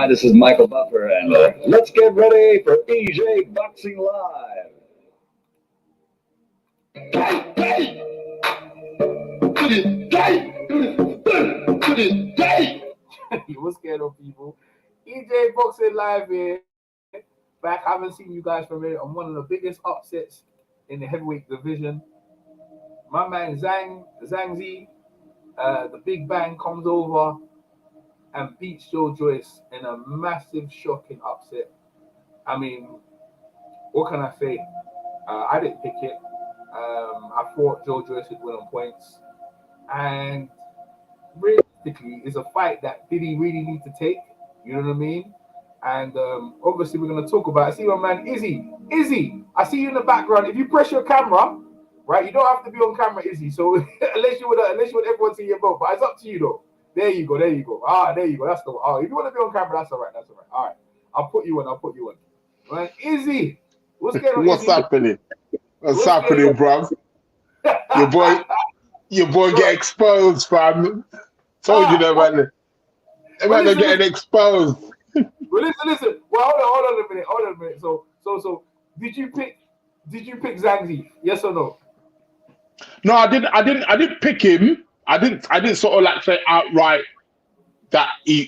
this is Michael Buffer, and let's get ready for EJ Boxing Live. What's going on, people? EJ Boxing Live here. Back, I haven't seen you guys for a minute on one of the biggest upsets in the heavyweight division. My man Zhang, the Big Bang comes over and beats Joyce in a massive, shocking upset. I mean, what can I say? I didn't pick it. I thought Joyce would win on points. And realistically, it's a fight that did he really need to take? You know what I mean? And obviously, we're going to talk about it. I see my man Izzy. Izzy, I see you in the background. If you press your camera, right, you don't have to be on camera, Izzy. So unless you would everyone see your boat, but it's up to you though. There you go. There you go. There you go. That's the one. Oh, if you want to be on camera, that's all right. That's all right. All right. I'll put you on. Right, Izzy, what's going on? What's happening? What's happening, bro? Your boy get exposed, fam. Told you that, man. They're getting exposed. Well, listen. Well, hold on a minute. So, did you pick Zhang? Yes or no? No, I didn't pick him. I didn't sort of like say outright that he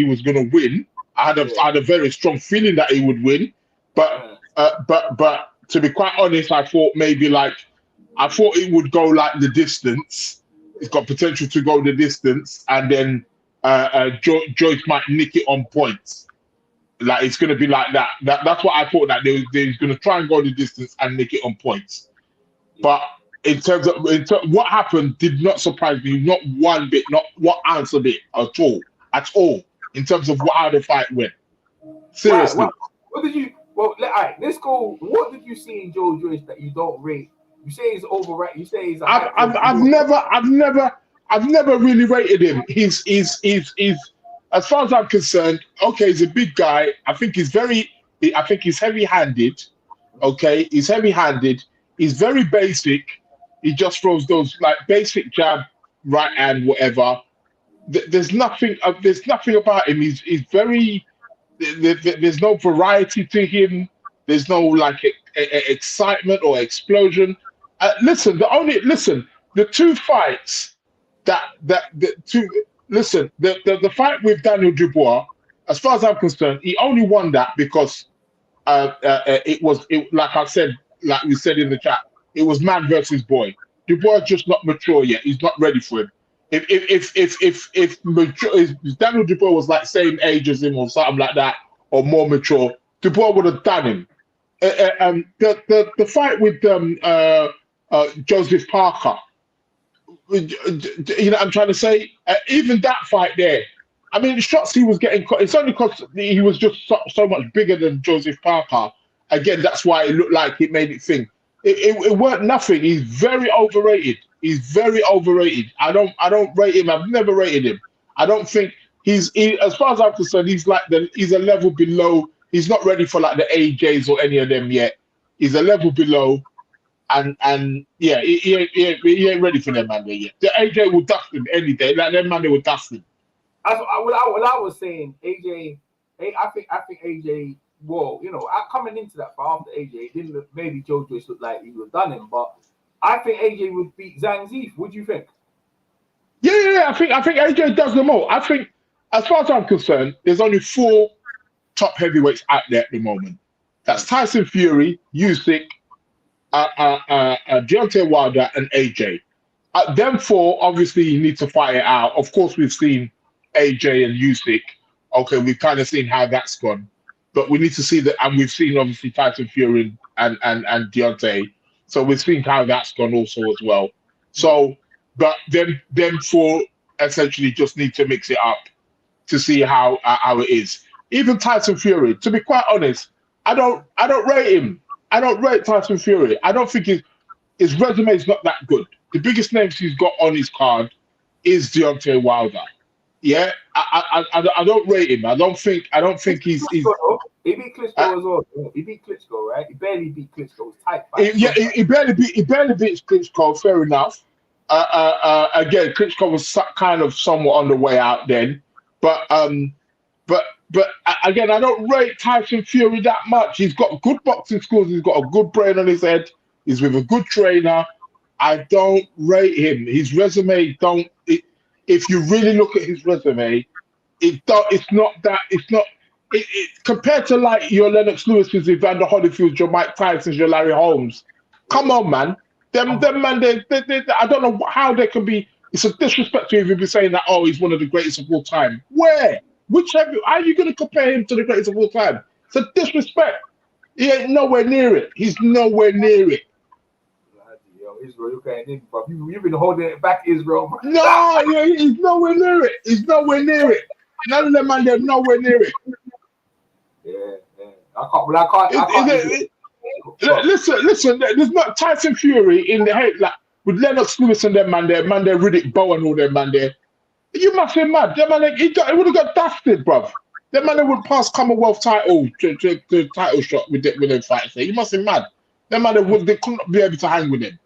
was gonna win. I had a very strong feeling that he would win, but to be quite honest, I thought it would go like the distance. It's got potential to go the distance, and then Joyce might nick it on points. Like it's going to be like that. That's what I thought, that they was going to try and go the distance and nick it on points. But in terms of what happened, did not surprise me. Not one bit. Not one ounce of it at all. In terms of how the fight went. Seriously. Right, what did you? Well, all right. Let's go. What did you see in Joyce that you don't rate? You say he's overrated. You say he's. I've never really rated him. He's as far as I'm concerned. Okay, he's a big guy. I think he's heavy-handed. Okay, he's heavy-handed. He's very basic. He just throws those like basic jab, right hand, whatever. There's nothing about him. He's very. There's no variety to him. There's no like excitement or explosion. The two fights the fight with Daniel Dubois, as far as I'm concerned, he only won that because it was like I said, like we said in the chat, it was man versus boy. Dubois just not mature yet. He's not ready for him. If Daniel Dubois was like same age as him or something like that, or more mature, Dubois would have done him. The fight with Joseph Parker, you know what I'm trying to say? Even that fight there, I mean, the shots he was getting, it's only because he was just so much bigger than Joseph Parker. Again, that's why it looked like it made it think. It weren't nothing. He's very overrated. I don't rate him. I've never rated him. I don't think he's as far as I'm concerned, he's a level below. He's not ready for like the AJs or any of them yet. He's a level below. And yeah, he ain't ready for them man there yet. The AJ will dust him any day. Like them man, they will dust him. That's what I was saying. AJ, I think AJ. Well, you know, coming into that fight after AJ, it didn't look, maybe Joyce looked like he would have done him, but I think AJ would beat Zhang. What do you think? Yeah. I think AJ does them all. I think, as far as I'm concerned, there's only 4 top heavyweights out there at the moment. That's Tyson Fury, Usyk, Deontay Wilder, and AJ. Them 4, obviously, you need to fight it out. Of course, we've seen AJ and Usyk. Okay, we've kind of seen how that's gone. But we need to see that, and we've seen obviously Tyson Fury and Deontay. So we've seen how that's gone also as well. So, but them 4 essentially just need to mix it up to see how it is. Even Tyson Fury, to be quite honest, I don't rate him. I don't rate Tyson Fury. I don't think his resume is not that good. The biggest names he's got on his card is Deontay Wilder. Yeah, I don't rate him. I don't think he's. He beat Klitschko as well. He beat Klitschko, right? He barely beat Klitschko. It was tight. He barely beats Klitschko. Fair enough. Again, Klitschko was kind of somewhat on the way out then, but Again, I don't rate Tyson Fury that much. He's got good boxing skills. He's got a good brain on his head. He's with a good trainer. I don't rate him. His resume don't. If you really look at his resume, it's not that. It's not. Compared to like your Lennox Lewis's, Evander Holyfield, your Mike Tyson's, your Larry Holmes. Come on, man. Them man. I don't know how they can be. It's a disrespect to even be saying that. Oh, he's one of the greatest of all time. Where? How are you going to compare him to the greatest of all time? It's a disrespect. He ain't nowhere near it. He's nowhere near it. Yo, Israel, you can't in, bro. You've been holding it back, Israel. No, he's nowhere near it. He's nowhere near it. None of them, man, they're nowhere near it. Yeah. I can't. Listen. There's not Tyson Fury in the head like with Lennox Lewis and them man there, Riddick Bowe and all them man there. You must be mad. That man, he would have got dusted, bruv. That man would pass Commonwealth title to title shot with them fights. You must be mad. That man they couldn't be able to hang with him.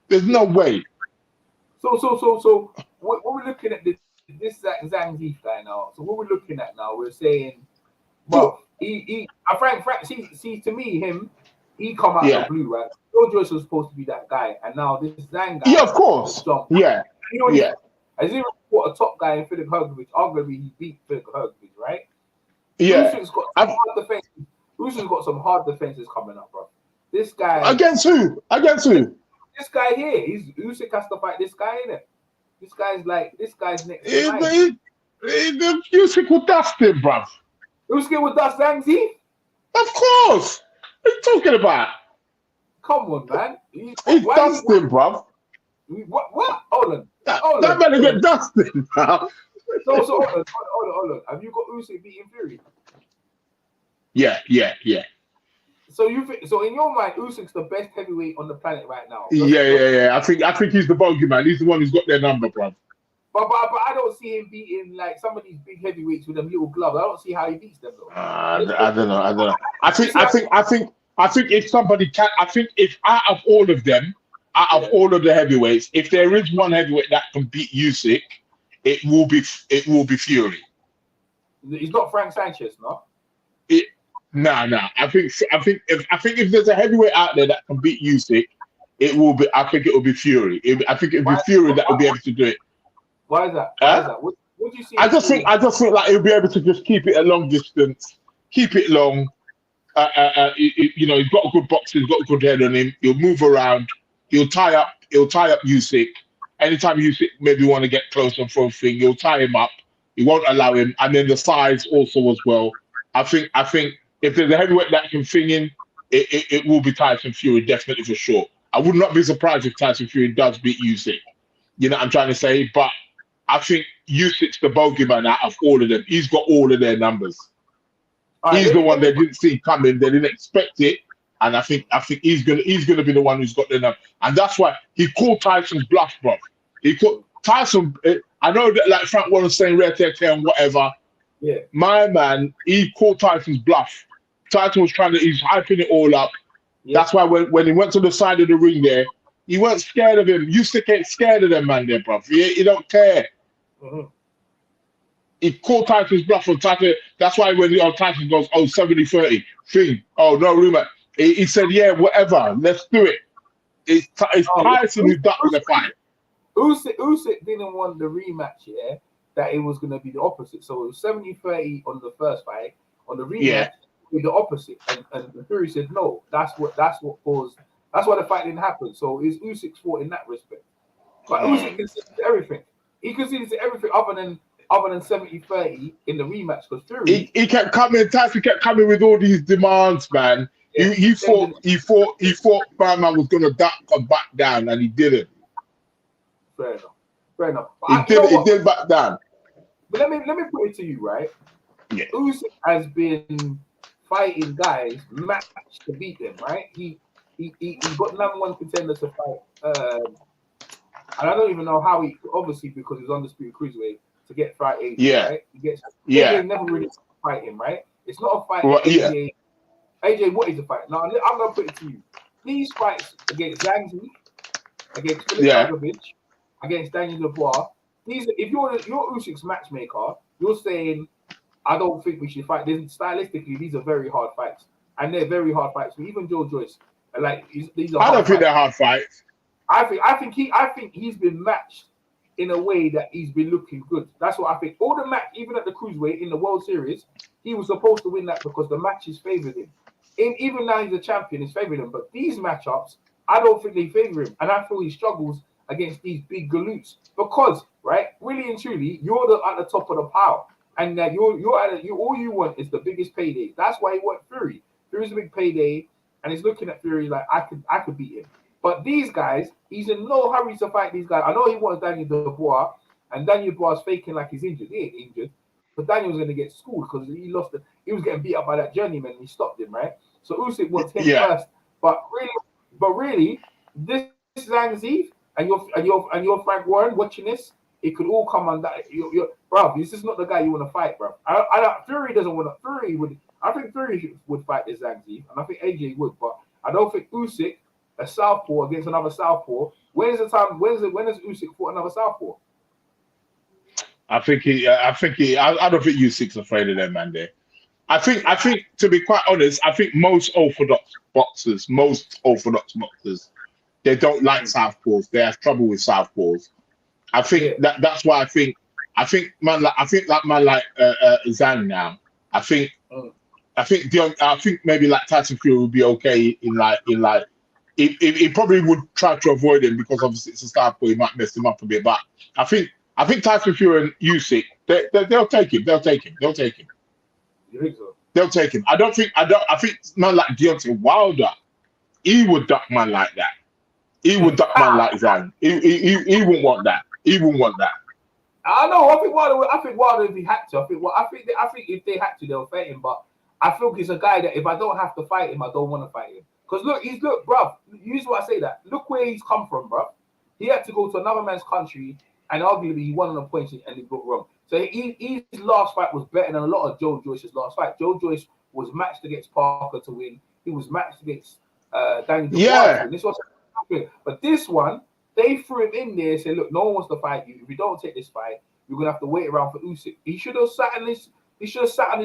There's no way. So what we're looking at this Zhang Ziyi guy now. So what we're looking at now, we're saying, well, Frank, see to me he come out of the blue, right? Joyce was supposed to be that guy, and now this Zhang guy. Yeah, of course. Yeah. You know, as he fought a top guy in Filip Hrgovic, arguably he beat Filip Hrgovic, right? Yeah. Usyk's got some hard defenses. Usyk's got some hard defenses coming up, bro. This guy against who? This guy here. Usyk has to fight this guy, innit? This guy's next. Usyk will dust him, bruv. Usyk will dust Zhang Ziyi? Of course. What are you talking about? Come on, man. He's dusting, bruv. What? Hold on. That man get dusted, bruv. So hold on. Have you got Usyk beating Fury? Yeah. So in your mind, Usyk's the best heavyweight on the planet right now. Yeah. I think he's the bogeyman. He's the one who's got their number, bruv. But I don't see him beating like some of these big heavyweights with them little gloves. I don't see how he beats them though. I don't know. I think if somebody can, I think if out of all of the heavyweights, if there is one heavyweight that can beat Usyk, it will be Fury. He's not Frank Sanchez, no. No. I think if there's a heavyweight out there that can beat Usyk, it will be. I think it will be Fury. I think it will be Fury that will be able to do it. Why is that? What do you see? I just think like he'll be able to just keep it a long distance, keep it long. He's got a good boxer, he's got a good head on him. He'll move around. He'll tie up Usyk. Anytime Usyk maybe want to get close and throw a thing, he'll tie him up. He won't allow him. And then the size also as well. I think if there's a heavyweight that can thing in, it will be Tyson Fury, definitely for sure. I would not be surprised if Tyson Fury does beat Usyk. You know what I'm trying to say? But I think Usyk's the bogeyman out of all of them. He's got all of their numbers. He's the one they didn't see coming. They didn't expect it, and I think he's gonna be the one who's got their number. And that's why he called Tyson's bluff, bro. He called Tyson. I know that like Frank Warren saying rare and whatever. Yeah. My man, he called Tyson's bluff. Tyson was he's hyping it all up. Yeah. That's why when he went to the side of the ring there, he weren't scared of him. Usyk ain't scared of them, man, there, bro. He don't care. Mm-hmm. He called Tyson's bluff on Tyson. That's why when Tyson goes, 70-30, thing. Oh, no rumor. He said, yeah, whatever. Let's do it. It's Tyson who ducked the fight. Usyk didn't want the rematch, yeah, that it was going to be the opposite. So it was 70-30 on the first fight. On the rematch, with the opposite. And Fury said, no, that's what caused. That's why the fight didn't happen. So it's Usyk's fault in that respect. But Usyk concedes to everything. He concedes to everything other than 70-30 in the rematch. Because Fury, he kept coming. Tyson kept coming with all these demands, man. Yeah, he thought Batman was gonna duck and back down, and he didn't. Fair enough. He did back down. But let me put it to you, right? Yeah. Usyk has been fighting guys matched to beat them, right? He got number one contender to fight. And I don't even know how obviously because he's undisputed cruiserweight to get fight AJ. Yeah. Right? AJ never really fight him, right? It's not a fight. Well, AJ. AJ, what is the fight? Now I'm gonna put it to you. These fights against Zhang Ziyi, against Filip Hrgovic, against Daniel Dubois. If you're Usyk's matchmaker, you're saying I don't think we should fight. Stylistically, these are very hard fights, and they're very hard fights. Even Joyce, like these are. I don't think fights. they're hard fights. I think he's been matched in a way that he's been looking good. That's what I think. All the match, even at the cruiserweight in the World Series, he was supposed to win that because the matches favored him. Even now he's a champion, it's favored him. But these matchups, I don't think they favor him, and I feel he struggles against these big galoots because, right, really and truly, you're at the top of the pile, and that all you want is the biggest payday. That's why he wants Fury. Fury's a big payday, and he's looking at Fury like I could beat him. But these guys, he's in no hurry to fight these guys. I know he wants Daniel Dubois, and Daniel Dubois faking like he's injured. He ain't injured, but Daniel's going to get schooled because he was getting beat up by that journeyman, and he stopped him, right? So Usyk wants him first, but really, this Zhang Ziv and your Frank Warren watching this, it could all come on that. Bro, this is not the guy you want to fight, bro. Fury doesn't want to. I think Fury would fight this Zhang Ziv, and I think AJ would, but I don't think Usyk, a southpaw against another southpaw. When has Usyk fought another southpaw? I don't think Usyk's afraid of them, man. There. I think to be quite honest, I think most orthodox boxers, they don't like southpaws. They have trouble with southpaws. I think that's why I think man like Zhang now. I think maybe like Tyson Fury would be okay in like he probably would try to avoid him because obviously it's a southpaw. He might mess him up a bit, but I think Tyson Fury and Usyk they'll take him. You think so? They'll take him. I think man like Deontay Wilder, he would duck man like that. He would duck man like Zhang. He wouldn't want that. He wouldn't want that. I know. I think Wilder if he had to. I think if they had to, they'll fight him. But I feel he's a guy that if I don't have to fight him, I don't want to fight him. Because look, bruv. Use what I say that. Look where he's come from, bruv. He had to go to another man's country, and arguably he won on a point and he got wrong. So his last fight was better than a lot of Joe Joyce's last fight. Joe Joyce was matched against Parker to win. He was matched against Daniel Dubois to win. This was, but this one, they threw him in there and said, "Look, no one wants to fight you. If you don't take this fight, you're gonna have to wait around for Usyk." He should have sat on his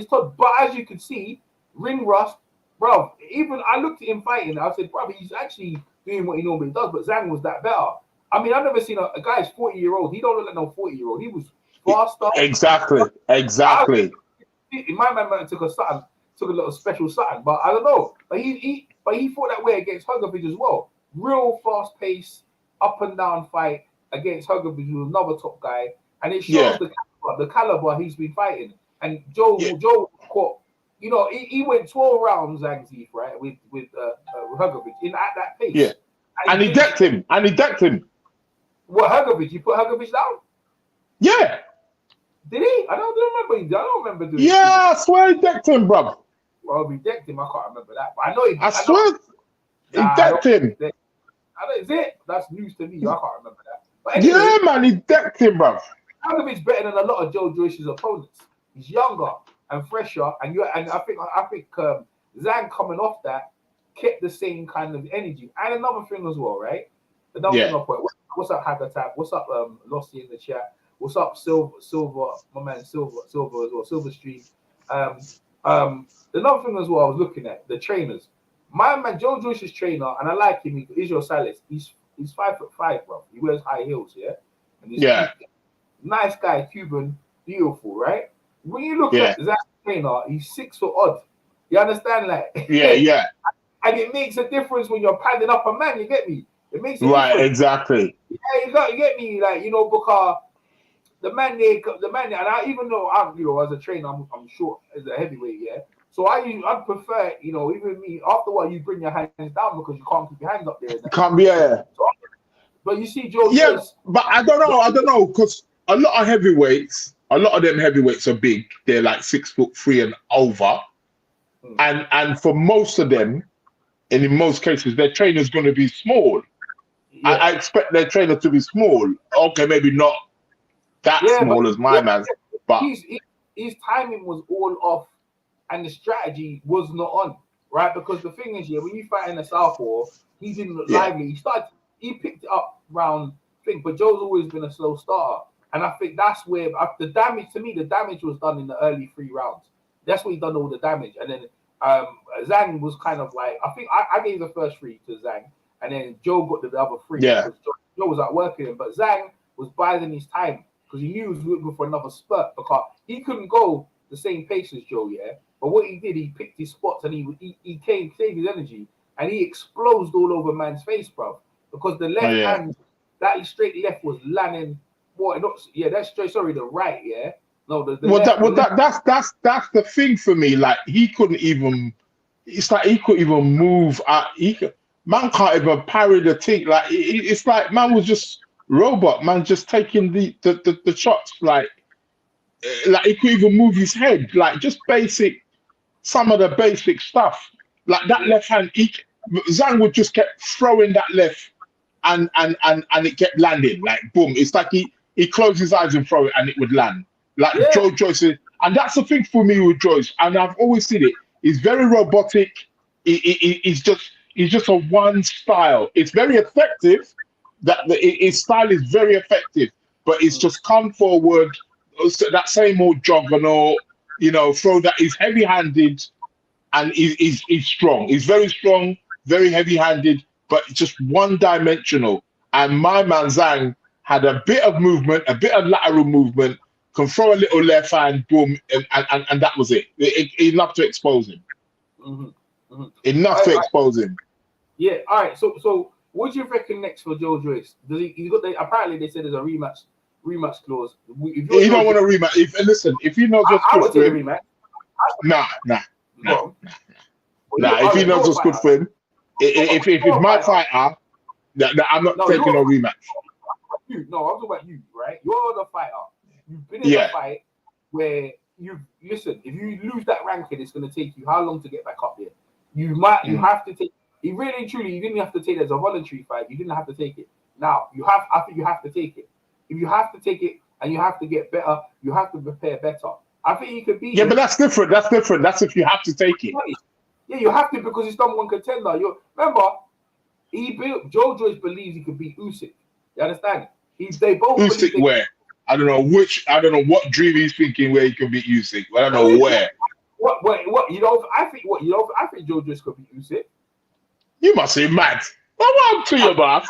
top. But as you can see, ring rust, bro. Even I looked at him fighting. I said, "Bro, he's actually doing what he normally does." But Zhang was that better. I mean, I've never seen a guy's 40-year-old. He don't look like no 40-year-old. He was faster. Exactly. My man took a little special something, but I don't know. But he fought that way against Hrgovic as well. Real fast pace, up and down fight against Hrgovic, who was another top guy, and it shows the caliber he's been fighting. And Joe caught, he went 12 rounds, Zhang Ziv, right, with Hrgovic at that pace. Yeah, and he decked him. What, Hrgovic? You put Hrgovic down? Yeah. Did he? I don't remember doing. Yeah, I swear he decked him, bro. Well, he decked him. I can't remember that, but I know he. I swear he decked him. Is it? That's news to me. I can't remember that. But anyway, yeah, man, he decked him, bro. Hrgovic's better than a lot of Joe Joyce's opponents. He's younger and fresher, and I think Zhang coming off that kept the same kind of energy. And another thing as well, right? Another thing I'll point. What's up, Habitat? What's up, Lossie in the chat? What's up, Silver? My man, Silver as well. Silver Street. Another thing as well, I was looking at the trainers. My man, Joe Joyce's trainer, and I like him. Israel Salas. He's 5'5", bro. He wears high heels, yeah. And he's nice guy, Cuban, beautiful, right? When you look at Zach's trainer, he's 6 foot odd. You understand, like? Yeah. And it makes a difference when you're padding up a man. You get me? It makes it right, different. exactly. Yeah, you get me, like because the man, and I even though as a trainer, I'm short as a heavyweight, yeah. So I prefer, even me, after a while, you bring your hands down because you can't keep your hands up there. Can't be, So, but you see, Joe. Yeah, but I don't know, because a lot of them heavyweights are big. They're like 6'3" and over, and for most of them, and in most cases, their trainer's going to be small. Yeah. I expect their trainer to be small. Okay, maybe not that small as my man, but his timing was all off. And the strategy was not on, right? Because the thing is, when you fight in a southpaw, he didn't look lively. He picked it up round thing, but Joe's always been a slow starter. And I think that's where the damage, to me, the damage was done in the early 3 rounds. That's where he done all the damage. And then Zhang was kind of like, I think I gave the first 3 to Zhang, and then Joe got the other 3 because Joe was at work with him. But Zhang was biding his time because he knew he was looking for another spurt because he couldn't go the same pace as Joe, yeah. But what he did, he picked his spots and he came, saved his energy, and he exploded all over man's face, bro. Because the left hand, that straight left was landing. That's straight. Sorry, the right, yeah. No, that's the thing for me. Like he couldn't even. It's like he couldn't even move. Man can't even parry the thing. Like it's like man was just robot. Man just taking the shots. Like he couldn't even move his head. Like just some of the basic stuff. Like that left hand. Zhang would just kept throwing that left, and it kept landing. Like boom. It's like he closed his eyes and throw it, and it would land. Like Joyce, and that's the thing for me with Joyce, and I've always seen it. He's very robotic. He's just a one style. It's very effective. His style is very effective, but it's just come forward. That same old Juggernaut, throw that. He's heavy-handed, and he's strong. He's very strong, very heavy-handed, but just one-dimensional. And my man Zhang had a bit of movement, a bit of lateral movement. Can throw a little left hand, boom, and that was it. Enough to expose him. Enough to expose him. Yeah. All right. So what do you reckon next for Joyce? Does he got apparently they said there's a rematch clause. He don't want a rematch. If he knows what's good for him, nah. If he knows what's good for him, if it's my fighter, I'm not taking no rematch. No, I'm talking about you, right? You're the fighter. You've been in a fight where listen, if you lose that ranking, it's going to take you how long to get back up there? You have to take it. Really and truly, you didn't have to take it as a voluntary fight. You didn't have to take it. Now, I think you have to take it. If you have to take it and you have to get better, you have to prepare better. I think he could be. Yeah, but that's different. That's different. That's if you have to take it. Yeah, you have to because he's number one contender. Remember, Joe Joyce believes he could beat Usyk. You understand? They both Usyk where? I don't know what dream he's thinking where he can beat Usyk. But I don't know where. What? I think Joe Joyce could beat Usyk. You must be mad. What to you, boss?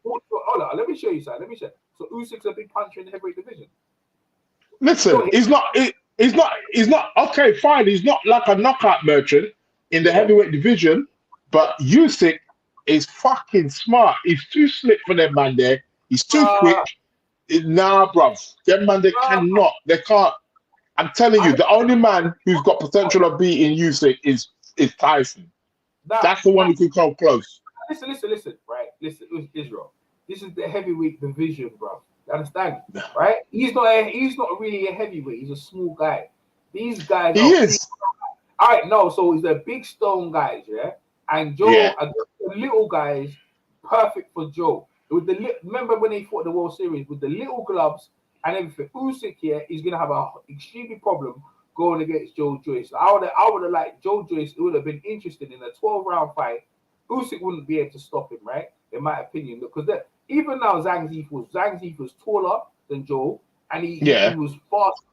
Hold on, let me show you something. So Usyk's a big puncher in the heavyweight division. Listen, he's not okay, fine. He's not like a knockout merchant in the heavyweight division, but Usyk is fucking smart. He's too slick for them man there. He's too quick. Nah, bruv. Them man, they can't. I'm telling you, the only man who's got potential of beating Usyk is Tyson. That's the one who can come close. Listen, right? Listen, Israel. This is the heavyweight division, bro. You understand? Right? He's not really a heavyweight. He's a small guy. These guys all right, no, so he's the big stone guys, yeah? And Joe, the little guys, perfect for Joe. Remember when they fought the World Series with the little gloves and everything? Usyk here is gonna have an extremely problem going against Joe Joyce. I would have liked Joe Joyce. It would have been interesting in a 12-round fight. Usyk wouldn't be able to stop him, right? In my opinion, because even now Zhang Ziyi was taller than Joe, and he was fast,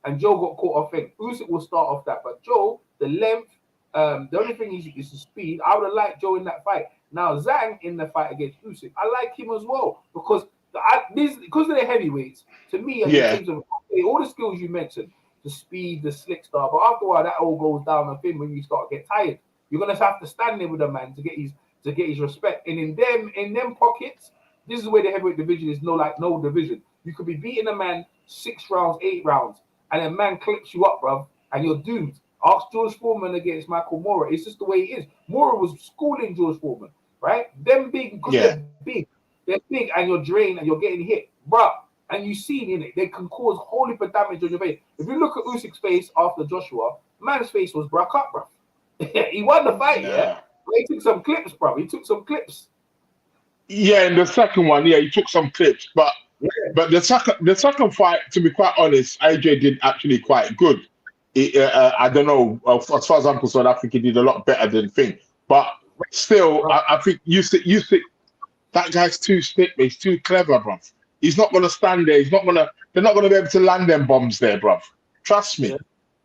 and Joe got caught off it. Usyk will start off that, but Joe, the length, the only thing is the speed. I would have liked Joe in that fight. Now Zhang in the fight against Usyk, I like him as well because of the heavyweights. To me, in terms of all the skills you mentioned, the speed, the slick start, but after a while that all goes down the thing when you start to get tired. You're gonna have to stand there with a man to get his respect. And in them pockets, this is where the heavyweight division is no division. You could be beating a man 6 rounds, 8 rounds, and a man clips you up, bruv, and you're doomed. Ask George Foreman against Michael Moorer. It's just the way it is. Moorer was schooling George Foreman, right? Them big, because they're big, and you're drained and you're getting hit, bruh. And you see in it, they can cause whole heap of damage on your face. If you look at Usyk's face after Joshua, man's face was broke up, bruv. He won the fight, yeah. He took some clips, bro. He took some clips. Yeah, in the second one, he took some clips, but the second fight, to be quite honest, AJ did actually quite good. I don't know, as far as I'm concerned, I think he did a lot better than Finn. But still, I think Usyk, that guy's too slick, he's too clever, bro. He's not gonna stand there. They're not gonna be able to land them bombs there, bruv. Trust me. Yeah.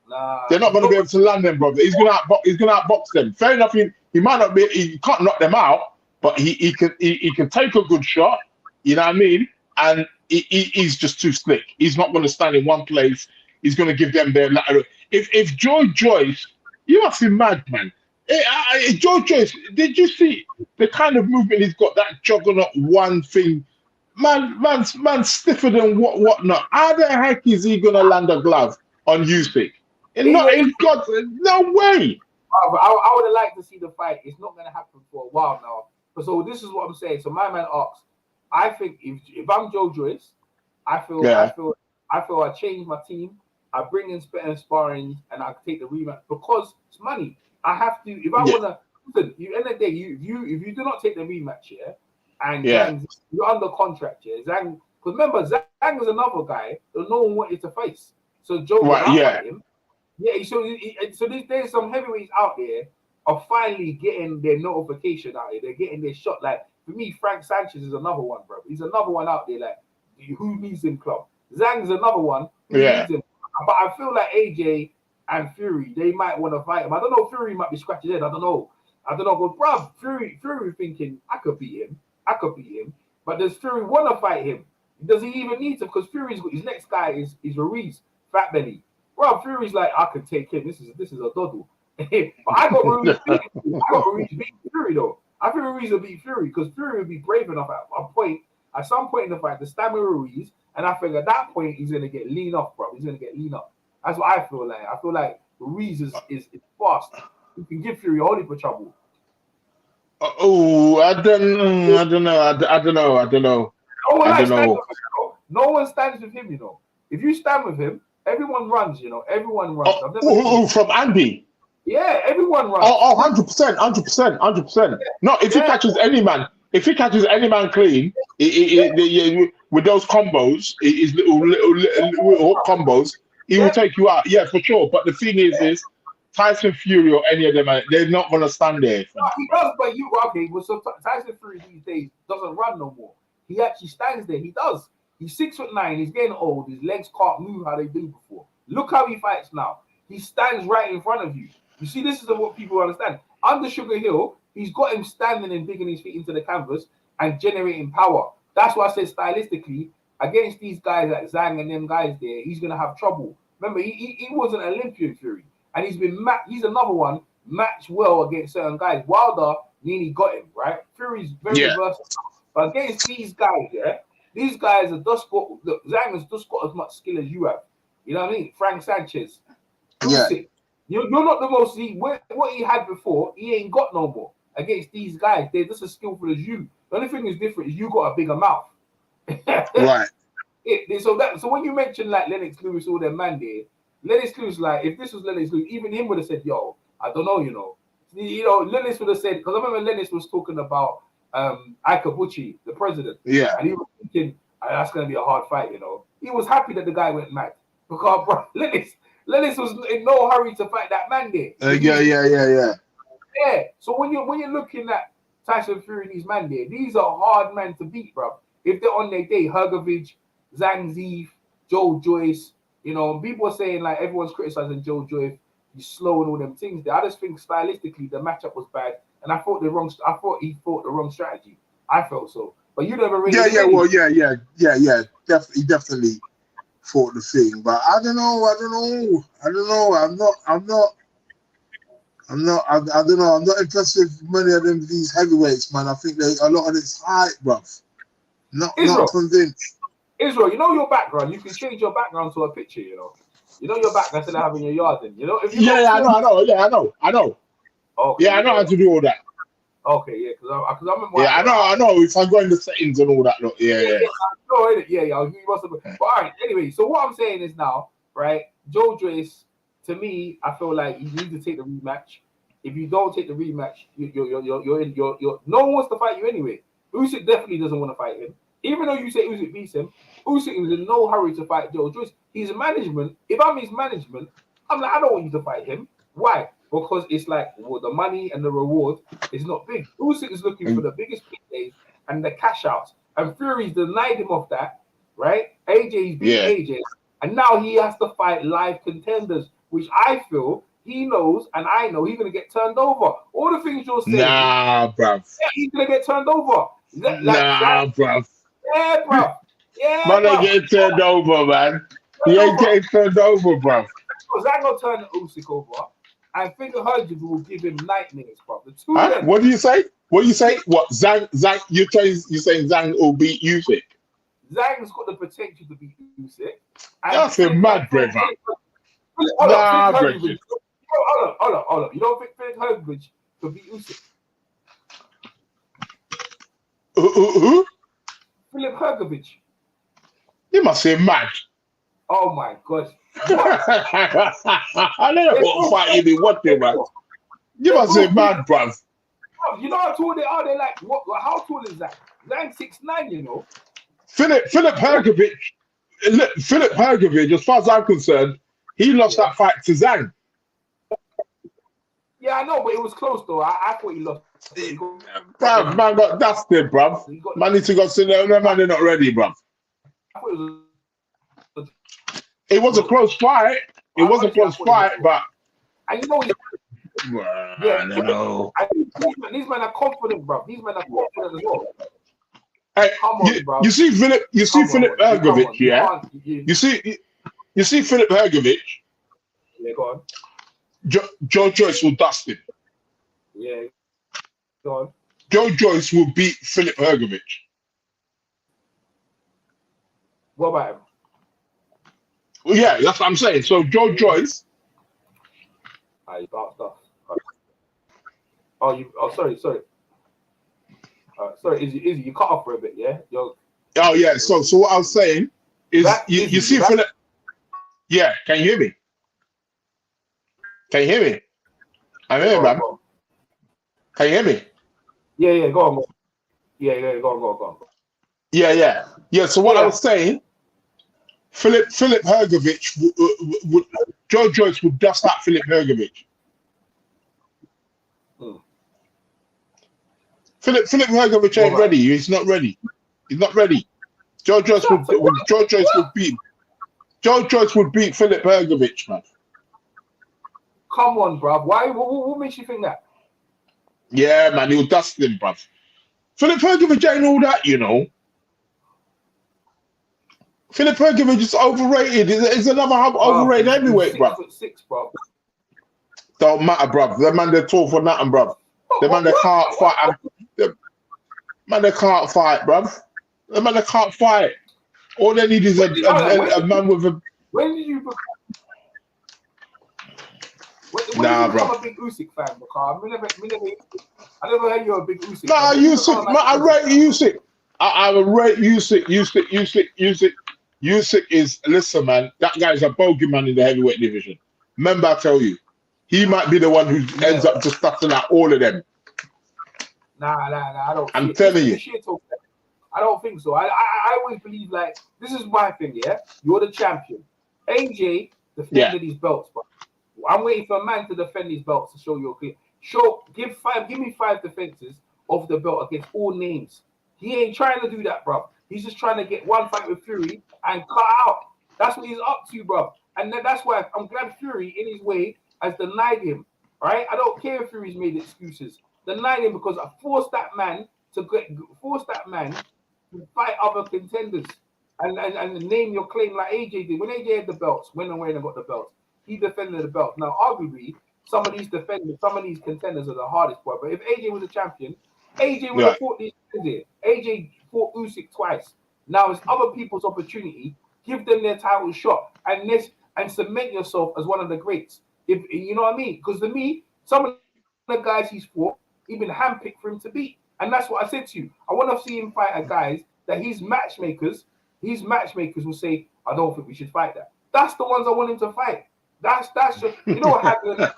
Nah, They're not gonna be able to land them, bruv. He's gonna outbox them. Fair enough. He might not be. He can't knock them out, but he can take a good shot. You know what I mean? And he's just too slick. He's not gonna stand in one place. He's gonna give them their lateral. If Joyce, you must be mad, man. Joyce, did you see the kind of movement he's got? That Juggernaut one thing, man, stiffer than whatnot. How the heck is he gonna land a glove on Usyk? No way. I would have liked to see the fight. It's not gonna happen for a while now. So this is what I'm saying. So my man asks, I think if I'm Joyce, I feel I change my team. I bring in sparring and I take the rematch because it's money. I have to. If I wanna listen, you end of the day, if you do not take the rematch here, and Zhang, you're under contract here, Zhang. Because remember, Zhang is another guy that no one wanted to face. So Joe fight him. Yeah. So there's some heavyweights out there are finally getting their notification out here. They're getting their shot. Like for me, Frank Sanchez is another one, bro. He's another one out there. Like who needs him, club? Zhang's another one. Who needs him? But I feel like AJ and Fury, they might want to fight him. I don't know. Fury might be scratching his head. I don't know. But bruv, Fury thinking I could beat him. But does Fury want to fight him? Does he even need to? Because his next guy is Ruiz, fat belly. Bro, Fury's like I could take him. This is a doddle. But I got Ruiz beating Fury though. I think Ruiz will beat Fury because Fury will be brave enough at some point in the fight to stand with Ruiz. And I think at that point he's gonna get lean off, bro. He's gonna get lean off. That's what I feel like. I feel like Ruiz is fast. He can give Fury only for trouble. I don't know. No one stands with him, you know. If you stand with him, everyone runs, you know. Everyone runs. From Andy. Yeah, everyone runs. 100%. No, if he catches any man clean, with those combos, his little combos, he will take you out. Yeah, for sure. But the thing is Tyson Fury or any of them, they're not gonna stand there. No, he does, but so Tyson Fury these days doesn't run no more. He actually stands there. He does. He's 6'9". He's getting old. His legs can't move how they do before. Look how he fights now. He stands right in front of you. You see, this is what people understand. Under Sugar Hill, he's got him standing and digging his feet into the canvas and generating power. That's why I said stylistically, against these guys like Zhang and them guys there, he's gonna have trouble. Remember, he was an Olympian Fury, and he's another one matched well against certain guys. Wilder nearly got him, right? Fury's very versatile, but against these guys, these guys are just got. Look, Zhang has just got as much skill as you have. You know what I mean? Frank Sanchez, Usyk. You're not the most. What he had before, he ain't got no more against these guys. They're just as skillful as you. The only thing is different is you got a bigger mouth. Right. So when you mention like Lennox Lewis, all them man there, Lennox Lewis, like if this was Lennox Lewis, even him would have said, "Yo, I don't know," you know. Lennox would have said, because I remember Lennox was talking about Ikabuchi, the president. Yeah. And he was thinking, that's gonna be a hard fight, you know. He was happy that the guy went mad because bro, Lennox was in no hurry to fight that man there. Yeah. So when you're looking at Tyson Fury, these man there, these are hard men to beat, bro. If they're on their day, Hrgovic, Zhang Ziv, Joyce, you know, people are saying like everyone's criticizing Joyce, he's slow and all them things there. I just think stylistically the matchup was bad, and I thought he fought the wrong strategy. I felt so, but you never really. Definitely fought the thing, but I don't know. I'm not impressed with many of them these heavyweights, man. I think a lot of it's hype, bruv. Not convinced. Israel, you know your background. You can change your background to a picture. You know your background instead of having your yard in. You know if you I know. Okay. Yeah, I know how to do all that. Okay, yeah, because I'm in my. Yeah, I know. If I go in the settings and all that, look, yeah. You must have. But all right, anyway. So what I'm saying is now, right? Joyce, to me, I feel like you need to take the rematch. If you don't take the rematch, you're no one wants to fight you anyway. Usyk definitely doesn't want to fight him. Even though you say Usyk beats him, Usyk is in no hurry to fight Joyce. He's management. If I'm his management, I'm like, I don't want you to fight him. Why? Because it's like, well, the money and the reward is not big. Usyk is looking for the biggest paydays and the cash outs. And Fury's denied him of that right? AJ's beat AJ, and now he has to fight live contenders, which I feel he knows, and I know he's gonna get turned over. All the things you're saying, nah, bruv. Yeah, he's gonna get turned over. Nah, bruv. Yeah, bruv. Yeah, man bruv. ain't getting turned over, man. He ain't getting turned over, bruv. Zhang gonna turn Usyk over. I think Hrgovic will give him nightmares, bruv. The two Huh? of them. What do you say? What do you say? What Zhang? You saying Zhang will beat Usyk? Zhang's got the potential to beat Usyk. That's a mad, brother. Nah, brother. Hold on. You don't think Filip Hrgovic could beat Usyk? Who? Filip Hrgovic. You must say mad. Oh my God. I don't know what fight you be watching, man. You must say mad, bruv. You know how tall they are? They're like, what? How tall is that? Zhang 6'9", you know. Filip Hrgovic, as far as I'm concerned, he lost that fight to Zhang. Yeah, I know, but it was close though. I thought he lost. Bruv, man got dusted, bruv. Man need to go sit there. Man, they're not ready, bruv. It was a close fight. It was a close fight, but and you know, I don't know. These men are confident, bruv. These men are confident as well. Hey, come on, bro. You see Filip Hrgovic, yeah? You see Filip Hrgovic. Yeah, go on. Joe Joyce will dust him. Yeah, go on. Joe Joyce will beat Filip Hrgovic. What about him? Well, yeah, that's what I'm saying. So Joe Joyce. You bounced off. Sorry. Sorry, Izzy, you cut off for a bit, yeah? Oh yeah. So what I was saying is you see Filip. Yeah, can you hear me? Can you hear me? I'm here, man. Can you hear me? Yeah, go on. Yeah, go on. Yeah. So what I was saying, Filip Hrgovic would Joe Joyce would dust out Filip Hrgovic. Filip Hrgovic ain't ready. He's not ready. Joe Joyce would beat Filip Hrgovic, man. Come on, bruv. Why? What makes you think that? Yeah, man, he'll dust him, bruv. Filip Hrgovic ain't all that, you know. Filip Hrgovic is overrated. He's another overrated heavyweight, bruv. 6'6", bruv. Don't matter, bruv. The man they're tall for nothing, bruv. The man they can't fight. The man they can't fight, bruv. The man they can't fight. All they need is a man with a. When did you? When did you become a big Usyk fan, because I never heard you're a big Usyk. Nah, Usyk. I rate Usyk. I rate Usyk. Usyk is, listen, man. That guy's a bogeyman in the heavyweight division. Remember, I tell you, he might be the one who ends up just stuffing out all of them. Nah. I don't. I'm telling you. I don't think so. I always believe, like, this is my thing. Yeah, you're the champion. AJ defended his belts, but I'm waiting for a man to defend his belts to show you clear. Give me 5 defenses of the belt against all names. He ain't trying to do that, bro. He's just trying to get one fight with Fury and cut out. That's what he's up to, bro. And that's why I'm glad Fury, in his way, has denied him. Right? I don't care if Fury's made excuses. Denied him because I forced that man to fight other contenders and name your claim like AJ did. When AJ had the belts, when and where they got the belts, he defended the belt. Now, arguably, some of these contenders are the hardest part. But if AJ was a champion, AJ would have fought these guys. AJ fought Usyk twice. Now it's other people's opportunity. Give them their title shot and cement yourself as one of the greats. If you know what I mean? Because to me, some of the guys he's fought, he's been handpicked for him to beat. And that's what I said to you. I want to see him fight a guys that his matchmakers will say, I don't think we should fight that. That's the ones I want him to fight. That's just, you know what Hagler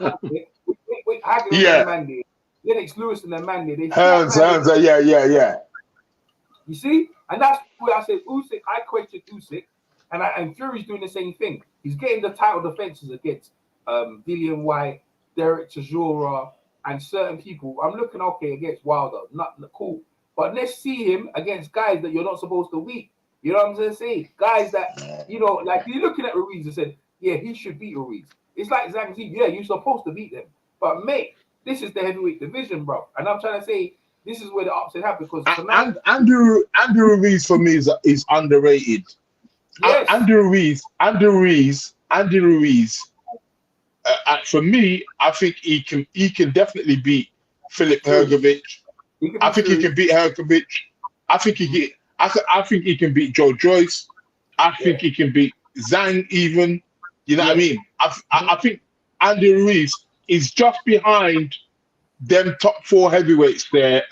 and Mandy, Lennox Lewis and then Mandy. Hands, yeah. You see? And that's where I said Usyk, I questioned Usyk, and Fury's doing the same thing. He's getting the title defenses against Dillian White, Derek Chisora, and certain people. I'm looking okay against Wilder, not cool. But let's see him against guys that you're not supposed to beat. You know what I'm saying? Guys that, you know, like you're looking at Ruiz and said, yeah, he should beat Ruiz. It's like Zhang, yeah, you're supposed to beat them. But mate, this is the heavyweight division, bro. And I'm trying to say, this is where the upset happens because tonight, Andrew Ruiz for me is underrated. yes. Andy Ruiz. For me, I think he can definitely beat Filip Hrgovic. I think he can beat Hrgovic. I think he can beat Joyce. I think he can beat Zhang even. You know what I mean? I think Andy Ruiz is just behind them top 4 heavyweights there.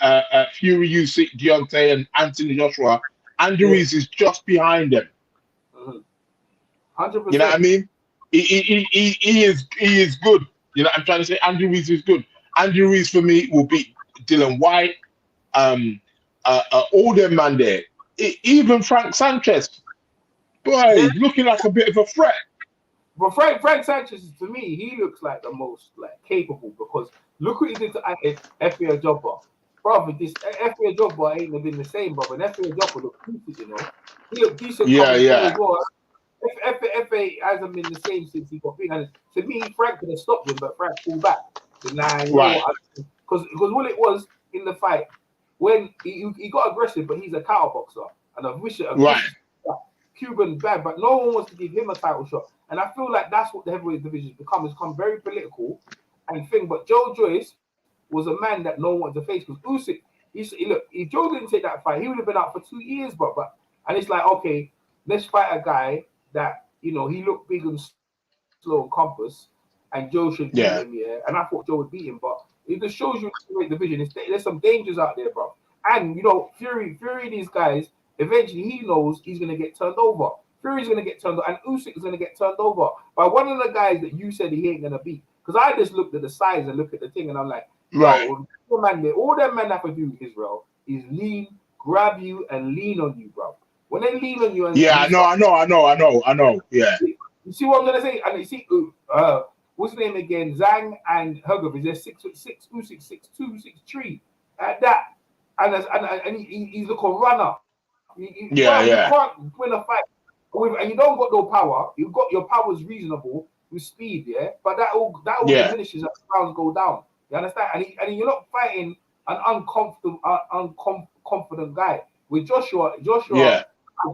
Fury, Usyk, Deontay, and Anthony Joshua. Andy Ruiz is just behind them. 100%. You know what I mean? He is good. You know what I'm trying to say? Andy Ruiz is good. Andy Ruiz for me will beat Dylan White, all them man there. Even Frank Sanchez. Boy, he's looking like a bit of a threat. But Frank Sanchez, to me, he looks like the most capable because look what he did to FBA Jobber. Bro, this FBA Jobber ain't been the same, bro. And FBA Jobber looked decent, you know. He looked decent. As well. FA hasn't been the same since he got beat. And to me, Frank could have stopped him, but Frank pulled back. Because what it was in the fight, when he got aggressive, but he's a counter boxer and a vicious Cuban bad, but no one wants to give him a title shot. And I feel like that's what the heavyweight division has become. It's become very political and thing. But Joe Joyce was a man that no one wanted to face because Usyk, look, if Joe didn't take that fight, he would have been out for 2 years, bro. And it's like, okay, let's fight a guy that, you know, he looked big and slow and compass, and Joe should beat him, and I thought Joe would beat him, but it just shows you the great division. There's some dangers out there, bro. And, you know, Fury, these guys, eventually he knows he's going to get turned over. Fury's going to get turned over, and Usyk is going to get turned over by one of the guys that you said he ain't going to beat. Because I just looked at the size and looked at the thing, and I'm like, all that man have to do, Israel, is lean, grab you, and lean on you, bro. When they lean on you, and I know. Yeah. You see what I'm gonna say? And you see, what's his name again? Zhang and Hrgovic. They're 6'6", Usyk 6'2", 6'3". At that, and he's like a runner. You can't win a fight, and you don't got no power. You've got your power's reasonable with speed, but that all diminishes as rounds go down. You understand? And you're not fighting an unconfident guy. With Joshua.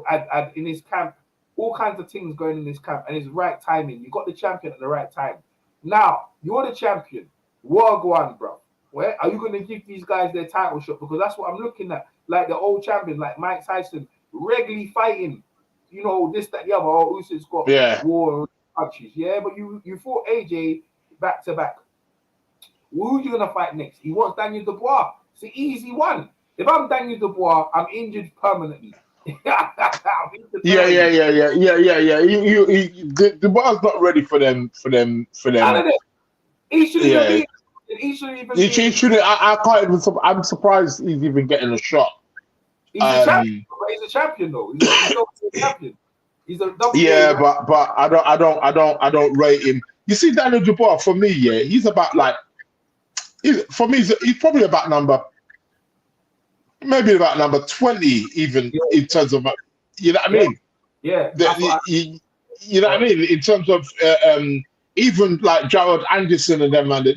At in his camp, all kinds of things going in his camp, and it's right timing. You got the champion at the right time. Now you're the champion. What go on, bro? Where are you going to give these guys their title shot? Because that's what I'm looking at. Like the old champion, like Mike Tyson, regularly fighting. You know this, that, the other. Oh, Usyk's got war punches. Yeah, but you fought AJ back to back. Who are you gonna fight next? He wants Daniel Dubois. It's an easy one. If I'm Daniel Dubois, I'm injured permanently. The bar's not ready for them. He shouldn't even be. He shouldn't. I can't even. I'm surprised he's even getting a shot. He's a champion. He's a champion though. He's a champion. He's a double. But I don't rate him. You see, Daniel Dubois for me, he's about like. He's probably about number 20, even in terms of, you know what I mean? Yeah. You know what I mean? In terms of even like Jared Anderson and them, man, they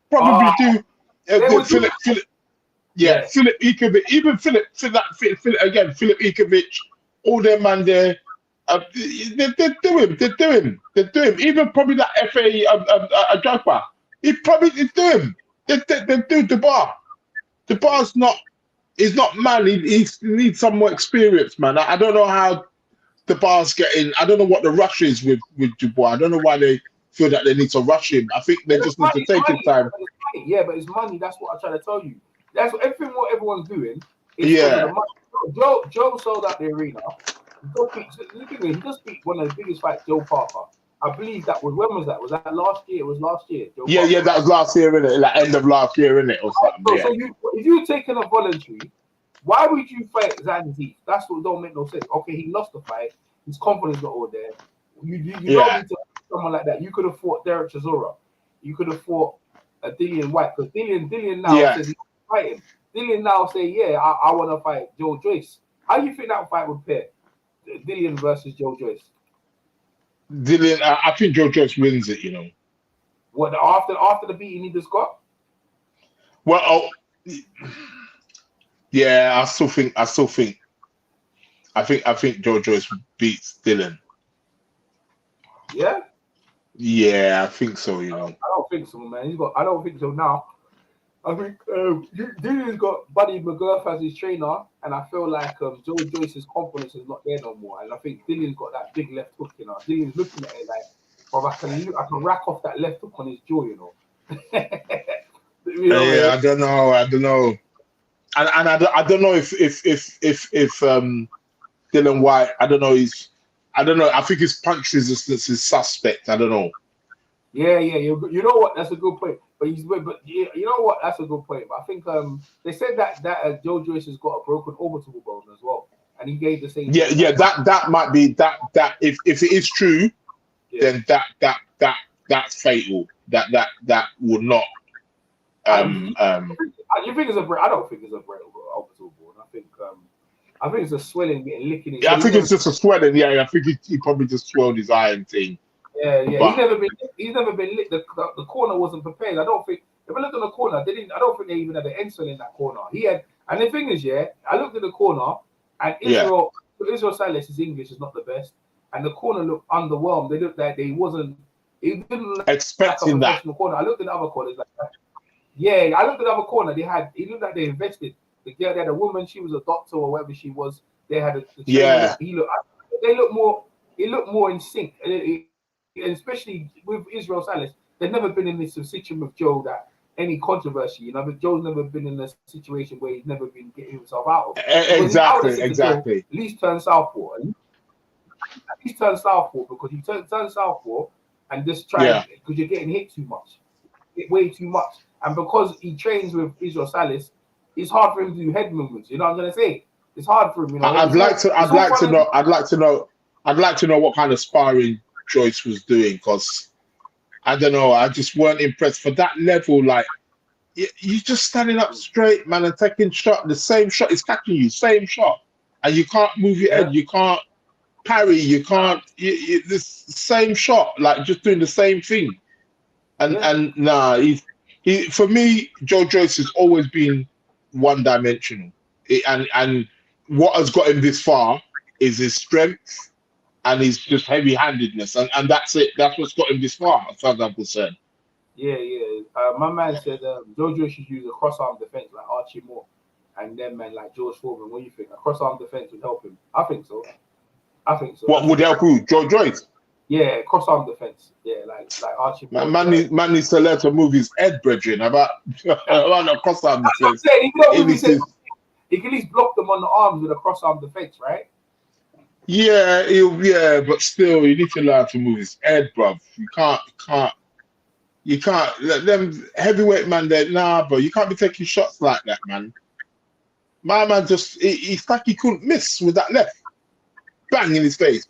probably do. Filip Hrgovic, even Filip Hrgovic, all them man there. They do him. Even probably that FA Jagba. He probably do him. They do the bar. The bar's not. He's not man. He needs some more experience, man. I don't know how the bar's getting. I don't know what the rush is with Dubois. I don't know why they feel that they need to rush him. I think they just need to take his time. Yeah, but it's money. That's what I try to tell you. That's what everyone's doing. Joe sold out the arena. He just beat one of the biggest fights, Joe Parker. I believe that was, when was that? Was that last year? It was last year. That was last year, innit? Like end of last year, innit? Or something. So if you're taking a voluntary, why would you fight Zanzibar? That's what don't make no sense. Okay, he lost the fight. His confidence not all there. You don't need to fight someone like that. You could have fought Derek Chisora. You could have fought Dillian White, because Dillian now says he's fighting. Dillian now say, I want to fight Joe Joyce. How do you think that fight would pair? Dillian versus Joe Joyce? Dillian, I think Joe Joyce wins it. You know. What after the beating he just got? Well, yeah, I think Joe Joyce beats Dillian. Yeah. Yeah, I think so. You know. I don't think so, man. I don't think so now. I think Dillian's got Buddy McGurf as his trainer, and I feel like Joe Joyce's confidence is not there no more. And I think Dillian's got that big left hook, you know. Dillian's looking at it like, bro, I can rack off that left hook on his jaw, you know. Yeah, I don't know, and I don't know if Dillian Whyte, I don't know. I think his punch resistance is suspect. I don't know. Yeah. You know what? That's a good point. But you know what? That's a good point. But I think they said that Joe Joyce has got a broken orbital bone as well, and he gave the same. Yeah. That might be that. If it is true, then that's fatal. That would not. You think it's a break? I don't think it's a break orbital bone. I think it's a swelling getting licking. Yeah, I think it's just a swelling. Yeah, I think he probably just swelled his eye and thing. Yeah. He's never been lit. The corner wasn't prepared. I don't think. If I looked at the corner, I don't think they even had the Ensel in that corner. He had, and the thing is, I looked at the corner, and Israel Salas' English is not the best, and the corner looked underwhelmed. They looked like they wasn't. He didn't look expecting like a that. corner. I looked at the other corners like that. Yeah, I looked at the other corner. It looked like they invested. The girl, they had a woman. She was a doctor or whatever she was. They had the trainer. They look more. It looked more in sync. And especially with Israel Salas, they've never been in this situation with Joe that any controversy, you know, but Joe's never been in a situation where he's never been getting himself out of. Exactly. At least turn southpaw. Because you turn southpaw and just try because you're getting hit too much, way too much, and because he trains with Israel Salas, it's hard for him to do head movements. You know what I'm gonna say? It's hard for him. You know. I'd like to know what kind of sparring Joyce was doing, because I don't know, I just weren't impressed for that level. Like you're just standing up straight, man, and taking the same shot is catching you, same shot, and you can't move your head, you can't parry, you can't. This same shot, like just doing the same thing, and for me, Joe Joyce has always been one-dimensional, and what has got him this far is his strength and his just heavy-handedness, and that's it. That's what's got him this far, as far as I'm concerned. Yeah. My man said Joe Joyce should use a cross-arm defense like Archie Moore, and then man like George Foreman. What do you think? A cross-arm defense would help him? I think so. What would help who? Joe Joyce? Yeah, cross-arm defense. Yeah, like Archie Moore. Man needs to learn to move his head, brethren, about a cross-arm defense. He can at least block them on the arms with a cross-arm defense, right? Yeah, but still, you need to learn to move his head, bruv. You can't let them heavyweight man there. Nah, bro, you can't be taking shots like that, man. My man it's like he couldn't miss with that left. Bang in his face.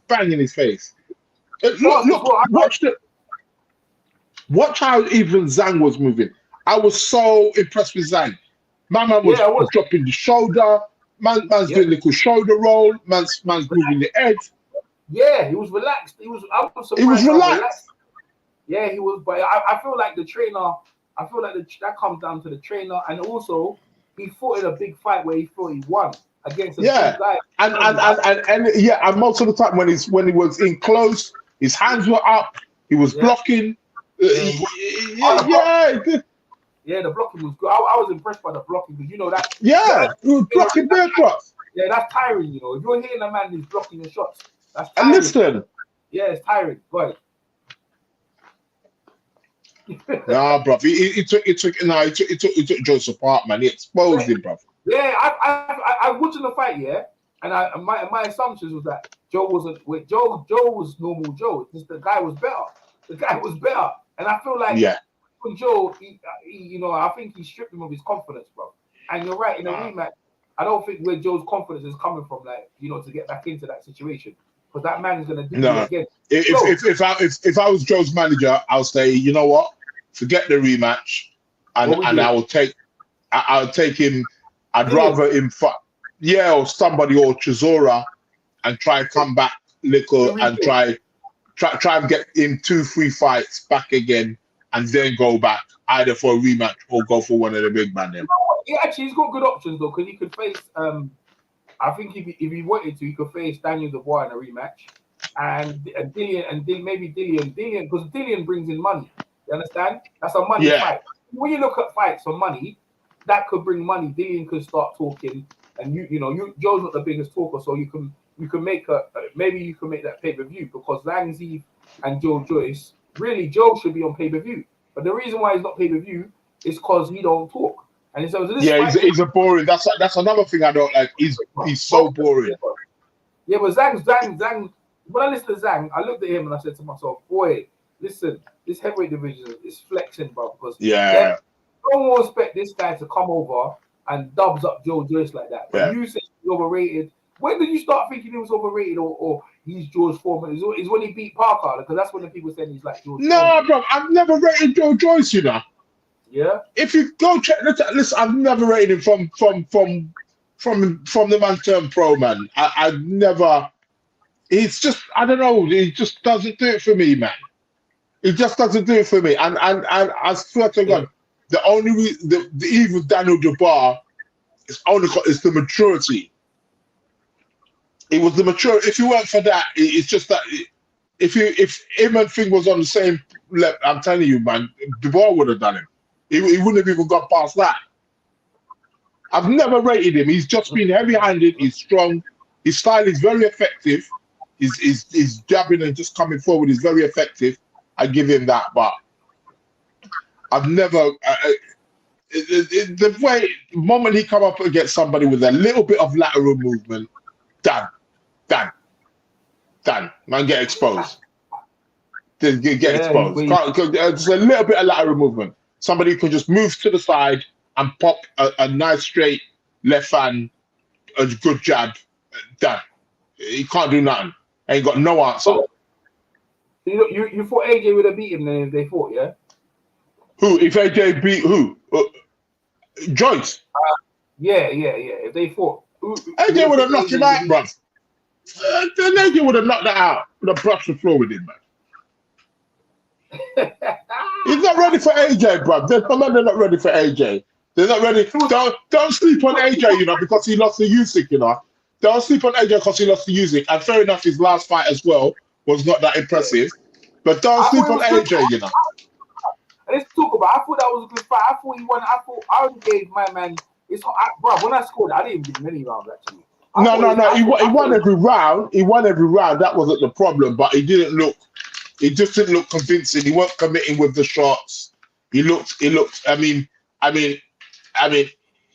Watch how even Zhang was moving. I was so impressed with Zhang. My man was dropping the shoulder. Man's doing a little shoulder roll. Man's moving the head. Yeah, he was relaxed. He was relaxed. Yeah, he was. But I feel like the trainer. I feel like that comes down to the trainer, and also he fought in a big fight where he thought he won against a big guy. And most of the time when he was in close, his hands were up. He was blocking. Yeah, the blocking was good. I was impressed by the blocking because you know that. Yeah, he was blocking their shots. Yeah, that's tiring. You know, if you're hitting a man who's blocking your shots, that's tiring. And listen. Yeah, it's tiring. Go ahead. Nah, bro. He took Joyce apart, man. He exposed him, bro. Yeah, I watched the fight, and my assumptions was that Joe wasn't with Joe. Joe was normal Joe. Just the guy was better. And I feel like Joe, I think he stripped him of his confidence, bro. And you're right, in a rematch, I don't think where Joe's confidence is coming from, like, to get back into that situation. Because that man is going to do it again. If I was Joe's manager, I'll say, you know what? Forget the rematch. And I'll take him. I'd rather him fight. Yeah, or somebody, or Chisora. and try come back little and try and get in 2-3 fights back again, and then go back either for a rematch or go for one of the big man. Then. Yeah, actually, he's got good options though, because he could face. I think if he wanted to, he could face Daniel Dubois in a rematch, and maybe Dillian, because Dillian brings in money. You understand? That's a money fight. When you look at fights for money, that could bring money. Dillian could start talking, and Joe's not the biggest talker, so you can make maybe you can make that pay-per-view, because Zhang and Joyce, really Joe should be on pay-per-view, but the reason why he's not pay-per-view is because he don't talk. And so he's a boring. That's another thing I don't like. He's so boring. Yeah, but Zhang. When I listened to Zhang, I looked at him and I said to myself, "Boy, listen, this heavyweight division is flexing, bro. Because no one will expect this guy to come over and dubs up Joyce like that. When you say he's overrated, when did you start thinking he was overrated or he's George Foreman? Is when he beat Parker, because that's when the people saying he's like George. No, bro, I've never rated Joyce, you know. Yeah. If you go check, listen, I've never rated him from the man turned pro, man. I never. It's just, I don't know. He just doesn't do it for me, man. He just doesn't do it for me. And I swear to God, the only the evil Daniel Dubois is the maturity. It was the maturity. If you weren't for that, it's just that if him and Thing was on the same level, I'm telling you, man, Dubois would have done him. He wouldn't have even got past that. I've never rated him. He's just been heavy-handed. He's strong. His style is very effective. His jabbing and just coming forward is very effective. I give him that, but I've never the moment he come up against somebody with a little bit of lateral movement, done, man, get exposed. Get exposed. Just a little bit of lateral movement. Somebody could just move to the side and pop a nice straight left hand, a good jab, done. He can't do nothing. Ain't got no answer. So, you thought AJ would have beat him then if they fought, yeah? Who? If AJ beat who? Joyce? Yeah. If they fought. AJ would have knocked him out, bro. AJ would have knocked that out. Would have brushed the floor with him, man. He's not ready for AJ, bro. They're not ready for AJ. They're not ready. Don't sleep on AJ, you know, because he lost to Usyk, you know. Don't sleep on AJ because he lost to Usyk. And fair enough, his last fight as well was not that impressive. But don't sleep on AJ, you know. Let's talk about. I thought that was a good fight. I thought he won. I only gave my man. Bro, when I scored, I didn't give him many rounds actually. No. He won every round. He won every round. That wasn't the problem. But he didn't look. He just didn't look convincing. He wasn't committing with the shots. He looked. I mean,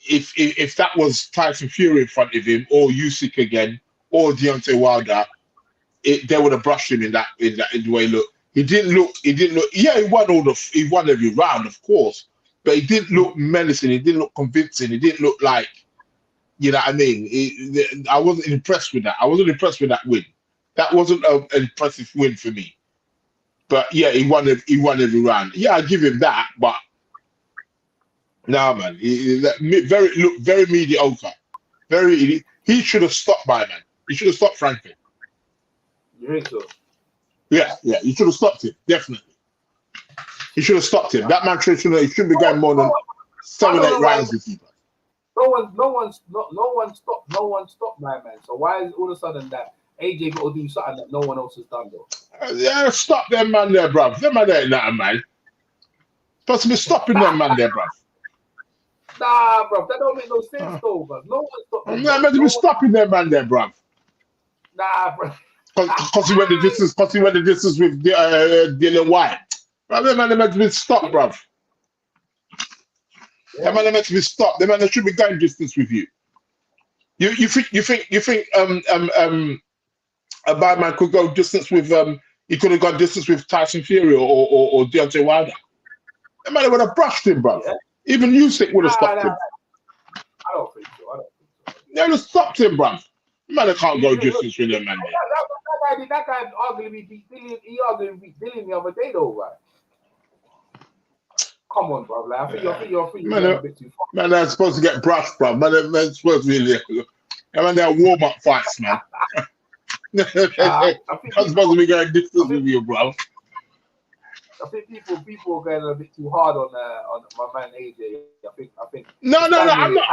if that was Tyson Fury in front of him, or Usyk again, or Deontay Wilder, they would have brushed him in the way. Look, he didn't look. Yeah, he won every round, of course, but he didn't look menacing. He didn't look convincing. He didn't look like, you know what I mean. I wasn't impressed with that. I wasn't impressed with that win. That wasn't an impressive win for me. But yeah, he won every round. Yeah, I give him that. But no, man, he looked very mediocre. He should have stopped by, man. He should have stopped Franklin. You think so? Yeah, he should have stopped him, definitely. He should have stopped him. That man shouldn't be going more than 7-8 rounds with you. No one stopped my man. So why is all of a sudden that AJ got to do something that no one else has done though? Yeah, stop them man there, bruv. Them man there ain't nothing, man. Supposed to be stopping them man there, bruv. Nah, bruv, that don't make no sense though, bruv. No one stopped them. I'm meant to be stopping them man there, bruv. Nah, bruv. Because he went the distance. Because he went the distance with Dylan White. Bruv, them man are meant to be stopped, bruv. Them man are meant to be stopped. Them man should be going distance with you. You think a bad man could go distance with he could have gone distance with Tyson Fury or Deontay Wilder. That man would have brushed him, bro. Yeah. Even Usyk would have stopped him. I don't think so. They would have stopped him, bro. Man, can't go distance with him, man. That guy arguably beat Dillian. He arguably beat Dillian the other day, though, right? Come on, bro. Like, I think you're a bit too far. Man, they're supposed to get brushed, bro. Man, they're supposed to be there. Man, they're warm-up fights, man. I think I'm supposed to be going distance with you, bro. I think people are going a bit too hard on my man AJ. I think. No. I'm not.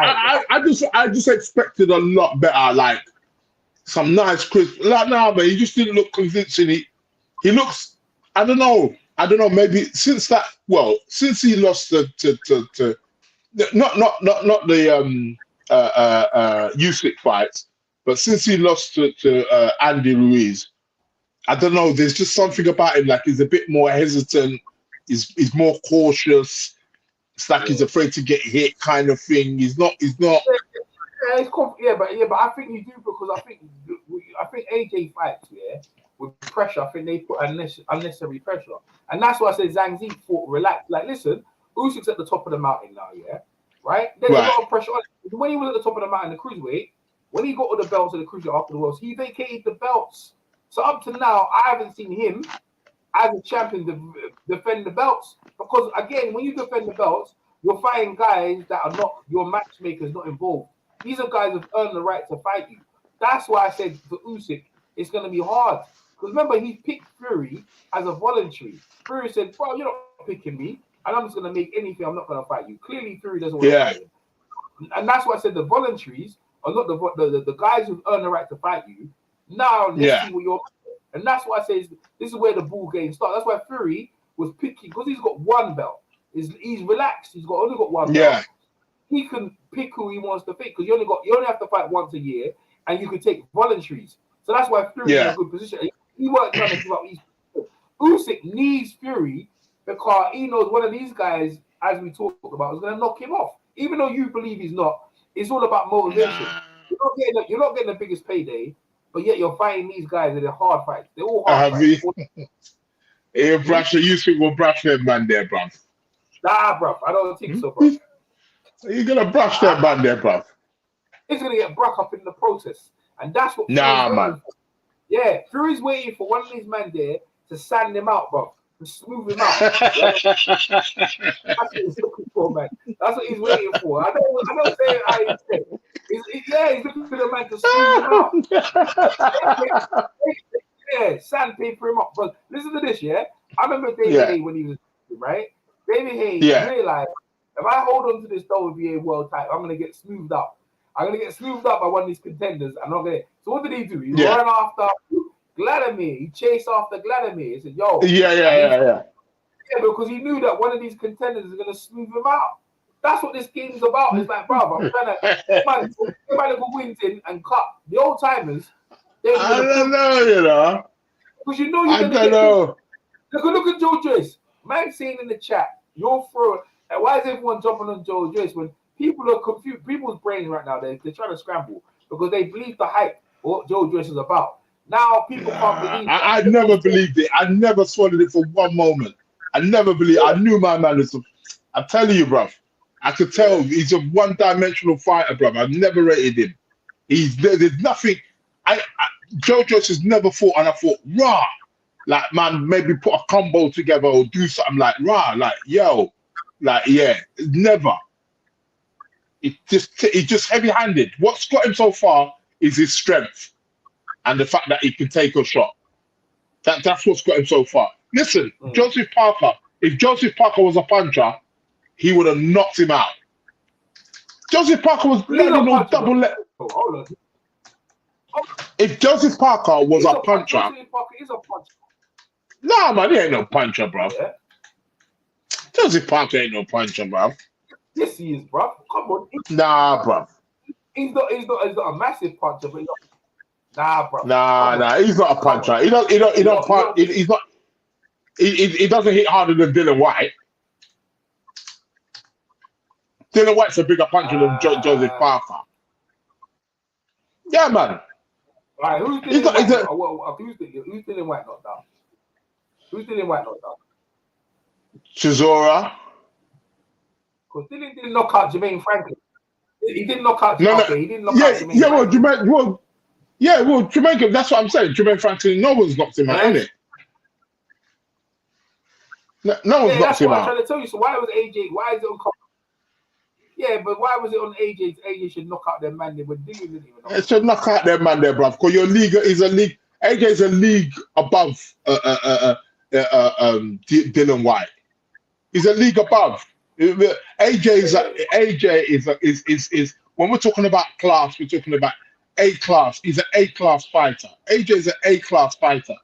I just expected a lot better. Like some nice crisp. Like man, he just didn't look convincing. He looks. I don't know. Maybe since he lost to not the Usyk fights, but since he lost to Andy Ruiz, I don't know. There's just something about him. Like he's a bit more hesitant. He's more cautious. It's like he's afraid to get hit, kind of thing. He's not. Yeah, but I think you do because I think AJ fights with pressure. I think they put unnecessary pressure, and that's why I said Zhang Zi fought relaxed. Like, listen, Usyk's at the top of the mountain now, right? There's a lot of pressure on him. When he was at the top of the mountain, the cruiserweight, when he got all the belts of the cruiserweight after the Worlds, he vacated the belts. So up to now, I haven't seen him as a champion defend the belts because again, when you defend the belts, you're fighting guys that are not your matchmakers, not involved. These are guys who've earned the right to fight you. That's why I said for Usyk, it's going to be hard. Because remember, he picked Fury as a voluntary. Fury said, bro, you're not picking me, and I'm just going to make anything. I'm not going to fight you. Clearly, Fury doesn't want to fight him. And that's why I said the voluntaries are not the guys who've earned the right to fight you. Now, let's see what you're... And that's why I say this is where the ball game starts. That's why Fury was picking, because he's got one belt. He's relaxed. He's only got one belt. He can pick who he wants to pick because you only have to fight once a year, and you can take voluntaries. So that's why Fury's in a good position. He weren't trying to give up. Usyk needs Fury because he knows one of these guys, as we talked about, is going to knock him off. Even though you believe he's not, it's all about motivation. You're not getting the biggest payday, but yet you're fighting these guys in a hard fight. They're all hard fights. Hey, Usyk will brush that man there, bro. Nah, bro. I don't think so, bro. You're going to brush that man there, bro. He's going to get bruck up in the process. And that's what man. Yeah, Fury's waiting for one of these men there to sand him out, bro. To smooth him out. That's what he's looking for, man. That's what he's waiting for. I don't say it how he said. He's looking for the man to smooth him out. Sandpaper him up. But listen to this, I remember David Hay when he was right. David Hay realized if I hold on to this WBA world title, I'm gonna get smoothed up. I'm gonna get smoothed up by one of these contenders. I'm not gonna. So what did he do? He ran after Vladimir. He chased after Vladimir. He said, "Yo, yeah." Because he knew that one of these contenders is gonna smooth him out. That's what this game's about. It's like, bro, I'm trying to go wins in and cut the old timers. I don't know, Because you know you're gonna know. Look at Joe Joyce. Man saying in the chat, you're for. Why is everyone jumping on Joe Joyce when people are confused? People's brains right now, they're trying to scramble because they believe the hype what Joe Joyce is about. Now people can't believe it. I never believed it. I never swallowed it for one moment. I never believed I knew my man was I'm telling you, bruv. I could tell he's a one-dimensional fighter, bruv. I've never rated him. There's nothing. Joe Joyce has never fought, and I thought, rah, like, man, maybe put a combo together or do something like, rah, like, yo, like, never. It's just heavy-handed. What's got him so far is his strength and the fact that he can take a shot. That's what's got him so far. Listen, Joseph Parker, if Joseph Parker was a puncher, he would have knocked him out. Joseph Parker was letting on double leg. Hold on. If Joseph Parker was a puncher, Joseph Parker is a puncher. Nah, man, he ain't no puncher, bro. Yeah. Joseph Parker ain't no puncher, bro. Yes, he is, bro. Come on. Nah, bro. He's not a massive puncher, but nah, bro. Nah, he's not a puncher. He don't punch. He's not. He doesn't hit harder than Dylan White. Dylan White's a bigger puncher than Joseph Parker. Yeah, man. All right, who's Dylan White? Who's Dylan White knocked down? Who's Dylan White knocked down? Chisora. Because Dylan didn't knock out Jermaine Franklin. He didn't knock out. He didn't knock out Jermaine. Jermaine. That's what I'm saying. Jermaine Franklin. No one's knocked him out, innit? No one's knocked him out. I'm trying to tell you. So why was AJ? Why is it on? Yeah, but why was it on AJ? AJ should knock out their man there, but Dylan didn't even knock. It should knock out their man there, bruv. Because your league is a league. AJ's a league above Dylan White. He's a league above. AJ is when we're talking about class, we're talking about A class. He's an A class fighter. AJ's an A class fighter.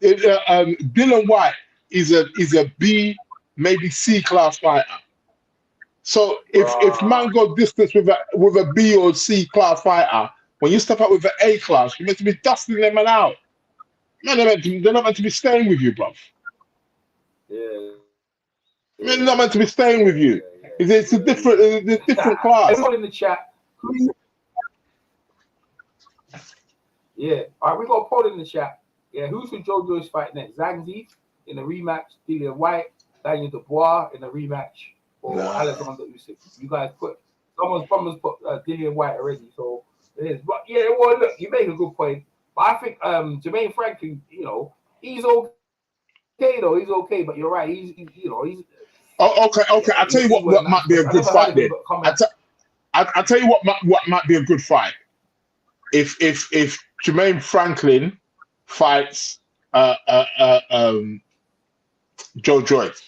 Dylan White is a B, maybe C class fighter. So if man go distance with a B or C class fighter, when you step out with an A class, you're meant to be dusting them man out. Man, they're not meant to be staying with you, bruv. Yeah. They're not meant to be staying with you. It's a different class. Everyone in the chat. Yeah. All right, we got a poll in the chat. Yeah, who should Joe Joyce fight next? Zhang in the rematch, Dillian White, Daniel Dubois in the rematch, or Oleksandr Usyk? You guys someone's put Dillian White already, so it is. But yeah, well, look, you make a good point. But I think Jermaine Franklin, he's okay though. He's okay, but you're right. He's. Okay. I'll tell you what might be a good fight then. I'll tell you what might be a good fight. If Jermaine Franklin fights Joe Joyce.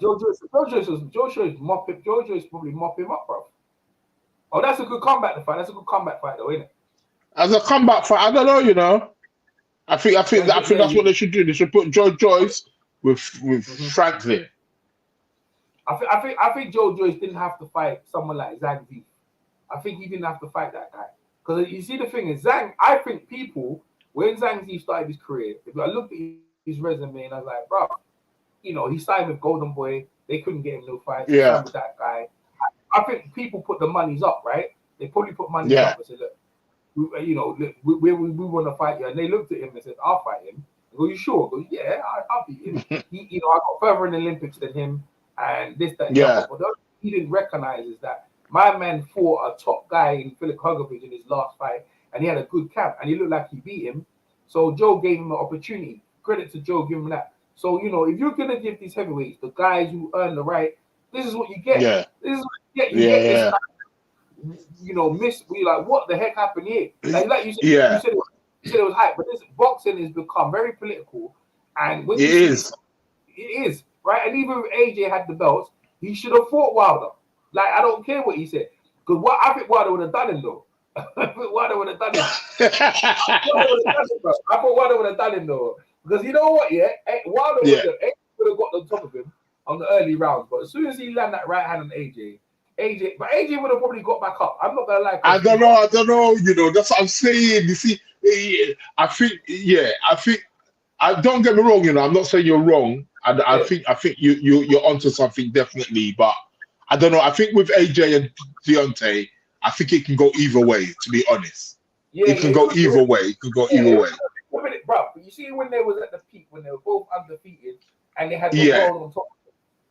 Joe Joyce probably mop him up, bro. Oh, that's a good comeback fight. That's a good comeback fight, though, isn't it? As a comeback fight, I don't know. I think that's what they should do. They should put Joe Joyce with Franklin. I think Joe Joyce didn't have to fight someone like Zhang V. I think he didn't have to fight that guy. Because you see, the thing is, Zhang, I think people, when Zhang Z started his career, if I looked at his resume and I was like, bro, he signed with Golden Boy. They couldn't get him no fight. He signed with that guy. I think people put the monies up, right? They probably put money up and said, look, we want to fight you. And they looked at him and said, I'll fight him. I go, you sure? I go, yeah, I'll beat him. I got further in the Olympics than him and this, that, and that. But what he didn't recognize is that my man fought a top guy in Filip Hrgovic in his last fight, and he had a good camp, and he looked like he beat him. So Joe gave him an opportunity. Credit to Joe giving him that. So, if you're going to give these heavyweights, the guys who earn the right, this is what you get. Yeah. This is what you get. You get this guy, we like, what the heck happened here? Like you said, you said it was hype, but this boxing has become very political. And when it is, right? And even if AJ had the belts, he should have fought Wilder. Like, I don't care what he said. Because I think Wilder would have done him, though. I think Wilder would have done him. I thought Wilder would have done him, though. Because you know what, Wilder would have got on top of him on the early rounds. But as soon as he landed that right hand on AJ would have probably got back up. I'm not going to lie. I don't know. That's what I'm saying. You see, I think, don't get me wrong, I'm not saying you're wrong. I think you're onto something, definitely. But I don't know. I think with AJ and Deontay, I think it can go either way, to be honest. It can go either way. It can go either way. Bro, but you see when they was at the peak, when they were both undefeated, and they had the world on top.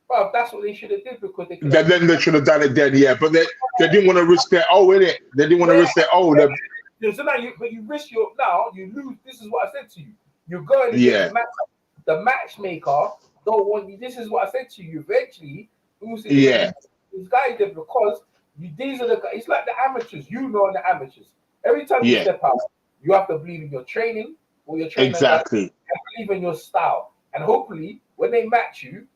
Bro, that's what they should have did because they could. Then they should have done it then, but they didn't want to risk their innit? They didn't want to risk their So now you risk you lose. This is what I said to you. You're going to the matchmaker don't want you. This is what I said to you. Eventually, these guys did because these are the guys. It's like the amateurs. The amateurs. Every time you step out, you have to believe in your training or your training. Exactly. And believe in your style. And hopefully, when they match you,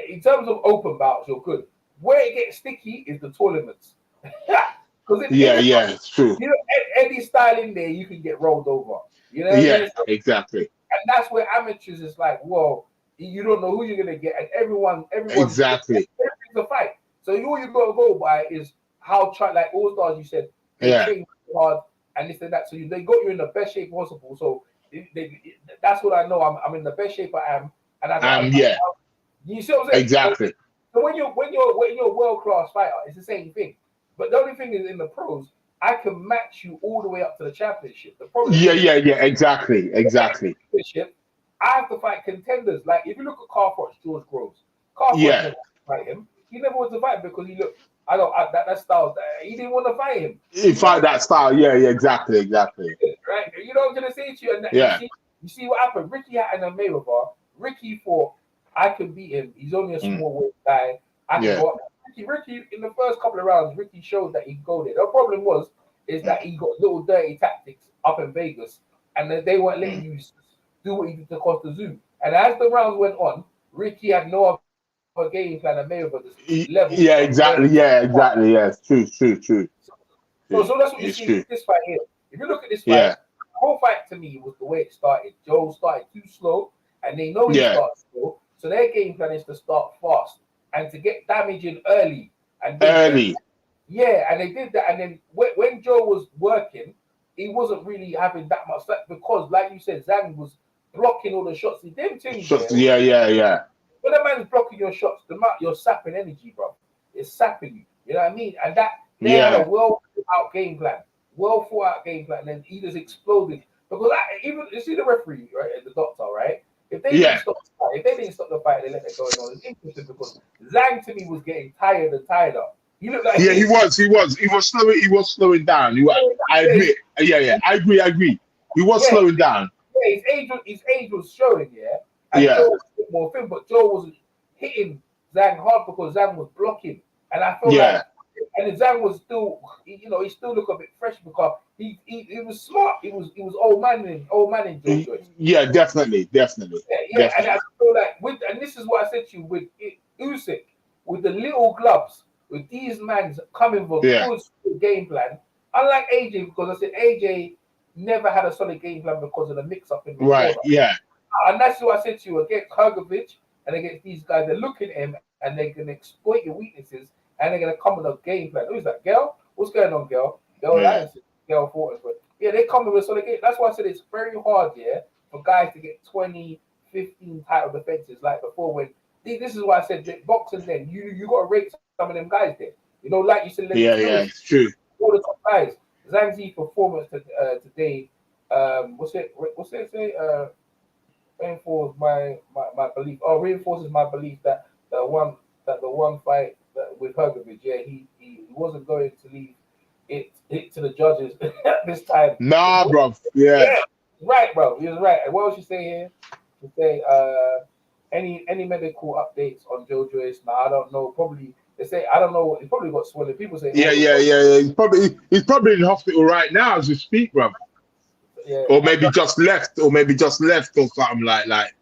in terms of open bouts, you're good. Where it gets sticky is the tournaments. It's true. Any style in there, you can get rolled over. Exactly. And that's where amateurs is like, well, you don't know who you're gonna get, and everyone exactly. Everything's a fight. So all you gotta go by is how like All Stars. You said they train hard and this and that. So they got you in the best shape possible. So that's what I know. I'm in the best shape I am, and you see what I'm saying? Exactly. So when you're a world class fighter, it's the same thing. But the only thing is in the pros, I can match you all the way up to the championship. The problem exactly. I have to fight contenders. Like if you look at Carthage, George Groves, Carthage never fight him. He never wanted to fight because he looked. That style. He didn't want to fight him. He fight that style. Exactly. Right. You know what I'm gonna say to you? And you see what happened. Ricky Hatton and Mayweather. Ricky thought I can beat him. He's only a small weight guy. I can go up. Ricky, in the first couple of rounds, Ricky showed that he could go there. The problem was is that he got little dirty tactics up in Vegas, and they weren't letting you do what he did to Costa Zoo. And as the rounds went on, Ricky had no other game plan than Mayweather level. Yeah, exactly. Yeah, exactly. Yeah, it's true. So that's what you see with this fight here. If you look at this fight, the whole fight to me was the way it started. Joe started too slow, and they know he starts slow, so their game plan is to start fast and to get damage in early. And then, and they did that. And then when Joe was working, he wasn't really having that much because, like you said, Zhang was blocking all the shots. Them things. Yeah. When a man's blocking your shots, you're sapping energy, bro. It's sapping you. You know what I mean? And that they had a well thought out game plan. And then he just exploded. Because even you see the referee, right, and the doctor, right? If they didn't stop the fight, they let it go on. It's interesting because Zhang to me was getting tired and tired up. He looked like he was slowing down. I admit. I agree. He was slowing down. Yeah, his age was showing, and Joe was a bit more thin, but Joe wasn't hitting Zhang hard because Zhang was blocking. And I felt like and Zhang was still, he still looked a bit fresh because he was smart. He was old man in Joyce. Yeah, definitely. Yeah, and I feel like and this is what I said to you with Usyk, with the little gloves, with these men coming with a good game plan. Unlike AJ, because I said AJ never had a solid game plan because of the mix-up in the corner. And that's what I said to you against Hrgovic and against these guys. They're looking at him and they're going to exploit your weaknesses and they're going to come with a game plan. Who's that, girl? What's going on, girl? Girl fought. Yeah, they come with a solid game. That's why I said it's very hard, for guys to get 20, 15 title defenses like before. When this is why I said that boxing. Then you got to rate some of them guys there. Like you said. It's true. All the top guys. Zhang's performance today. What's it say? Reinforces my belief that the one fight with Hrgovic, he wasn't going to leave it to the judges this time. Nah, bro. Yeah. Right, bro. He was right. And what was she saying here? She say any medical updates on Joe Joyce? Nah, I don't know. Probably they say I don't know. He probably got swollen. People say He's probably in hospital right now as we speak, bro. Yeah. Or maybe just left, or something like.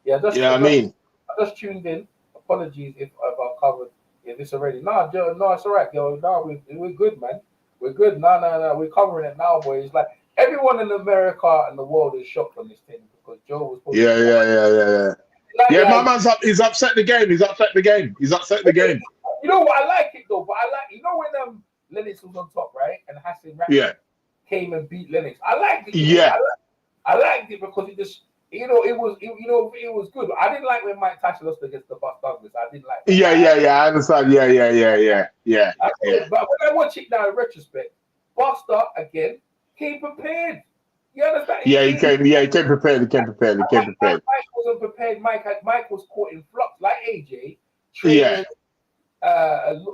Yeah, I mean. I just tuned in. Apologies if I've covered this already. Nah, Joe, no, it's all right, yo. Nah, we're good, man. We're good. No. We're covering it now, boys. Like everyone in America and the world is shocked on this thing because Joe was. Yeah. My man's up. He's upset the game. He's upset the game. You know what? I like it though. But I like when Lennox was on top, right? And Hassan Ratcliffe came and beat Lennox. I liked it. Yeah. I liked it because it just. It was good. I didn't like when Mike Tyson lost against the Buff Douglas. I didn't like that. Yeah, I understand. Yeah. But when I watch it now in retrospect, Buster again came prepared. You understand? He came prepared. Mike wasn't prepared. Mike was caught in flux like AJ. Training,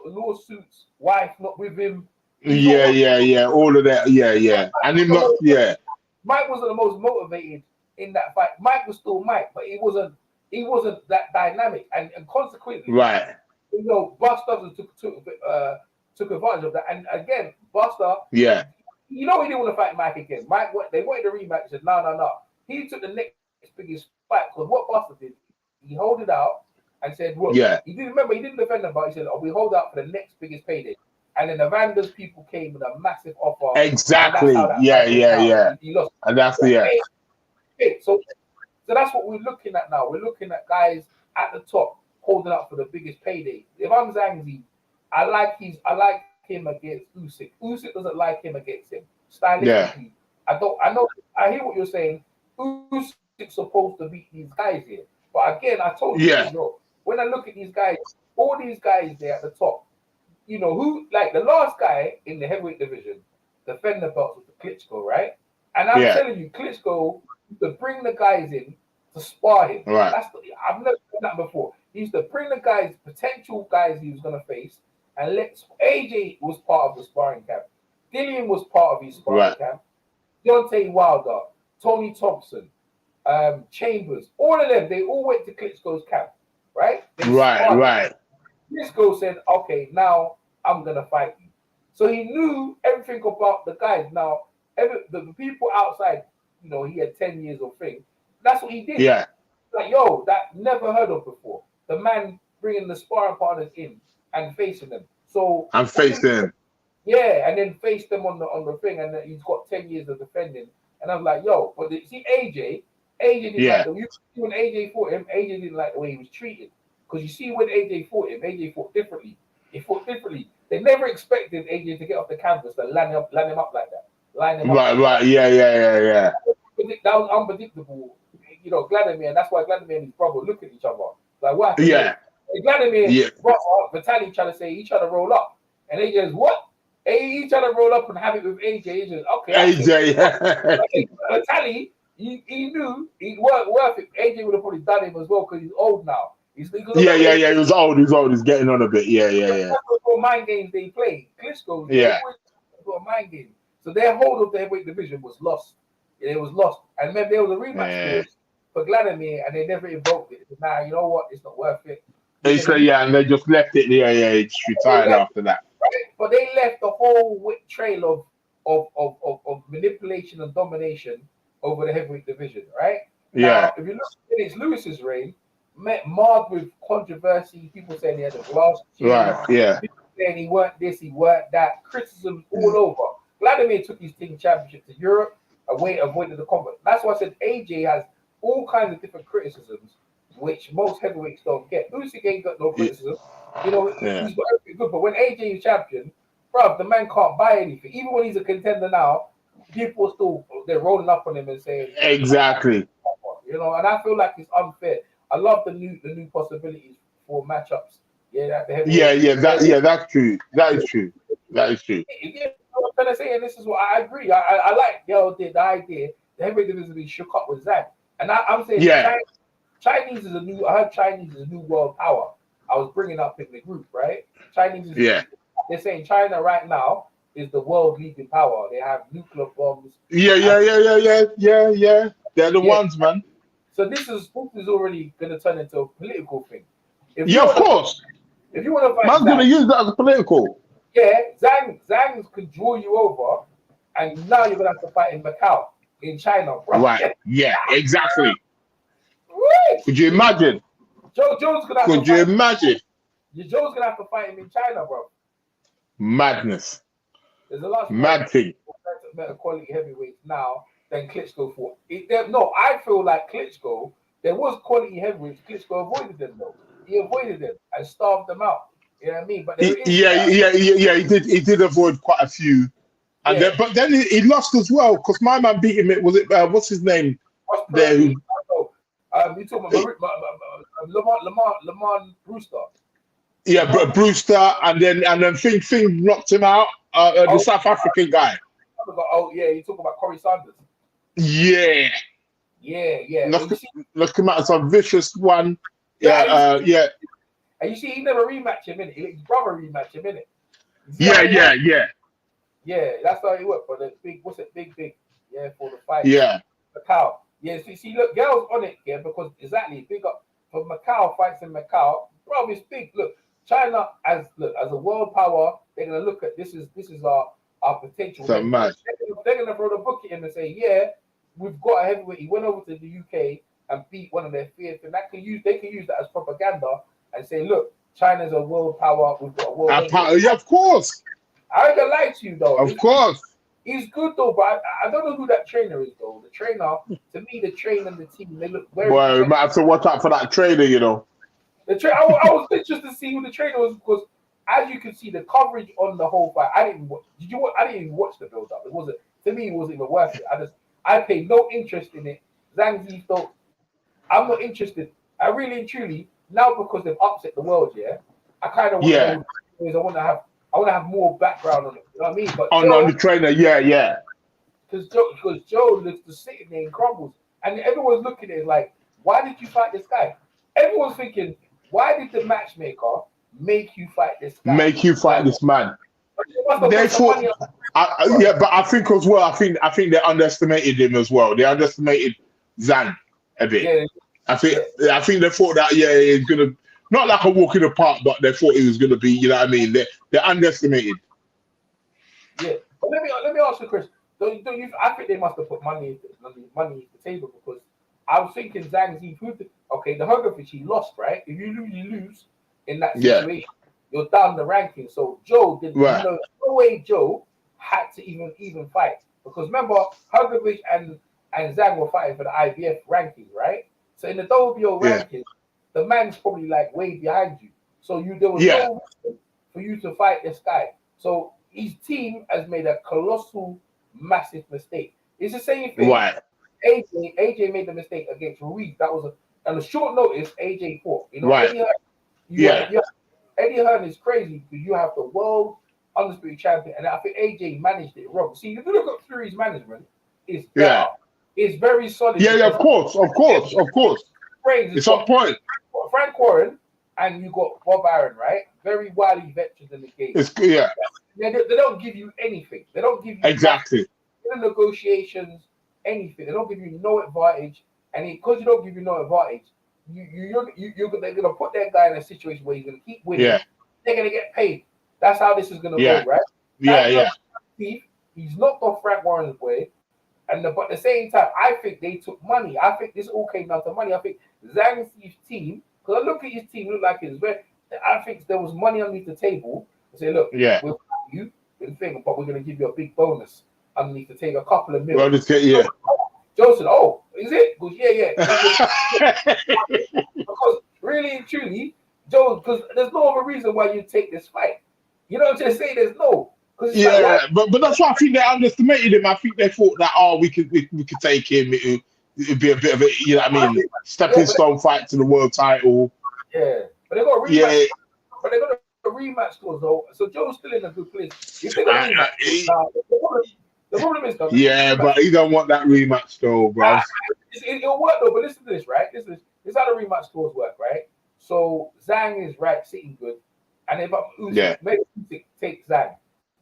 lawsuits, wife not with him. Yeah. All of that. Yeah. And him not. Yeah. Mike wasn't the most motivated in that fight. Mike was still Mike, but he wasn't that dynamic, and consequently, Buster took advantage of that. And again, Buster, he didn't want to fight Mike again. They wanted a rematch. He said no. He took the next biggest fight because what Buster did, he held it out and said, "Look, he didn't defend the fight. He said, we hold out for the next biggest payday." And then the Vanders people came with a massive offer. Exactly. Yeah. He lost. And that's So that's what we're looking at now. We're looking at guys at the top holding up for the biggest payday. If I'm Zhangzi, I like him against Usyk. Usyk doesn't like him against him. Stylistically, I hear what you're saying. Usyk's supposed to beat these guys here. But again, I told you, when I look at these guys, all these guys there at the top, who, like the last guy in the heavyweight division, defend the belts with the Klitschko, right? And I'm telling you, Klitschko to bring the guys in to spar him. Right. I've never done that before. He used to bring the guys, potential guys he was going to face, and AJ was part of the sparring camp. Dillian was part of his sparring camp. Deontay Wilder, Tony Thompson, Chambers, all of them, they all went to Klitschko's camp, right? Right. Klitschko said, okay, now I'm going to fight you. So he knew everything about the guys. Now, the people outside, you know, he had 10 years of thing. That's what he did. Yeah. Like, yo, that never heard of before. The man bringing the sparring partners in and facing them. So I'm facing him. Yeah, and then face them on the thing, and then he's got 10 years of defending. And I was like, yo, but see AJ didn't like the you see when AJ fought him, AJ didn't like the way he was treated. Because you see when AJ fought him, AJ fought differently. He fought differently. They never expected AJ to get off the canvas and line him up like that. Line him up. Right, yeah. That was unpredictable. You know, Vladimir, and that's why Vladimir and his brother look at each other. Like, what? Yeah. Vladimir, brother, Vitaly trying to say he trying to roll up. And AJ's what? He trying to roll up and have it with AJ. He's just, okay. AJ, yeah. Vitaly, he knew he weren't worth it. AJ would have probably done him as well because he's old now. He was old. He's getting on a bit. Yeah. That's what mind games they play. Klitschko, got mind games. So their hold of the heavyweight division was lost. It was lost. And remember, there was a rematch for Vladimir, and they never invoked it. Nah, you know what? It's not worth it. They said, and they just left it. Yeah, he just retired after that. But they left the whole trail of manipulation and domination over the heavyweight division, right? Yeah. Now, if you look at it's Lewis's reign, marred with controversy. People saying he had a glass chin. Right. Yeah. People saying he weren't this, he weren't that. Criticism all over. Vladimir took his team championship to Europe, avoided the combat. That's why I said AJ has all kinds of different criticisms, which most heavyweights don't get. Usyk ain't got no criticism. You know, he's got everything good. But when AJ is champion, bruv, the man can't buy anything. Even when he's a contender now, people they're rolling up on him and saying exactly. You know, and I feel like it's unfair. I love the new possibilities for matchups. That's true. That is true. Yeah, I'm trying to say, and this is what I agree. I like the idea the heavyweight division be shook up with Zhang, and I'm saying Chinese is a new. I heard Chinese is a new world power. I was bringing up in the group, right? Chinese is they're saying China right now is the world leading power. They have nuclear bombs. Yeah. They're the ones, man. So this is already going to turn into a political thing. Of course. If you want to fight, man's going to use that as a political. Yeah, Zhang can draw you over, and now you're going to have to fight in Macau, in China, bro. Right. Yeah. Exactly. Right. Could you imagine? Joe's gonna have Could you imagine? Joe's gonna have to fight him in China, bro. Madness. There's a lot of mad thing. Better quality heavyweights now than Klitschko fought. No, I feel like Klitschko. There was quality heavyweights. Klitschko avoided them though. He avoided them and starved them out. You know what I mean? But he did avoid quite a few. And but then he lost as well because my man beat him. Was it what's his name? You talking about Lamont Brewster? Yeah, Brewster, and then Fing knocked him out. The South African guy. You talking about Corey Sanders? Yeah. Look him out as a vicious one. Yeah. And you see, he never rematched him in it. His brother rematched him in it. Yeah, that's how he worked for the big. What's it? Big. Yeah, for the fight. Yeah. Macau. Yeah, see, look, girls on it, because exactly big up for Macau fights in Macau. Bro, it's big. Look, China as a world power, they're gonna look at this is our potential. So much. They're gonna throw the book at him and say, yeah, we've got a heavyweight. He went over to the UK and beat one of their fierce, and they can use that as propaganda and say, look, China's a world power. We've got a world power. Yeah, of course. I ain't gonna lie to you though. Of course. He's good though, but I don't know who that trainer is though. The trainer, to me, the trainer and the team, they look very. Well, you might have to watch out for that trainer, you know. I was interested to see who the trainer was because, as you can see, the coverage on the whole fight. I didn't even watch the build up. It wasn't to me. It wasn't even worth it. I paid no interest in it. Zhang Zi thought I'm not interested. I really and truly now because they've upset the world. Yeah, I kind of want to have more background on it. You know what I mean? But on the trainer, yeah. Because Joe looks to sitting there and crumbles, and everyone's looking at it like, why did you fight this guy? Everyone's thinking, why did the matchmaker make you fight this guy? Make you fight this man? They thought, but I think as well. I think they underestimated him as well. They underestimated Zhang a bit. Yeah. I think they thought that he's gonna not like a walk in the park, but they thought he was gonna be. You know what I mean? They underestimated. Yeah, but let me ask you, Chris. Don't you? I think they must have put money on the table because I was thinking Zhang's okay, the Hrgovic he lost, right? If you lose in that situation, you're down the ranking. So Joe didn't. Right. You know, no way Joe had to even fight because remember Hrgovic and Zhang were fighting for the IBF rankings, right? So in the WBO rankings, the man's probably like way behind you. So there was no reason for you to fight this guy. So his team has made a colossal, massive mistake. It's the same thing. Right. AJ made the mistake against Ruiz. That was on a short notice. AJ fought. You know, Right. Eddie Hearn is crazy because you have the world undisputed champion, and I think AJ managed it wrong. See, if you look at Fury's management, it's better. It's very solid. Yeah, of course. It's on point. Frank Warren and you got Bob Aaron, right? Very wily veterans in the game. They don't give you anything. They don't give you exactly in the negotiations anything. They don't give you no advantage, and because you don't give you no advantage, they're gonna put that guy in a situation where he's gonna keep winning. Yeah. They're gonna get paid. That's how this is gonna go, right? He's knocked off Frank Warren's way. But at the same time, I think they took money. I think this all came down to money. I think Zhang's team, because I look at his team, look like it's very. I think there was money underneath the table. I say, look, we'll you thing, but we're going to give you a big bonus underneath the table, a couple of million. Joe said, "Oh, is it?" Goes, yeah. Because really and truly, Joe, because there's no other reason why you take this fight. You know what I'm saying? There's no. But that's why I think they underestimated him. I think they thought that we could take him. It'd be a bit of a stepping stone fight to the world title. Yeah, but they got a rematch. But they got a rematch clause though. So Joe's still in a good place. If they got a rematch, the problem is though. Yeah, but he don't want that rematch though, bro. It'll work though. But listen to this, right? This is how the rematch clause work, right? So Zhang is sitting good, and if Usyk, maybe Usyk takes Zhang.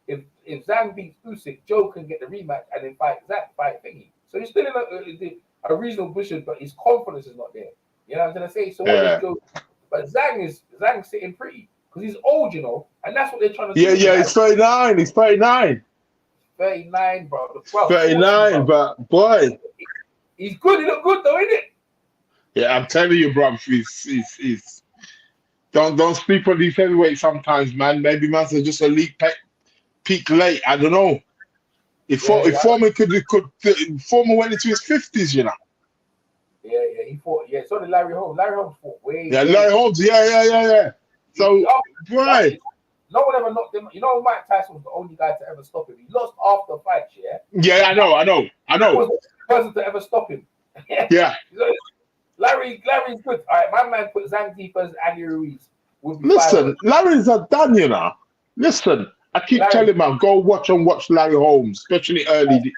If Zhang beats Usyk, Joe can get the rematch and then fight thingy. So he's still in a reasonable position, but his confidence is not there. You know what I'm trying to say? So what does Joe? But Zhang's sitting pretty because he's old, you know, and that's what they're trying to do. Yeah, he's 39. He's 39. 39, bro. 39, but boy, he's good. He look good though, isn't it? Yeah, I'm telling you, bro. He's don't sleep on these heavyweights sometimes, man. Maybe man's just a peak late. I don't know. If Foreman Foreman went into his 50s, you know. Yeah, he fought. Yeah, so did Larry Holmes. Larry Holmes fought way. Yeah, Larry Holmes. Yeah. So, right. No one ever knocked him. You know, Mike Tyson was the only guy to ever stop him. He lost after fights, yeah. Yeah, I know. He was the person to ever stop him. Yeah. Larry's good. All right, my man put Zhang versus Andy Ruiz. Listen, Larry's a done, you know. Listen. I keep telling man, go watch Larry Holmes, especially early.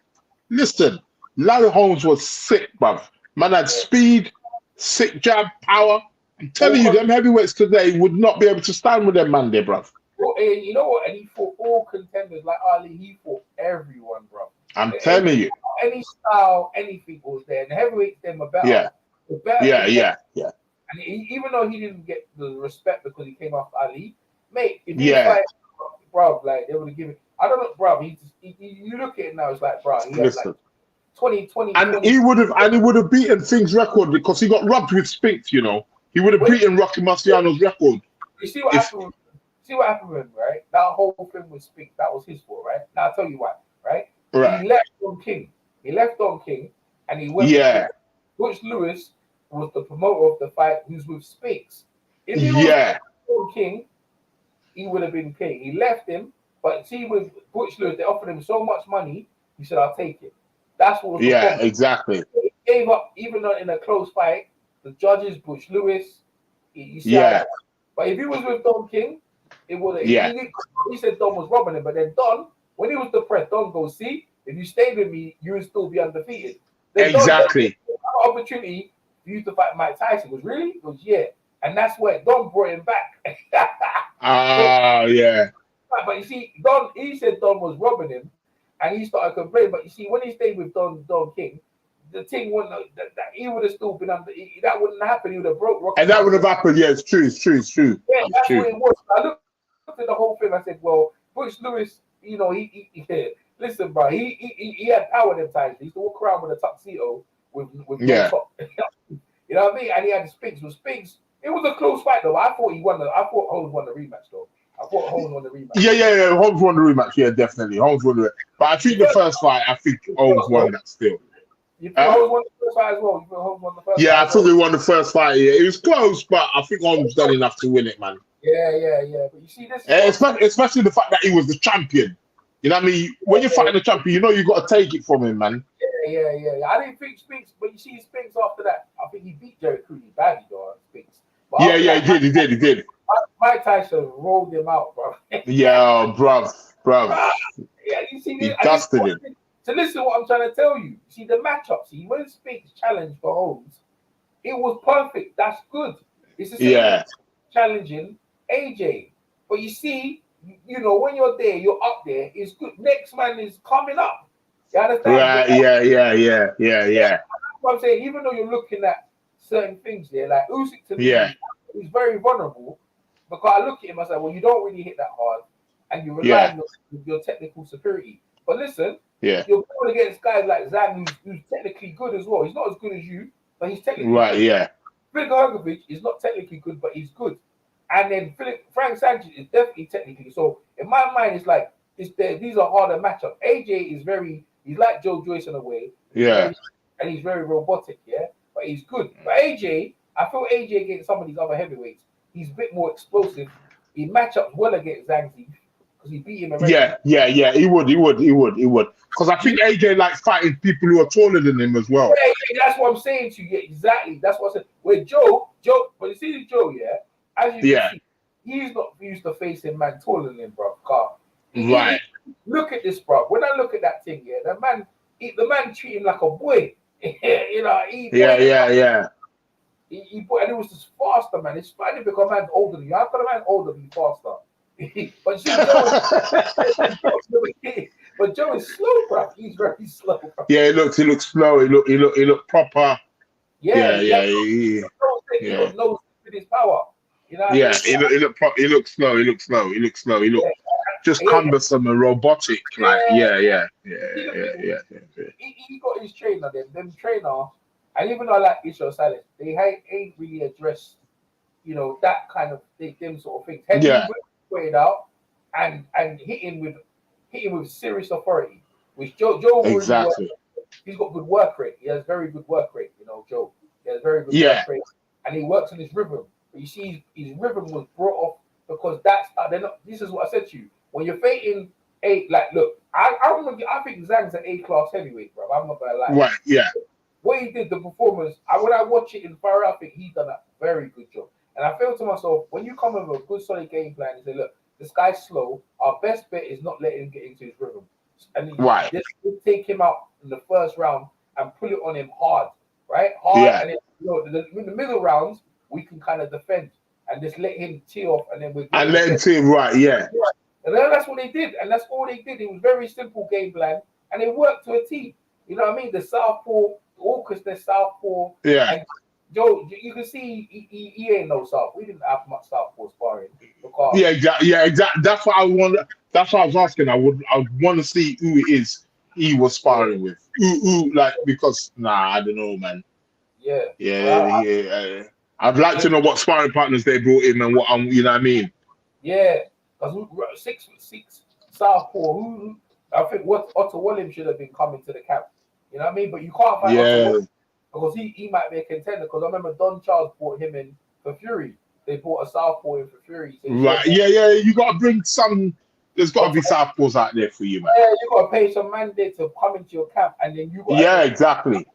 Listen, Larry Holmes was sick, bruv. Man had speed, sick jab, power. I'm telling you, them heavyweights today would not be able to stand with them man there, bruv. Well, and you know what? And he fought all contenders like Ali. He fought everyone, bruv. I'm telling you. Any style, anything was there. And the heavyweights them are better. Yeah. And even though he didn't get the respect because he came after Ali, mate, if he fight, bro, like they would have given. I don't know, bro. You look at it now, it's like, bro, he has like 20. And he would have beaten Thing's record because he got robbed with Spinks, you know. He would have beaten Rocky Marciano's record. You see what happened? See what happened with him, right? That whole thing with Spinks, that was his fault, right? Now I'll tell you why, right? He left Don King. And he went. Yeah. Butch Lewis was the promoter of the fight, who's with Spinks. If he was Don King, he would have been king. He left him, but see, with Butch Lewis, they offered him so much money. He said, "I'll take it." That's what was the problem. Exactly. He gave up, even though in a close fight. The judges, Butch Lewis, but if he was with Don King, it would have. He said Don was robbing him, but then Don, when he was depressed, Don goes, "See, if you stayed with me, you would still be undefeated." Then exactly. Don, opportunity for you to fight Mike Tyson was really? He goes, yeah, and that's where Don brought him back. Yeah. But you see, Don, he said Don was robbing him, and he started complaining. But you see, when he stayed with Don King. The thing wouldn't that he would have still been under. That wouldn't happen. He would have broke. Rocky, and that would have happened. Yeah, it's true. Yeah, that's what it was. I looked at the whole thing. I said, "Well, Butch Lewis, listen, bro. He had power them times. He used to walk around with a tuxedo with no top. You know what I mean? And he had the Spinks. With Spinks, it was a close fight though. I thought Holmes won the rematch though. Yeah. Holmes won the rematch. Yeah, definitely. Holmes won the. But I think the first fight, Holmes won that still. You think Holmes won the first fight as well? You think Holmes won the first? Yeah, I think he won the first fight. Yeah, it was close, but I think Holmes done enough to win it, man. Yeah. But you see this, especially the fact that he was the champion. You know what I mean? When you're fighting the champion, you know you got to take it from him, man. Yeah. I didn't think Spinks, but you see Spinks after that. I think he beat Jerry Cooney badly though. Spinks. Yeah, he did. Mike Tyson rolled him out, bro. Yeah, bruv. Yeah, you see, he dusted him. So listen, what I'm trying to tell you. See the matchup. See when Spinks challenged for Holmes, it was perfect. That's good. It's the same challenging AJ. But you see, when you're there, you're up there. It's good. Next man is coming up. You understand? Right. Yeah. That's what I'm saying. Even though you're looking at certain things there, like Usyk to me, he's very vulnerable. Because I look at him, I say, well, you don't really hit that hard, and you rely on your technical superiority. But listen, you're going against guys like Zhang, who's technically good as well. He's not as good as you, but he's technically good. Yeah. Filip Hrgovic is not technically good, but he's good. And then Frank Sanchez is definitely technically. So in my mind, it's like these are harder matchups. AJ is he's like Joyce in a way. Yeah. And he's very robotic, but he's good. But AJ, I feel AJ against some of these other heavyweights, he's a bit more explosive. He match up well against Zhang because he beat him already. Yeah. He would. Because I think AJ likes fighting people who are taller than him as well. Yeah, that's what I'm saying to you. Yeah, exactly. That's what I said. With Joe, but you see Joe, as you can see, he's not used to facing man taller than him, bro. Right. Look at this, bro. When I look at that thing, the man treat him like a boy. Yeah. He put, and it was just faster, man. It's funny because a man's older than you. How can a man older be faster? But Joe is slow, bro. He's very slow, bro. Yeah, he looks slow. He look proper. He knows his power. You know. Yeah, he looks slow. He looks just cumbersome and robotic. Like, yeah. He got his trainer, them trainer. And even though I like Israel Salis, they ain't really addressed, that kind of them sort of things. Put it out and hit him with serious authority. Which Joe exactly. He's got good work rate. He has very good work rate. Joe. He has very good work rate, and he works on his rhythm. But you see, his rhythm was brought off because they're not. This is what I said to you. When you're fighting look, I think Zhang's an A-class heavyweight, bro. I'm not gonna lie. Right. Yeah. What he did, the performance, when I watch it in fire, I think he's done a very good job. And I feel to myself, when you come with a good solid game plan and say, look, this guy's slow, our best bet is not letting him get into his rhythm. And just take him out in the first round and pull it on him hard, right? And then, in the middle rounds, we can kind of defend and just let him tee off and then let him tee right, yeah. And then that's what they did, and that's all they did. It was very simple game plan, and it worked to a T. You know what I mean? The southpaw, the southpaw. Yeah. And Joe, you can see he ain't no southpaw. We didn't have much southpaw sparring. Exactly. That's what I want. That's what I was asking. I would want to see who it is he was sparring with. Who because I don't know, man. Yeah. I'd like to know what sparring partners they brought in and what you know what I mean. Yeah, because 6'6" southpaw. Who I think Otto Williams should have been coming to the camp. You know what I mean? But you can't find Otto because he might be a contender. Because I remember Don Charles brought him in for Fury. They brought a southpaw in for Fury. So right? Yeah. You got to bring some. There's got to be southpaws out there for you, man. Yeah, you got to pay some mandate to come into your camp, and then you. Exactly.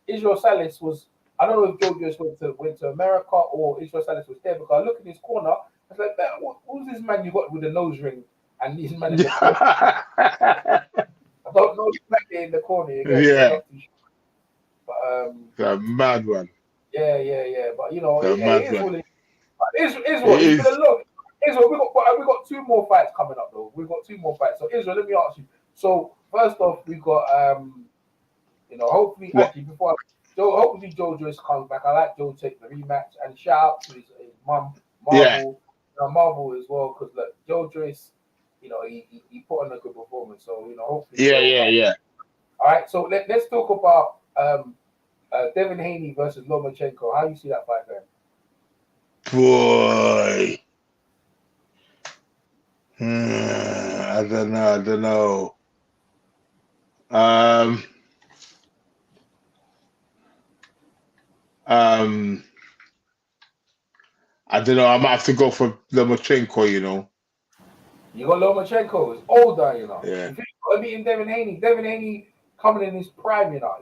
Israel Salis was. I don't know if Joe Joyce went to America or Israel Salis was there, because I look in his corner. I was like, who's this man you got with the nose ring and this man? I don't know, back there in the corner. But the mad one. Yeah. But it is what it is. Israel, we got 2 more fights coming up though. We've got 2 more fights. So Israel, let me ask you. So first off, we got hopefully hopefully Joe Joyce comes back. I like Joe take the rematch, and shout out to his mum Marvel, Marvel as well, because look, Joe Joyce, you know, he put on a good performance. So, you know, hopefully. Yeah. All right, so let's talk about Devin Haney versus Lomachenko. How do you see that fight going? Boy. I don't know. I don't know. I might have to go for Lomachenko, you know. You got Lomachenko. He's older, you know. Yeah. If you got beating Devin Haney coming in his prime, you know.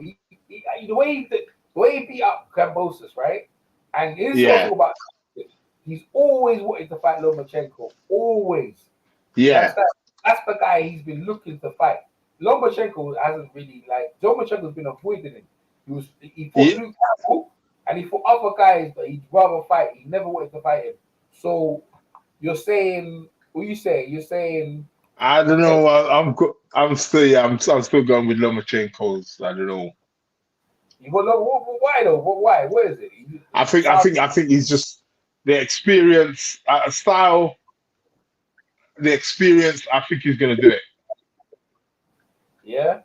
The way he beat up Kambosos, right? And this is Yeah. also about he's always wanted to fight Lomachenko. Always. Yeah. That's the guy he's been looking to fight. Lomachenko hasn't really Lomachenko's been avoiding him. He fought Luke Campbell and he fought other guys that he'd rather fight. He never wanted to fight him. So you're saying what you say? You're saying I don't know. I'm still going with Lomachenko's. I don't know. You go why though? Why? What is it? I think he's just the experience, style, the experience. I think he's gonna do it. Yeah.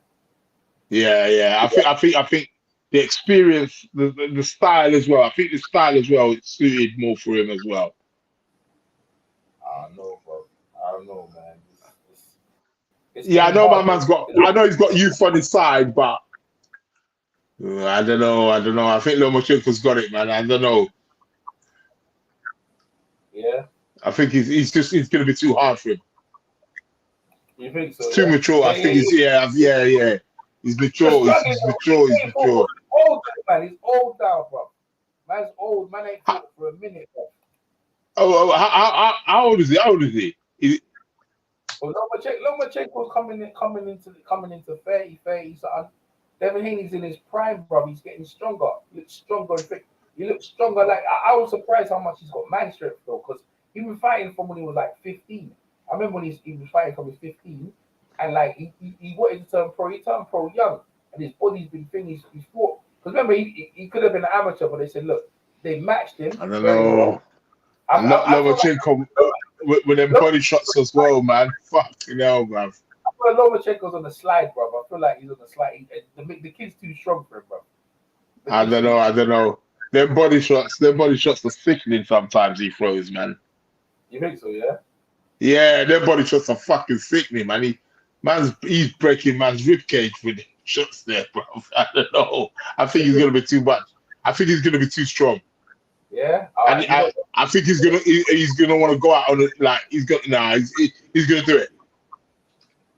Yeah. I think the experience, the style as well. I think the style as well is suited more for him as well. I don't know, bro. I don't know, man. I know my man's got. I know he's got youth on his side, but I don't know. I think Lomachenko's got it, man. I don't know. Yeah. I think he's going to be too hard for him. You think so? He's too mature. I think he's yeah. He's mature. He's mature. Old man. He's old now, bro. Man's old. Man ain't fought for a minute, bro. How old is he? Well, Lomachenko's coming into 30 something. Devin Haney's in his prime, bro. He's getting stronger. He looks stronger. He looks stronger. Like I was surprised how much he's got man strength though, because he was fighting from when he was like 15. I remember when he was fighting from his 15, and like he wanted to turn pro. He turned pro young, and his body's been finished. He's fought. Because remember, he could have been an amateur, but they said, look, they matched him. I don't know. Well. I'm not Lomachenko with them body shots as well, man. Fucking hell, man. I feel like Lomachenko's on the slide, bro. I feel like he's on the slide. The kid's too strong for him, bro. I don't know. Them body shots are sickening sometimes he throws, man. You think so, yeah? Yeah, them body shots are fucking sickening, man. He's breaking man's ribcage with shots there, bro. I don't know. I think he's gonna be too much. I think he's gonna be too strong. Yeah, I think he's gonna want to go out on it. Like he's gonna do it.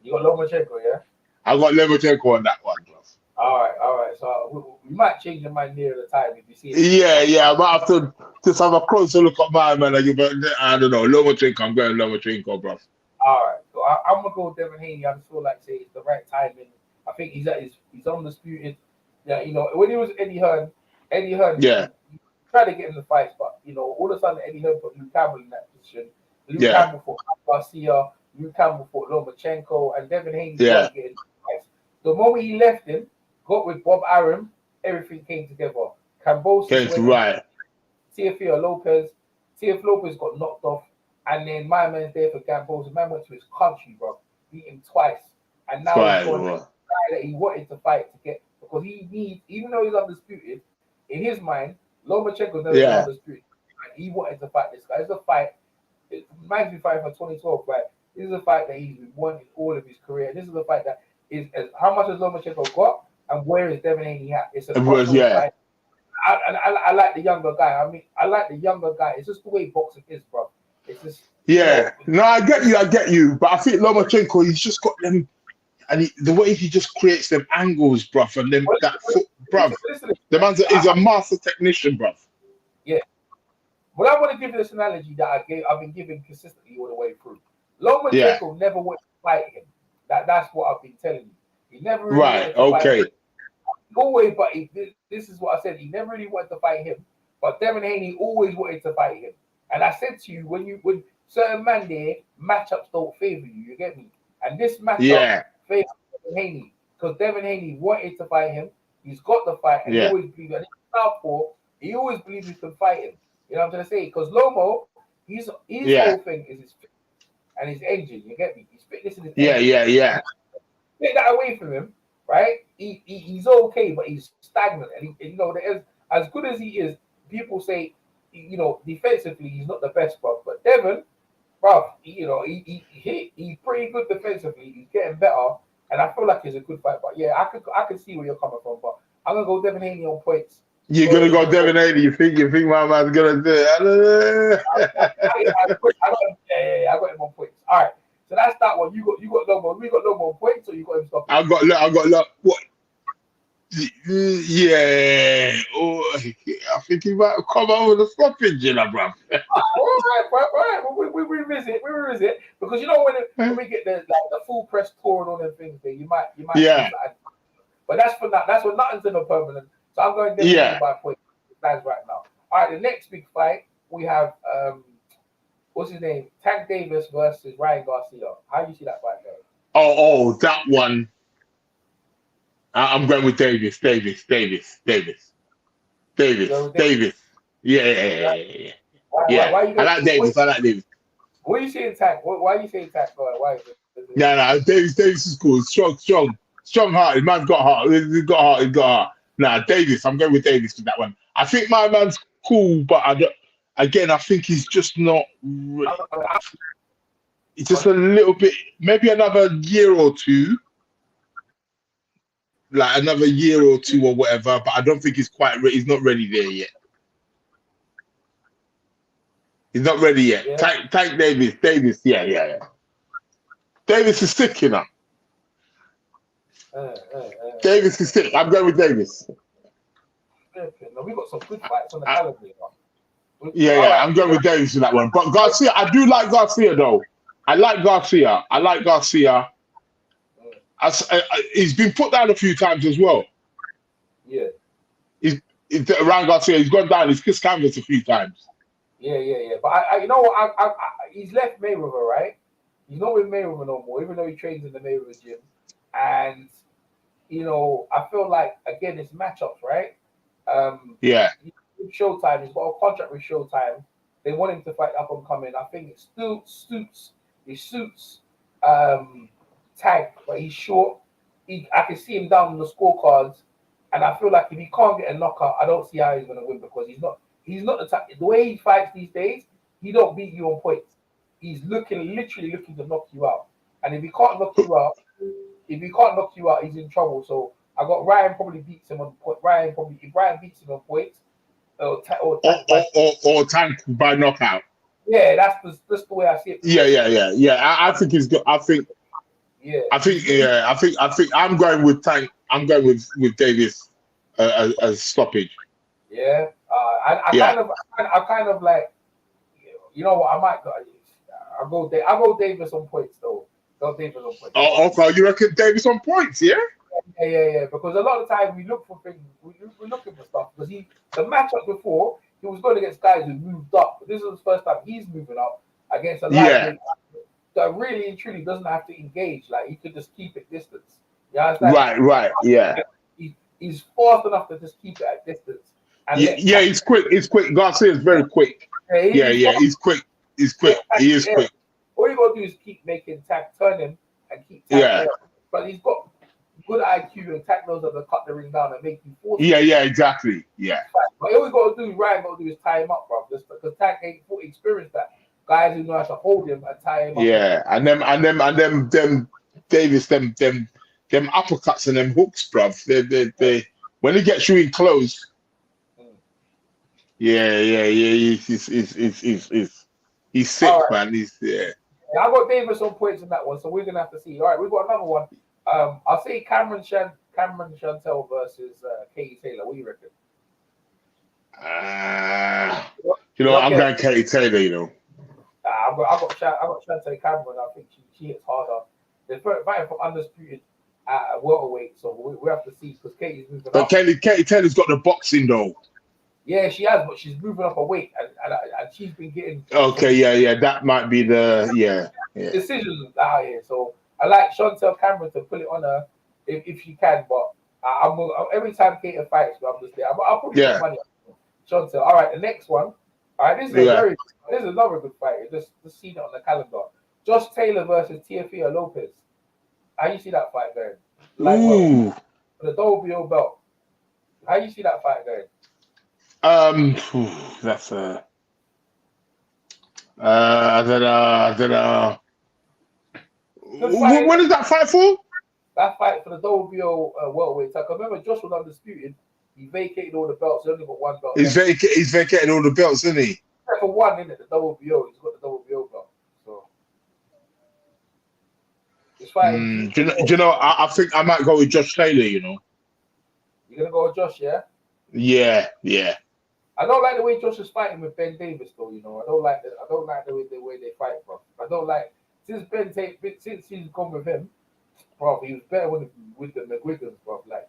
You got Lomachenko, yeah? I got Lomachenko on that one, bro. All right. So we might change your mind near the time if you see it. Yeah. I might have to just have a closer look at my man. I don't know. Lomachenko, I'm going Lomachenko, bro. All right. So I'm gonna go with Devin Haney. I just feel like it's the right timing. I think he's undisputed. Yeah, you know, when he was Eddie Hearn. Yeah. He tried to get in the fights, but you know, all of a sudden Eddie Hearn put Luke Campbell in that position. Campbell fought Garcia. Luke Campbell fought Lomachenko, and Devin Haney tried to get in the fights. The moment he left him, got with Bob Arum, everything came together. Kambosos right. Teofimo Lopez. Teofimo Lopez got knocked off, and then my man's there for Kambosos. Man went to his country, bro. Beat him twice, and now he's got the guy that he wanted to fight to get, because he needs, even though he's undisputed, in his mind, Lomachenko's never been undisputed. And he wanted to fight this guy. It's a fight. Man's been fighting for 2012, right? This is a fight that he's been wanting all of his career. This is a fight that is how much has Lomachenko got, and where is Devin Haney at? It's a fight. I like the younger guy. I mean, I like the younger guy. It's just the way boxing is, bro. It's just No, I get you. But I think Lomachenko, he's just got them, and the way he just creates them angles, bruv, and them the man's is a master technician, bruv. Yeah. But I want to give you this analogy that I've been giving consistently all the way through. Lomachenko never went to fight him. That's what I've been telling you. He never really right. Okay. Always, but this is what I said. He never really wanted to fight him, but Devin Haney always wanted to fight him. And I said to you, when certain man there, matchups don't favor you. You get me? And this matchup favors Devin Haney, because Devin Haney wanted to fight him. He's got the fight, and he always believed. And he always believed he could fight him. You know what I'm trying to say? Because Lomo, his whole thing is his finish. and his engine. You get me? His fitness and his Yeah, engine. yeah. Take that away from him, right? He's okay, but he's stagnant, and you know, as good as he is, people say, you know, defensively he's not the best, but Devon, bro, you know, he's pretty good defensively. He's getting better, and I feel like he's a good fight. But yeah, I could see where you're coming from. But I'm gonna go Devon Haney on points. You're gonna go Devon Haney. You think my man's gonna do it? I got him on points. All right, so that's that one. You got no more. We got no more points, or you got him stopped. I got what? Yeah. Oh, I think he might come out with a stoppage, you know, bro. All right. We revisit because you know when we get the full press tour and all them things, there you might Yeah. But that's for that. That's for nothing's ever permanent. So I'm going definitely by point stands right now. All right, the next big fight we have what's his name? Tank Davis versus Ryan Garcia. How do you see that fight going? Oh, that one. I'm going with Davis. Yeah. Why you I like Davis. What are you saying, Tank? Why are you saying Tank? Why is it? No. Davis is cool. Strong heart. Man's got heart. He's got heart. Nah, Davis. I'm going with Davis for that one. I think my man's cool, but I think he's just not. It's just a little bit. Maybe another year or two. Like another year or two or whatever, but I don't think he's quite ready. He's not ready there yet. He's not ready yet. Yeah. Tank Davis, yeah. Davis is sick, you know. Davis is sick. I'm going with Davis. No, we got some good fights on the calendar. Yeah, I'm going with Davis in that one. But Garcia, I do like Garcia though. I like Garcia. He's been put down a few times as well. Yeah. He's around Garcia. He's gone down. He's kissed canvas a few times. Yeah. But I you know what? He's left Mayweather, right? He's not with Mayweather no more, even though he trains in the Mayweather gym. And you know, I feel like again, it's matchups, right? Yeah. Showtime. He's got a contract with Showtime. They want him to fight up and coming. I think it suits Tank, but he's short. I can see him down on the scorecards, and I feel like if he can't get a knockout, I don't see how he's going to win because he's not the type. The way he fights these days, he don't beat you on points. He's literally looking to knock you out, and if he can't knock you out, he's in trouble. So I got Ryan probably beats him on point. If Ryan beats him on points, or Tank by knockout. Yeah, that's the way I see it. Yeah. I think he's good. I think I'm going with Tank. I'm going with Davis as stoppage. Yeah. I kind of like, you know what? I might go. I'll go Davis on points though. Go Davis on points. Oh, okay. You reckon Davis on points? Yeah. Yeah. Because a lot of times we look for things. We're looking for stuff because the matchup before he was going against guys who moved up. But this is the first time he's moving up against a lightweight that really and truly doesn't have to engage. Like he could just keep it distance. You understand? Right. Yeah. He's fast enough to just keep it at distance. And he's quick. Garcia is very quick. He's quick. He is quick. All you gotta do is keep making Tank turn him and keep Tank there. But he's got good IQ and Tank knows how to cut the ring down and make you force. Yeah, exactly. Yeah. But all you gotta do, Ryan gotta do is tie him up, bro. Just because Tank ain't fully experienced that. Guys who know how to hold him and tie him up. Yeah, and them Davis, them uppercuts and them hooks, bruv. They when he gets you in close. Yeah. He's sick, right. Man. I got Davis on points in that one, so we're gonna have to see. All right, we've got another one. I'll say Cameron Chantel versus Katie Taylor. What do you reckon? I'm going Katie Taylor. You know. I got Chantel Cameron. I think she hits harder. They're fighting for undisputed welterweight, so we have to see because Katie's moving up. Katie Taylor's got the boxing though. Yeah, she has, but she's moving up a weight, and she's been getting. Okay, yeah, that might be the decisions out here. So I like Chantel Cameron to put it on her if she can, but I'm every time Katie fights, I'm just there. I'll put money on Chantel. All right, the next one. All right, this is another good fight. Just seen it on the calendar. Josh Taylor versus Teofimo Lopez. How you see that fight going? Like, Ooh. for the WBO belt. How you see that fight going? That's a. I don't know. When is that fight for? That fight for the WBO welterweight title. Remember, Josh was undisputed. He vacated all the belts. He only got one belt. He's vacated all the belts, isn't he? Except for one, isn't it? The WBO. He's got the WBO belt. So it's fighting. Do you know? I think I might go with Josh Taylor. You know. You're gonna go with Josh, yeah? Yeah. I don't like the way Josh is fighting with Ben Davis, though. You know, I don't like the way they fight, bro. I don't like since he's gone with him, bro. He was better with the McGuigans, bro. Like,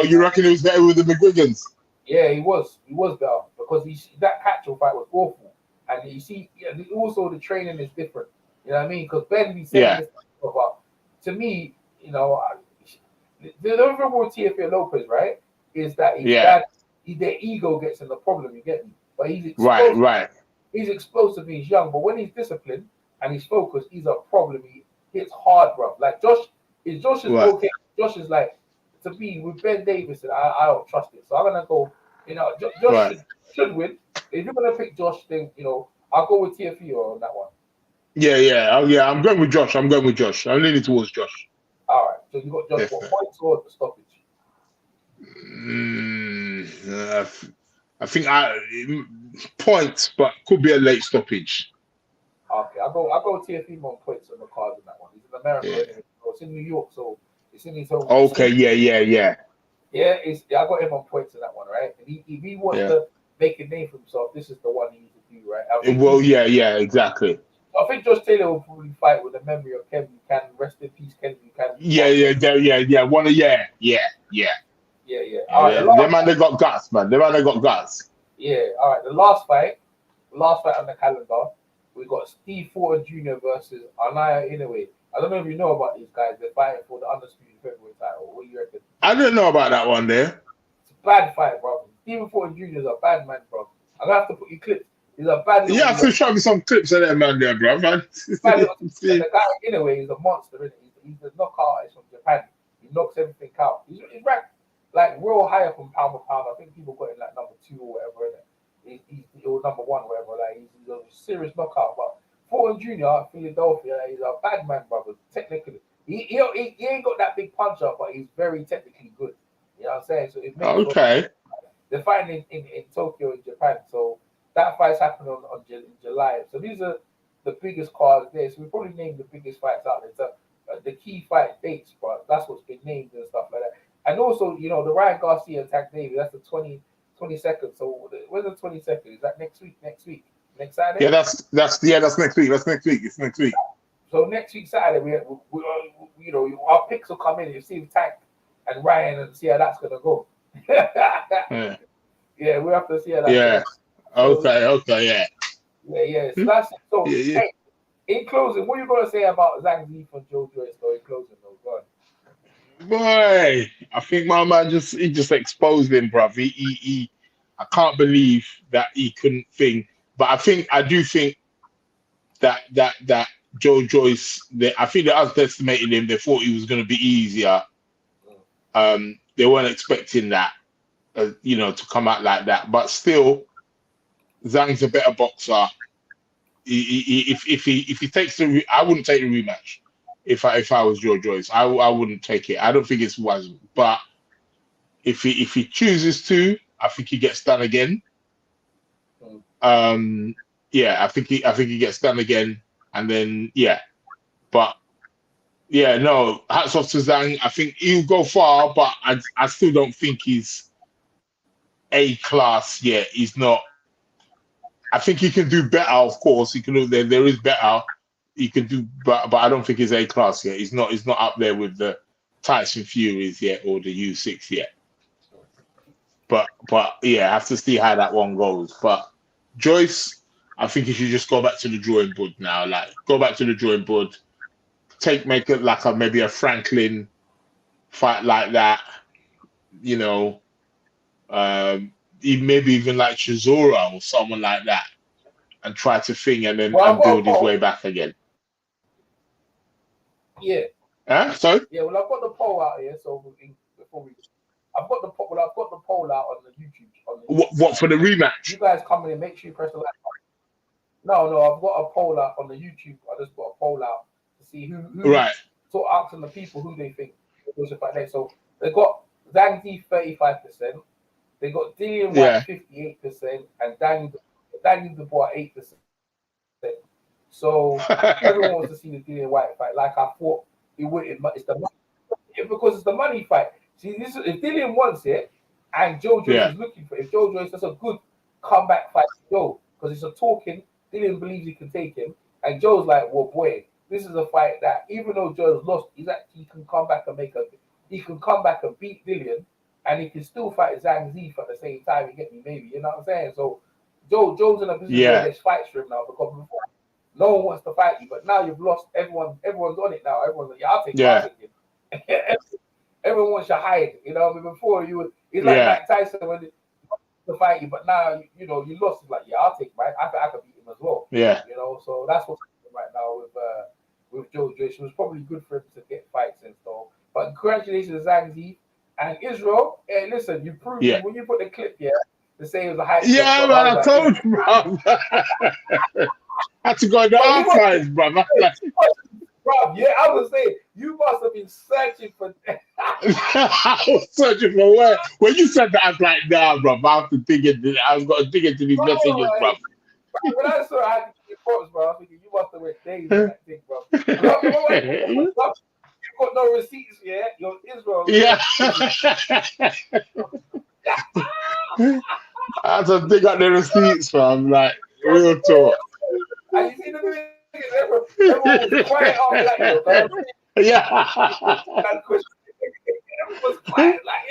you reckon he was better with the McGuigans? Yeah, he was better because that catch-all fight was awful, and you see, also the training is different. You know what I mean? Because Ben be saying this stuff, but to me, you know, the overall Teofimo Lopez, right, is that their ego gets in the problem. You get me? But he's explosive. Right. He's explosive. He's young, but when he's disciplined and he's focused, he's a problem. He hits hard, bro. Like Josh is okay. Josh is like, to me with Ben Davis, and I don't trust it. So I'm gonna go. You know, Josh should win. If you're gonna pick Josh, then you know I'll go with Teofimo on that one. Yeah. I'm going with Josh. I'm leaning towards Josh. All right. So you got Josh for points or the stoppage? I think points, but could be a late stoppage. Okay, I'll go Teofimo on points on the cards on that one. He's in America, anyway. So it's in New York, so it's in his home. Okay, yeah. Yeah, I got him on points on that one, right? And if he wants to make a name for himself, this is the one he needs to do, right? Exactly. I think Josh Taylor will probably fight with the memory of Kevin Buchanan. Rest in peace, Kevin Buchanan. Yeah. All right, them man, they got guts, man. Yeah. All right, the last fight on the calendar, we got Steve Fortin Jr. versus Anaya Inoue. I don't know if you know about these guys. They're fighting for the undisputed featherweight title. What do you reckon? I didn't know about that one there. It's a bad fight, bro. Steve Fortin Jr. is a bad man, bro. I'm gonna have to put you clips. He's a bad. You have to show me some clips of that man there, bro. Man. The guy Inoue is a monster, isn't he? He's a knockout artist from Japan. He knocks everything out. He's ranked like real high up from pound for pound. I think people got him like number 2 or whatever, innit? He's number 1 or whatever. Like he's a serious knockout. But Fortin Jr. Philadelphia, he's a bad man, brother. Technically, he ain't got that big punch up, but he's very technically good. You know what I'm saying? So it makes they're fighting in Tokyo in Japan. So that fight's happening in July. So these are the biggest cards there. So we probably named the biggest fights out there. So the key fight dates, but that's what's been named and stuff like that. And also, you know, the Ryan Garcia attack David, that's the 22nd. So when's the 22nd? Is that next week? Next Saturday? Yeah, that's next week. It's next week. So next week Saturday, we you know, our picks will come in. You see Tank and Ryan and see how that's gonna go. Yeah, we have to see how that goes. Okay. Yeah. So that's it. So hey, in closing, what are you gonna say about Zhang Ziyi and Joe Joyce? So in closing, though, go on. Boy, I think my man just exposed him, bruv. He I can't believe that he couldn't think. But I do think that Joe Joyce, I think they underestimated him. They thought he was going to be easier. They weren't expecting that, to come out like that. But still, Zhang's a better boxer. If he takes I wouldn't take the rematch. If I was Joe Joyce, I wouldn't take it. I don't think it's wise. But if he chooses to, I think he gets done again. I think he gets done again, and then but no. Hats off to Zhang. I think he'll go far, but I still don't think he's A class yet. He's not. I think he can do better. Of course, he can do. There is better. He can do, but I don't think he's A class yet. He's not up there with the Tyson Furies yet or the Usyk yet. But I have to see how that one goes. But Joyce, I think he should just go back to the drawing board now. Like, go back to the drawing board. Make it like maybe a Franklin fight like that. Maybe even like Chisora or someone like that, and try to thing and then build his way back again. Yeah. Huh? Sorry? Yeah, well, I've got the poll out here, so before we, I've got the poll out on the YouTube. What for the rematch? You guys come in and make sure you press the like button. No, I've got a poll out on the YouTube. I just put a poll out to see who Right. So asking the people who they think they should fight next. So they got Zhang Zi 35%, they got Dillian White 58%, and Daniel Dubois 8%. So everyone wants to see the Dillian White fight. Like I thought it would. It's the money, because it's the money fight. See, this if Dillian wants it, and Joe Joyce is looking for it. If Joe Joyce does a good comeback fight to Joe, because it's a talking. Dillian believes he can take him, and Joe's like, well, boy, this is a fight that even though Joe's lost, he can come back and beat Dillian, and he can still fight Zhang Zi at the same time. You get me, maybe, you know what I'm saying? So Joe's in a position where there's fights for him now, because before no one wants to fight you, but now you've lost. Everyone's on it now. Everyone's like, yeah, I'll take it. Everyone wants to hide, you know. I mean, before it's like Mike Tyson when to fight you, but now you lost. It's like, yeah, I'll take Mike. I could beat him as well. Yeah, you know. So that's what's happening right now with Joe Joyce. It was probably good for him to get fights and stuff. But congratulations, Zhang Zi and Israel. Hey, listen, you proved it when you put the clip here to say it was a hype. Yeah, man, I told you, bro. I had to go to archives, bro. Bro, yeah, I was saying you must have been searching for. I was searching for where. When you said that, I was like, nah, bro. I have to dig into. I've got to dig into these messages, bro. When I saw I had to get props, bro, I was thinking you must have went days in that thing, bro. You got no receipts yet. You're Israel. Yeah. I had to dig up the receipts, fam. Like real talk. And you see the video. Everyone was quiet on like yeah. Everyone was quiet like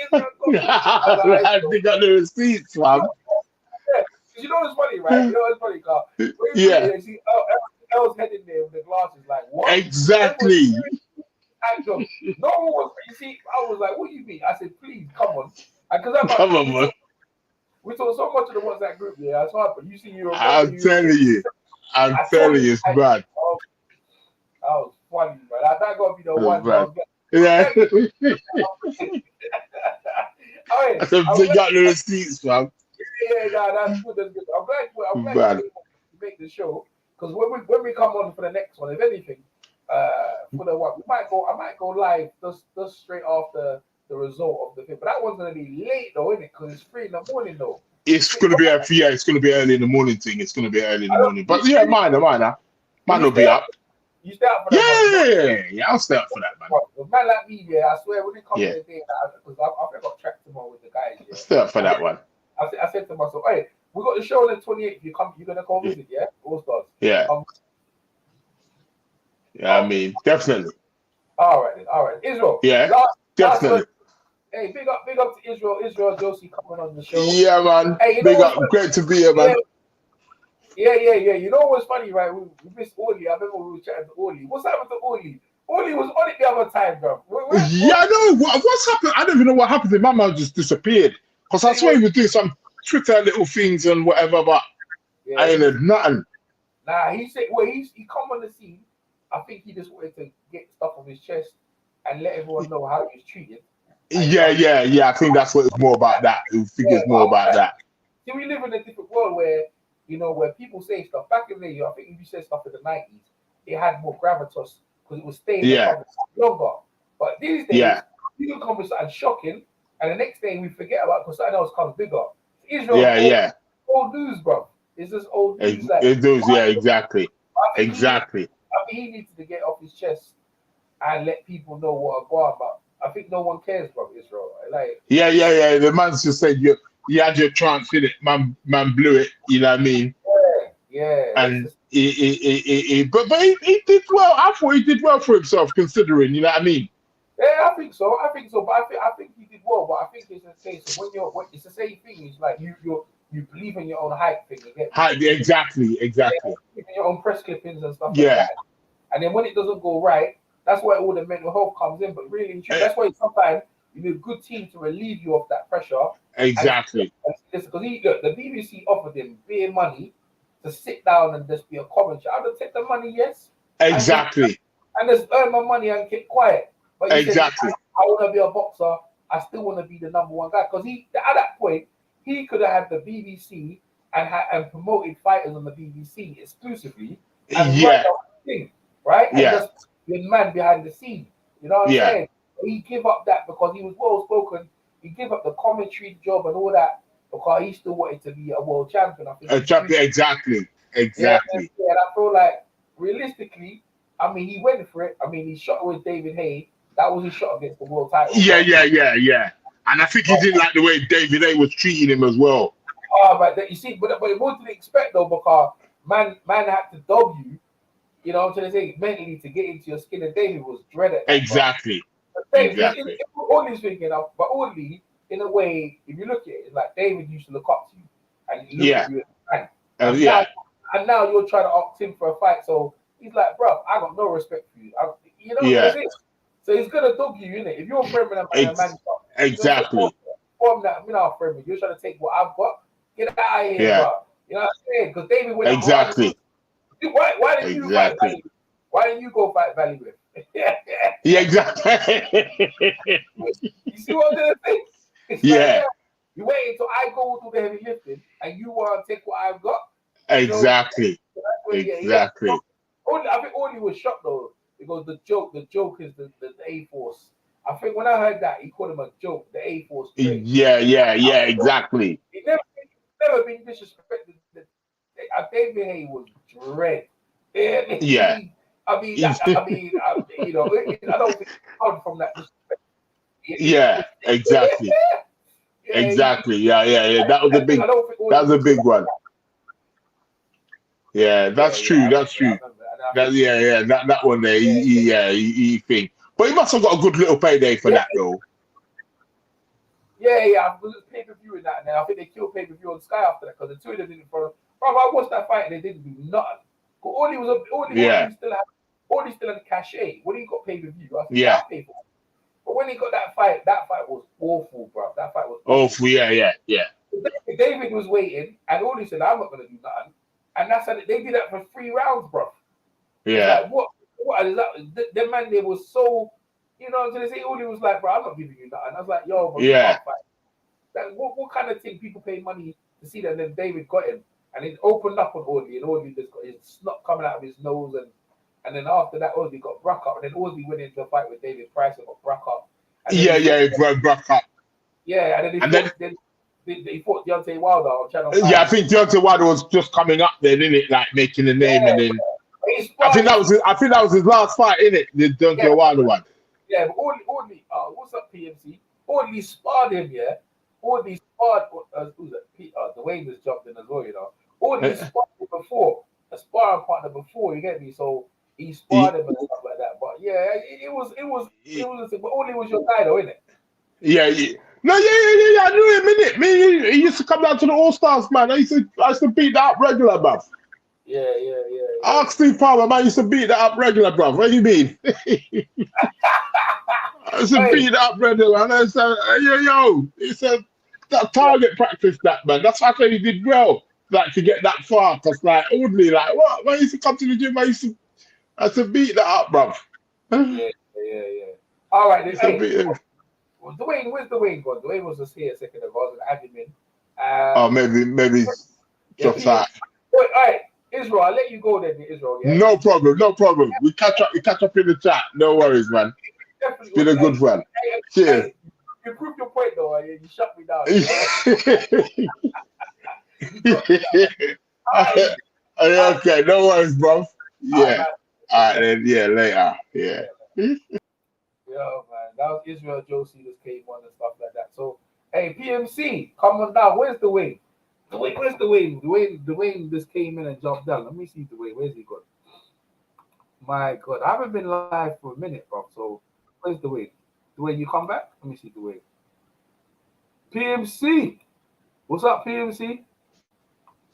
I dig up the receipts, fam. You know what's funny, right? You know what's funny, Carl? Yeah. You see, L's head in there with the glasses, like what? Exactly. No one was. You see, I was like, "What do you mean?" I said, "Please, come on." Come on, man. We talk so much of the WhatsApp group, yeah. It's hard, but you see, I'm telling you, it's bad. That was funny, man. That gotta be the one. Yeah. I said, dig out the receipts, fam. Yeah, that's good. That's good. I'm glad you make the show, because when we come on for the next one, if anything, for the one, I might go live just straight after the result of the thing. But that one's gonna be late though, isn't it? Because it's 3 in the morning though. It's gonna be it's gonna be early in the morning thing. It's gonna be early in the morning. But yeah, mine will be up. You stay up for that? Yeah, I'll stay up for that, man. A man like me, yeah, I swear, when it comes to the day, because I got tracked tomorrow with the guys. Yeah. Stay up for that one. I said to myself, hey, we got the show on the 28th. You're gonna come visit, yeah? All stars. Yeah. Yeah, I mean, definitely. All right. Israel. Yeah, definitely. Hey, big up to Israel. Israel Josie coming on the show. Yeah, man. Hey, big up. Great to be here, man. Yeah. You know what's funny, right? We missed Oli. I remember we were chatting to Oli. What's happened to Oli? Oli was on it the other time, bro. Yeah, I know. What's happened? I don't even know what happened. My man just disappeared. Because I swear he was doing some Twitter little things and whatever, but I ain't heard nothing. Nah, he said, he come on the scene. I think he just wanted to get stuff off his chest and let everyone know how he was treated. Yeah. I think that's what it's more about that. I think it's more about that. See, we live in a different world where, where people say stuff. Back in the day, I think if you said stuff in the 90s, it had more gravitas because it was staying longer. But these days, you can come with something shocking, and the next thing we forget about because something else comes bigger. Israel, old news, bro. It's just old news. It does, exactly. Exactly. I think he needs to get off his chest and let people know what I go about. I think no one cares, bro, Israel. Like, yeah. The man's just said you had your chance in it. Man blew it. You know what I mean? Yeah. And he did well. I thought he did well for himself, considering. You know what I mean? Yeah, I think so. But I think he did well. But I think it's a case of when it's the same thing. It's like you believe in your own hype thing. Exactly. In your own press clippings and stuff like that. And then when it doesn't go right, that's why all the mental health comes in. But really, that's why sometimes you need a good team to relieve you of that pressure. Exactly. Because the BBC offered him big money to sit down and just be a commentator. I would take the money, yes. Exactly. and just earn my money and keep quiet. But he Exactly. said, I want to be a boxer. I still want to be the #1 guy because at that point he could have had the BBC and promoted fighters on the BBC exclusively and run the thing, right? And just the man behind the scene. You know what I'm saying? He gave up that because he was well spoken. He gave up the commentary job and all that because he still wanted to be a world champion. I think a champion, exactly. Yeah, and I feel like realistically, I mean, he went for it. I mean, he shot with David Haye. That was his shot against the world title. Yeah. And I think he didn't like the way David Haye was treating him as well. But you see, but what did they expect though? Because man had to dog you. You know what I'm trying to say? Mentally to get into your skin, and David was dreaded. Exactly. Only's thinking of, but only in a way, if you look at it, it's like David used to look up to you, and he looked at you as a fan. And now you're trying to opt in for a fight. So he's like, bro, I got no respect for you. You know what I'm saying? So he's gonna dog you, innit? If you're a friend with a man, exactly. From that, you know, friend, you're trying to take what I've got. Get out of here, bro. You know what I'm saying? Because David went exactly. Why didn't you fight Valley? Why didn't you go fight Valley with? Exactly. You see what I'm trying to say? It's like, you wait until I go do the heavy lifting and you want to take what I've got. Exactly. Exactly. I think Oli was shocked though because the joke is the A-Force. I think when I heard that, he called him a joke, the A-Force. Yeah, exactly. He never been disrespected. David Haye was dread. Yeah. I mean, you know, I don't think out from that respect. Yeah, exactly. Exactly. Yeah. That was a big one. Yeah, that's true. That's true. That one there, he think. But he must have got a good little payday for that though. Yeah. I was pay-per-view in that, and I think they killed pay-per-view on Sky after that because the two of them didn't follow. Bro, I watched that fight and they didn't do nothing. All he still had cachet. When he got pay-per-view, I think that paid for it. But when he got that fight was awful, bro. That fight was awful. Yeah. David was waiting, and all he said, I'm not gonna do nothing. And that's how they did that for 3 rounds, bro. Yeah. Like, what is that? The man there was so, you know, so they say all he was like, bro, I'm not giving you nothing. I was like, yo, bro, you can't fight. What kind of thing people pay money to see that? And then David got him, and it opened up on Audley, and Audley just got his snot coming out of his nose, and then after that, Audley got Brock up, and then Audley went into a fight with David Price and got Brock up. He brought Brock up. Yeah, and then he fought Deontay Wilder on Channel 5. Yeah, I think Deontay Wilder was just coming up there, didn't it? Like making a name, and then I think that was his last fight, innit? The Deontay Wilder one. Yeah, but Audley, what's up, PMC? Audley sparred him, yeah. Audley sparred. Who's it? Dwayne was jumped in as well, you know. Audley sparred him before, a sparring partner before. You get me? So he sparred him and stuff like that. But yeah, it was. But Audley was your guy, though, innit? Yeah. No, I knew him, innit? Me, he used to come down to the All-Stars, man. I used to beat that up regular, bruv. Yeah. Ask Steve Palmer, man, I used to beat that up regular, bruv. What do you mean? I used to beat that up regular, and I said, it's a target practice, that, man. That's why I said he did well, like, to get that far, because, like, Audley, like, what? Man, I used to come to the gym, I used to beat that up, bruv. Yeah. All right, then, Dwayne, where's Dwayne gone? Dwayne was just here a second ago. I was going to add him in. Maybe just that. All right, Israel, I'll let you go then, Israel. Yeah? No problem. We catch up in the chat. No worries, man. It's been a good one. Cheers. You proved your point, though. You shut me down. Okay, no worries, bro. Yeah. All right, then. Yeah, later. Yeah. Yeah, man, that was Israel Josie just came on and stuff like that. So, hey, PMC, come on down. Where's Dwayne? Where's Dwayne? Dwayne just came in and jumped down. Let me see Dwayne. Where's he gone? My God, I haven't been live for a minute, bro. So, where's Dwayne? Dwayne, you come back? Let me see Dwayne. PMC, what's up, PMC?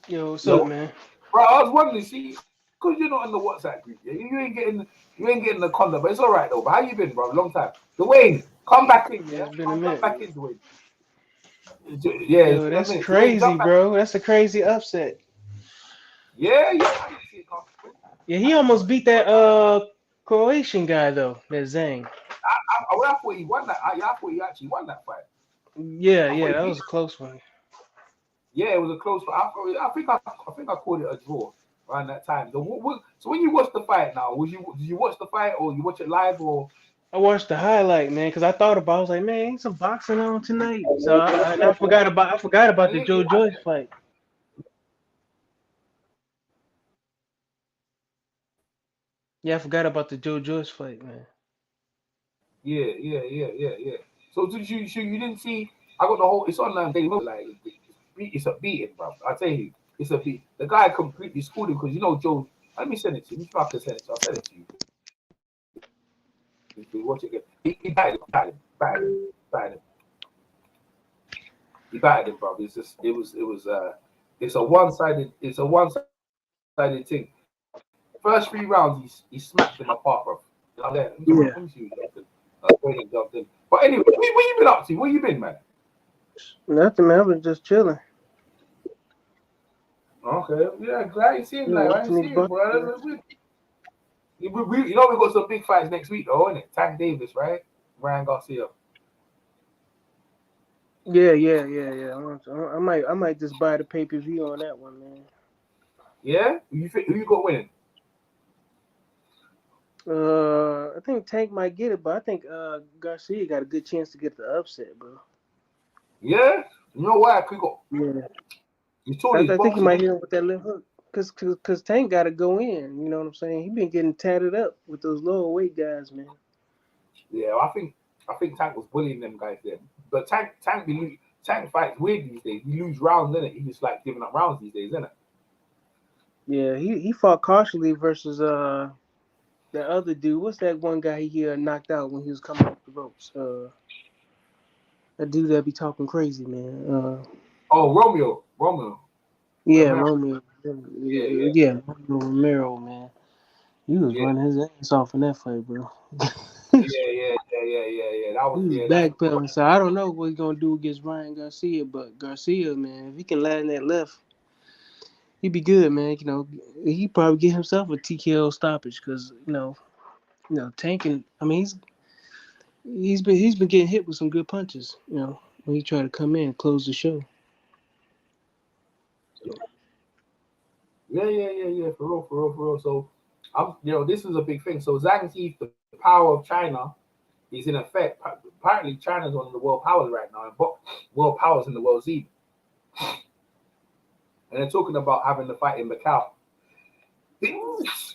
Yo, what's up, man? Bro, I was wondering, see, because you're not in the WhatsApp group, yeah? You ain't getting the content, but it's all right though. But how you been, bro? Long time. Dwayne, come back in, yeah. Come back in, Dwayne. Yeah, yo, that's crazy, bro. That's a crazy upset. Yeah. Yeah, he almost beat that Croatian guy though, that Zhang. I thought he won that. I thought he actually won that fight. Yeah, that was a close one. Yeah, it was a close fight. I think I called it a draw around that time. So when you watch the fight now, did you watch the fight or you watch it live or? I watched the highlight, man, because I thought about. I was like, man, ain't some boxing on tonight. So I forgot about the Joe Joyce fight. Yeah, I forgot about the Joe Joyce fight, man. Yeah. So you didn't see? I got the whole. It's on Daily Mail. Like it's a beating, bro. I tell you, it's a beat. The guy completely schooled him because Joe. Let me send it to you. If I can send it, I'll send it to you. If you watch it again, he batted him. He batted him, bro. It's a one-sided thing. First 3 rounds, he smacked him apart, bro. Let me see who jumped in. But anyway, what you been up to? Where you been, man? Nothing, man. I was just chilling. Okay, yeah, glad you seen that. I ain't seen it, bro. We got some big fights next week, though, isn't it? Tank Davis, right? Ryan Garcia. Yeah. I might just buy the pay-per-view on that one, man. Yeah? Who you got winning? I think Tank might get it, but I think Garcia got a good chance to get the upset, bro. Yeah? You know why? Yeah. I think he might hit him with that left hook. Cause Tank got to go in. You know what I'm saying? He been getting tatted up with those lower weight guys, man. Yeah, I think Tank was bullying them guys there. But Tank fights weird these days. He lose rounds, innit? He just like giving up rounds these days, innit? Yeah, he fought cautiously versus that other dude. What's that one guy he knocked out when he was coming off the ropes? That dude that be talking crazy, man. Romeo. Yeah, Romero. Romeo. Yeah, Romero, man. He was running his ass off in that fight, bro. Yeah. That was He was backpedaling, so I don't know what he's gonna do against Ryan Garcia, but Garcia, man, if he can land that left, he'd be good, man. You know, he probably get himself a TKO stoppage because you know, tanking. I mean, he's been getting hit with some good punches. You know, when he tried to come in and close the show. Yeah. For real. So, this is a big thing. So Zhang Zi's the power of China is in effect. Apparently, China's one of the world powers right now, and world powers in the world Z. And they're talking about having the fight in Macau.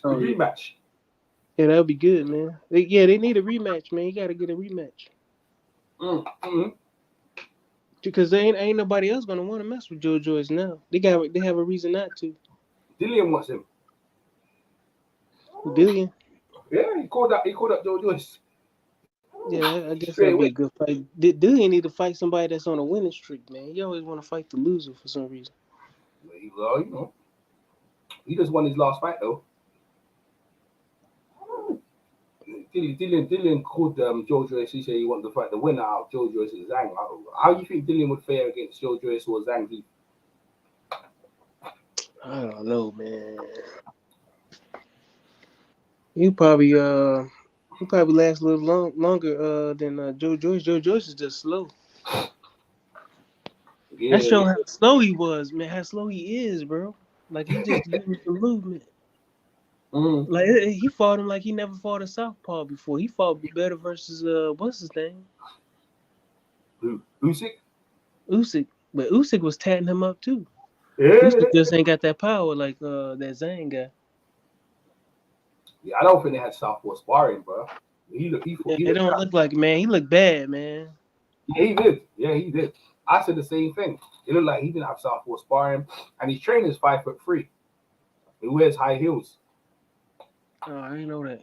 Rematch. Yeah, that'll be good, man. They need a rematch, man. You got to get a rematch. Because there ain't nobody else gonna want to mess with Joe Joyce now. They have a reason not to. Dillian wants him. Dillian? Yeah, he called up Joe Joyce. Yeah, I guess that'd be a good fight. Dillian need to fight somebody that's on a winning streak, man. He always want to fight the loser for some reason. Well, he just won his last fight though. Dillian called Joe Joyce. He said he wanted to fight the winner out of Joe Joyce and Zhang. How do you think Dillian would fare against Joe Joyce or Zhang? I don't know, man. He probably last a little longer than Joe Joyce. Joe Joyce is just slow. Yeah, that shows how slow he was, man. How slow he is, bro. Like he just getting some movement. Mm-hmm. Like he fought him like he never fought a southpaw before. He fought better versus what's his name? Usyk. But Usyk was tatting him up too. Yeah. Usyk just ain't got that power like that Zhang guy. Yeah, I don't think they had southpaw sparring, bro. He don't look like it, man. He looked bad, man. Yeah, he did. I said the same thing. It looked like he didn't have southpaw sparring, and his trainer's 5'3". He wears high heels. Oh, I didn't know that.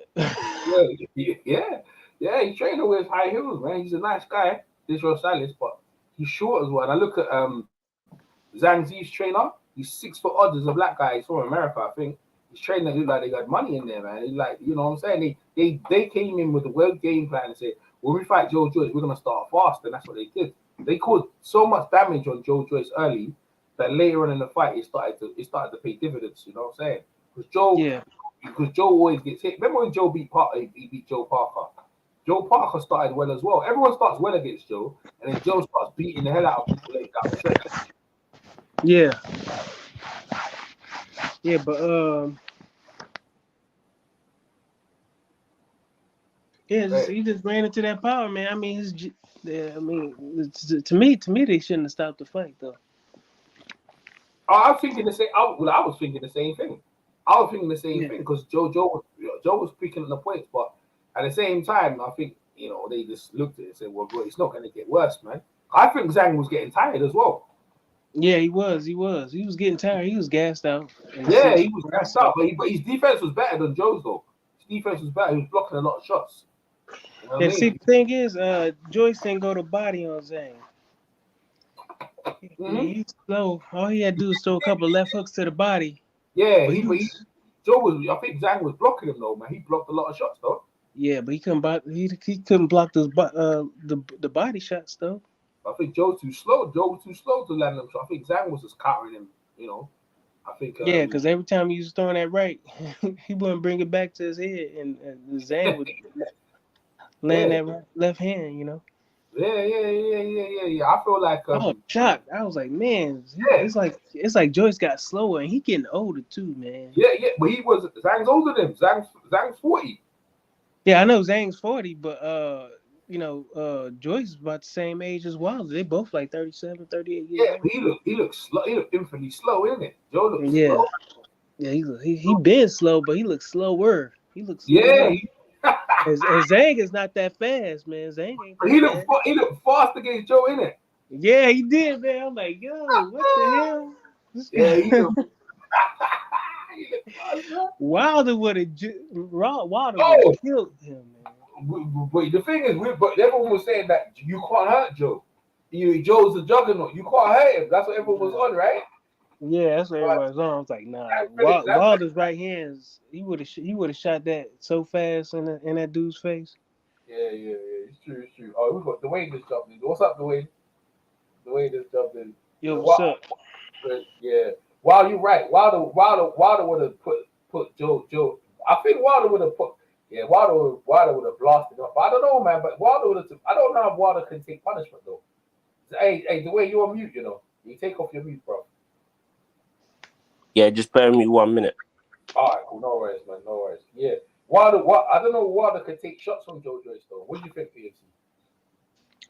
yeah. His trainer wears high heels, man. He's a nice guy. This Israel Salis, but he's short as well. And I look at Zhang Zi's trainer. He's 6 foot odd as a black guy. He's from America, I think. His trainer looked like they got money in there, man. He's like, you know what I'm saying? They came in with a well game plan and said, when we fight Joe Joyce, we're gonna start fast, and that's what they did. They caused so much damage on Joe Joyce early that later on in the fight it started to pay dividends. You know what I'm saying? Because Joe, because Joe always gets hit. Remember when Joe beat Parker? He beat Joe Parker. Joe Parker started well as well. Everyone starts well against Joe, and then Joe starts beating the hell out of people like down the stretch. Yeah. Yeah, but yeah, he just ran into that power, man. I mean, to me, they shouldn't have stopped the fight though. I was thinking the same. I was thinking the same thing. I was thinking the same thing because Joe was picking the points, but at the same time, I think they just looked at it and said, "Well, bro, it's not going to get worse, man." I think Zhang was getting tired as well. Yeah, he was. He was getting tired. He was gassed out. Yeah, he was gassed out, but his defense was better than Joe's though. His defense was better. He was blocking a lot of shots. You know what I mean? See, the thing is, Joyce didn't go to body on Zhang. He's slow. All he had to do was throw a couple of left hooks to the body. Yeah, Joe was. I think Zhang was blocking him though, man. He blocked a lot of shots though. Yeah, but he couldn't block those the body shots though. I think Joe was too slow. Joe was too slow to land them. So I think Zhang was just countering him. I think. Yeah, because every time he was throwing that right, he wouldn't bring it back to his head, and Zhang would land that left hand. Yeah. I feel like I was shocked. I was like, man, it's like Joyce got slower, and he getting older too, man. Yeah, but Zhang's older than him. Zhang's 40. Yeah, I know Zhang's 40, but Joyce is about the same age as Wilder. They both like 37, 38 years old. Yeah, he looks slow. He looks infinitely slow, isn't it? Joe looks slow. Yeah, he been slow, but he looks slower. He looks slower. And Zhang is not that fast, man. Zhang ain't he looked fast against Joe, innit? Yeah, he did, man. I'm like, yo, what the hell? Yeah, he looked Wilder would have killed him, man. But the thing is, everyone was saying that you can't hurt Joe. Joe's a juggernaut. You can't hurt him. That's what everyone was on, right? Yeah, that's what everybody was on. I was like, nah. Wilder's right hands, he would have shot that so fast in that dude's face. Yeah. It's true. Oh, we got Dwayne just jumped in. What's up, Dwayne? Dwayne just jumped in. Yo, what's up? Yeah. Wow, you're right. Wilder would have put Joe. I think Wilder would have put. Yeah, Wilder would have blasted up. I don't know, man. But Wilder would have. I don't know if Wilder can take punishment though. Hey, the way you're on mute, you take off your mute, bro. Yeah, just bear me 1 minute. All right, cool. No worries, man. No worries. Yeah, Wilder. I don't know. Wilder could take shots from Joe Joyce though. What do you think, PFC?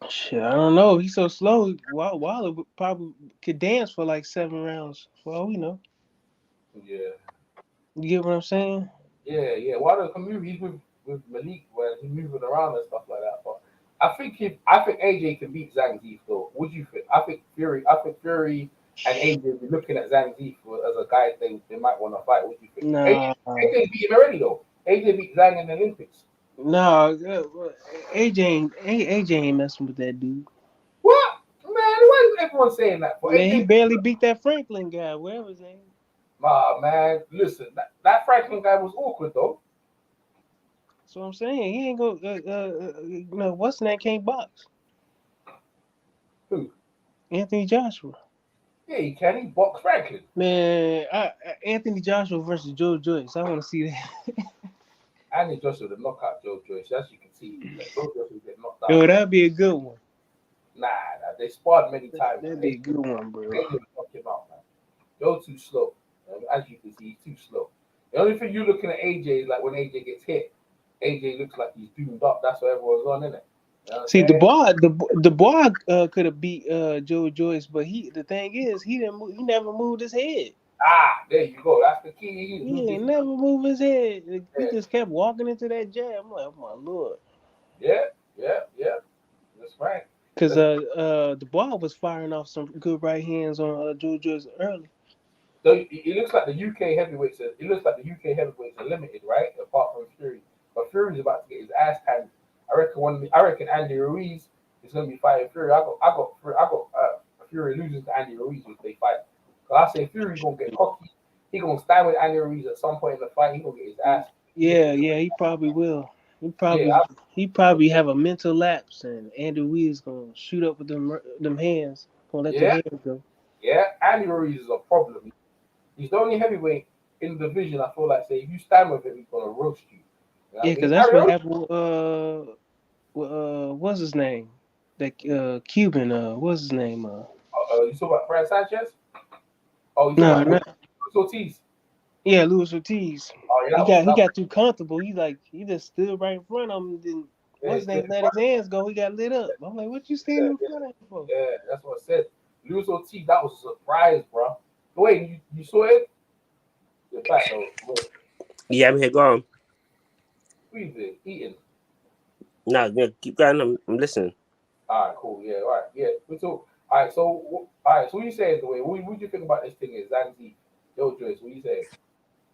Shit, I don't know. He's so slow. Wilder probably could dance for like 7 rounds. For all we know. Yeah. You get what I'm saying? Yeah. Wilder can move. He's with Malik where he's moving around and stuff like that. But I think AJ can beat Zangief though. What do you think? I think Fury and AJ will be looking at Zangief as a guy they might want to fight. What do you think? Nah. AJ beat him already though. AJ beat Zhang in the Olympics. No, AJ ain't messing with that dude. What? Man, why is everyone saying that? Man, he barely beat that Franklin guy, whatever his name. Nah, man, listen, that Franklin guy was awkward though. That's what I'm saying. He ain't go. What's that? Can't box. Who? Anthony Joshua. Yeah, he can. He box Franklin. Man, Anthony Joshua versus Joe Joyce. I want to see that. Anthony Joshua would knock out Joe Joyce. As you can see, Joe Joyce would get knocked out. Yo, that'd be a good one. Nah, they sparred many times. That'd be a good one, bro. They would knock him out, man. Joe too slow. As you can see, he's too slow. The only thing you're looking at AJ is like when AJ gets hit, AJ looks like he's doomed up. That's what everyone's on, isn't it? See, the boy could have beat Joe Joyce, but the thing is, he never moved his head. There you go. That's the key. He ain't never moved his head. He just kept walking into that jab. I'm like, oh my lord. Yeah. That's right. Because the boy was firing off some good right hands on Joe Joyce early. So it looks like the UK heavyweights. Are limited, right? Apart from Fury, but Fury's about to get his ass handed. I reckon Andy Ruiz is going to be fighting Fury. I got Fury losing to Andy Ruiz if they fight. So I say Fury's going to get cocky. He going to stand with Andy Ruiz at some point in the fight. He going to get his ass. Yeah, he probably will. He probably have a mental lapse, and Andy Ruiz going to shoot up with them hands. Going to let the hands go. Yeah, Andy Ruiz is a problem. He's the only heavyweight in the division, I feel like say if you stand with him, he's gonna roast you. You know Yeah, what I because mean? that's Carry what on. happened. What's his name? That Cuban. What's his name? You talking about Fran Sanchez? Oh, you No, talking no. about Ortiz? Yeah, Luis Ortiz. Oh, yeah, He that was got too comfortable. He just stood right in front of him. Then what's his name? Let his hands go. He got lit up. I'm like, what you standing in front of him for? yeah, that's what I said. Luis Ortiz, that was a surprise, bro. Wait, you saw it? You're back though. Look, Yeah, I'm here. Go on. what you been eating? No, yeah, keep going. I'm listening. All right, cool. Yeah, all right. Yeah, we talk. All right, so So what you saying, the way? What do you think about this thing? Is Zanzi, Joyce? What you saying?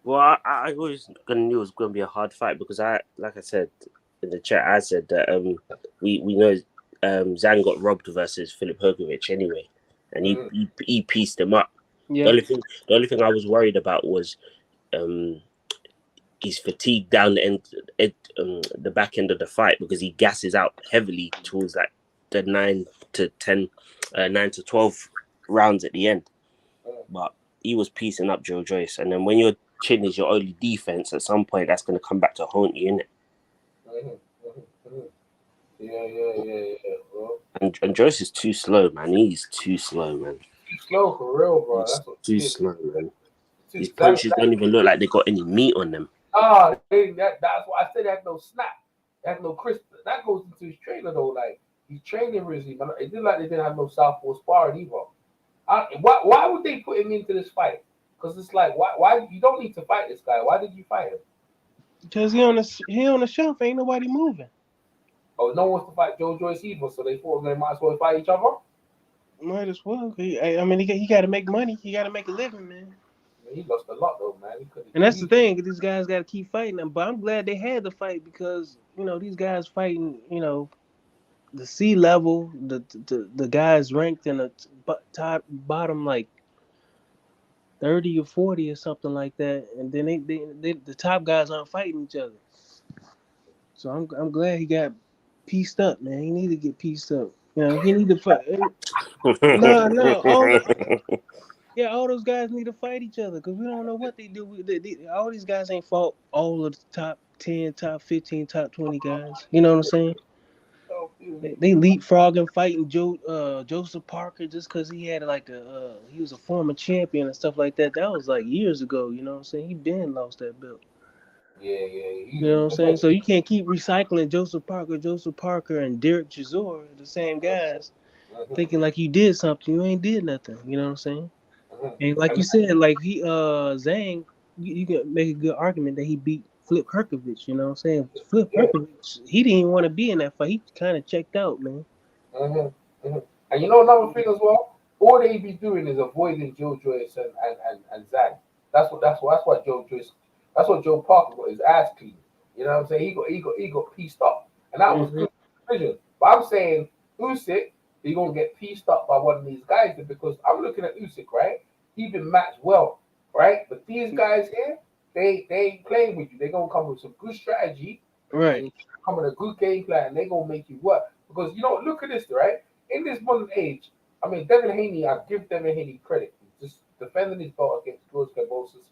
Well, I always knew it was gonna be a hard fight because like I said in the chat, I said that we know Zhang got robbed versus Filip Hrgovic anyway, and he pieced him up. Yeah. The only thing I was worried about was his fatigue down the back end of the fight because he gasses out heavily towards like the 9 to 12 rounds at the end. But he was piecing up Joyce, and then when your chin is your only defense, at some point that's going to come back to haunt you, innit? Yeah, bro. And Joyce is too slow, man. He's too slow, man. Too slow for real, bro. He's That's what too it is. slow, man. His Zang, punches don't even look like they got any meat on them. that's why I said that no snap, that no crisp. That goes into his trainer though. Like he's training regime. It didn't like they didn't have no southpaw sparring either. Why would they put him into this fight? Because it's like why you don't need to fight this guy. Why did you fight him? Because he on the shelf. Ain't nobody moving. Oh, no one wants to fight Joyce either, so they thought they might as well fight each other. Might as well. I mean, he got to make money. He got to make a living, man. He lost a lot though, man. And that's the thing. These guys got to keep fighting them. But I'm glad they had the fight because these guys fighting. The C level, the guys ranked in the top bottom like 30 or 40 or something like that, and then they the top guys aren't fighting each other. So I'm glad he got pieced up, man. He need to get pieced up. He need to fight. No, all those guys need to fight each other because we don't know what they do. All these guys ain't fought all of the top 10, top 15, top 20 guys. You know what I'm saying? They leapfrogging fighting Joseph Parker just because he had he was a former champion and stuff like that. That was like years ago. You know what I'm saying? He been lost that belt. Yeah. You know what I'm saying? So you can't keep recycling Joseph Parker, and Derek Chisora, the same guys, thinking like you did something. You ain't did nothing. You know what I'm saying? And like you said, like Zhang, you can make a good argument that he beat Filip Hrgovic. You know what I'm saying? Filip Hrgovic, he didn't even want to be in that fight. He kind of checked out, man. And another thing as well, all they be doing is avoiding Joyce and Zhang. That's what Joe Parker got his ass clean. You know what I'm saying? He got pieced up, and that was good vision. But I'm saying Usyk, he gonna get pieced up by one of these guys because I'm looking at Usyk, right? He been matched well, right? But these guys here, they ain't playing with you. They gonna come with some good strategy, right? And come with a good game plan, and they gonna make you work. Because look at this, right? In this modern age, I mean, Devin Haney, I give Devin Haney credit. He's just defending his belt against George Kambosos,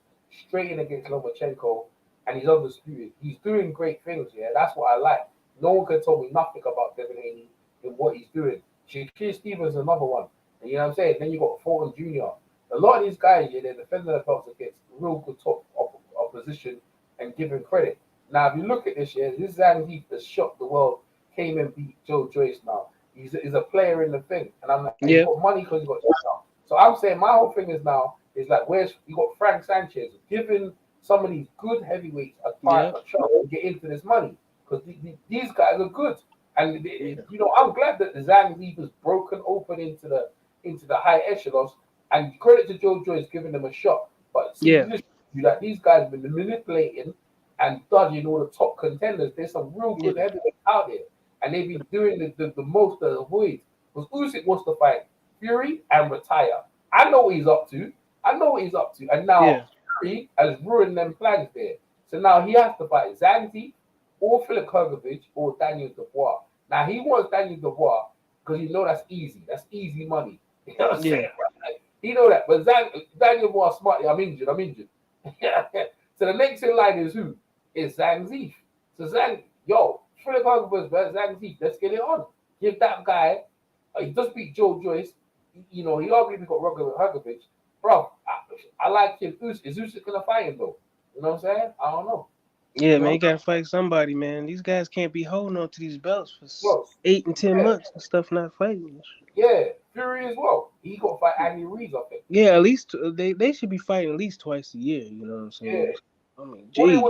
straight in against Lomachenko, and he's undisputed. He's doing great things, yeah. That's what I like. No one can tell me nothing about Devin Haney and what he's doing. Shakir Stevens is another one. And you know what I'm saying? Then you got Fulton Jr. A lot of these guys, yeah, they're defending their belts against real good top opposition and giving credit. Now, if you look at this, yeah, this Zhang Heath that shocked the world, came and beat Joyce now. He's a player in the thing. And I'm like, he's got money because he got now. So I'm saying my whole thing is now, is like, you got Frank Sanchez giving some of these good heavyweights a shot to get into this money. Because these guys are good. And I'm glad that the Zhang Heath was broken open into the high echelons. And credit to Joyce giving them a shot. But that these guys have been manipulating and dodging all the top contenders. There's some real good heavyweights out there. And they've been doing the most to avoid. Because Usyk wants to fight Fury and retire. I know what he's up to. And now Fury has ruined them plans there. So now he has to fight Zanti or Filip Hrgovic or Daniel Dubois. Now he wants Daniel Dubois because that's easy. That's easy money. You know what I'm saying? He know that. But Daniel Dubois smart. I'm injured. So the next in line is who? It's Zhang Ziv. So Zhang, Filip Hrgovic versus Zhang Ziv. Let's get it on. Give that guy. He just beat Joyce. He arguably got Hrgovic. Bro, I like him. Is Usyk gonna fight him though? You know what I'm saying? I don't know. Yeah, man, you gotta fight somebody, man. These guys can't be holding on to these belts for Bro, 8 and 10 months and stuff, not fighting. Yeah, Fury as well. He got to fight Andy Ruiz, I think. Yeah, at least they should be fighting at least twice a year. You know what I'm saying? Yeah. I mean, All gee.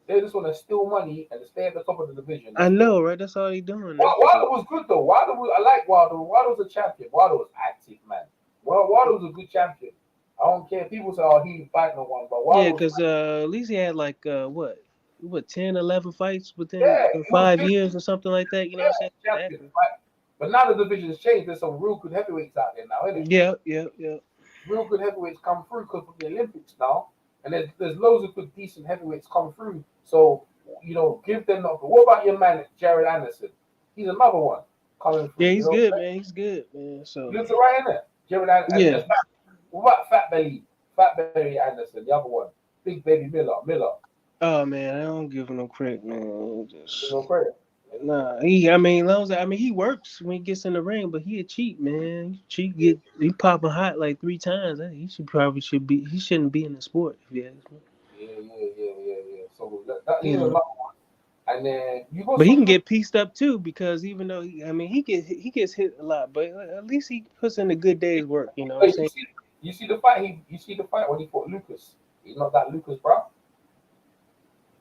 they just want to steal money and stay at the top of the division. I know, right? That's all they doing. Wilder was good though. I like Wilder. Wilder was a champion. Wilder was active, man. Wilder was a good champion. I don't care. People say, "Oh, he fight no one," but Wilder. Yeah, because at least he had like what 10, 11 fights within Yeah, 5 years or something like that. You know what I'm saying? Champion, but now the division has changed. There's some real good heavyweights out there now, isn't it? Yeah. Real good heavyweights come through because of the Olympics now, and there's loads of good, decent heavyweights come through. So give them up. What about your man Jared Anderson? He's another one coming through. Yeah, he's good, man. He's good, man. So he looks right in there. Jared Anderson. Yeah. What about Fat Belly Anderson, the other one, Big Baby Miller. Oh man, I don't give him no credit, man. No credit. Nah, he works when he gets in the ring, but he a cheat, man. He popping hot like 3 times. He shouldn't be in the sport, if you ask me. Yeah. So he's another one. And then but he can get pieced up too, because even though he gets hit a lot, but at least he puts in a good day's work. You know what I'm saying? You see the fight. You see the fight when he fought Lucas. He's not that Lucas, bro.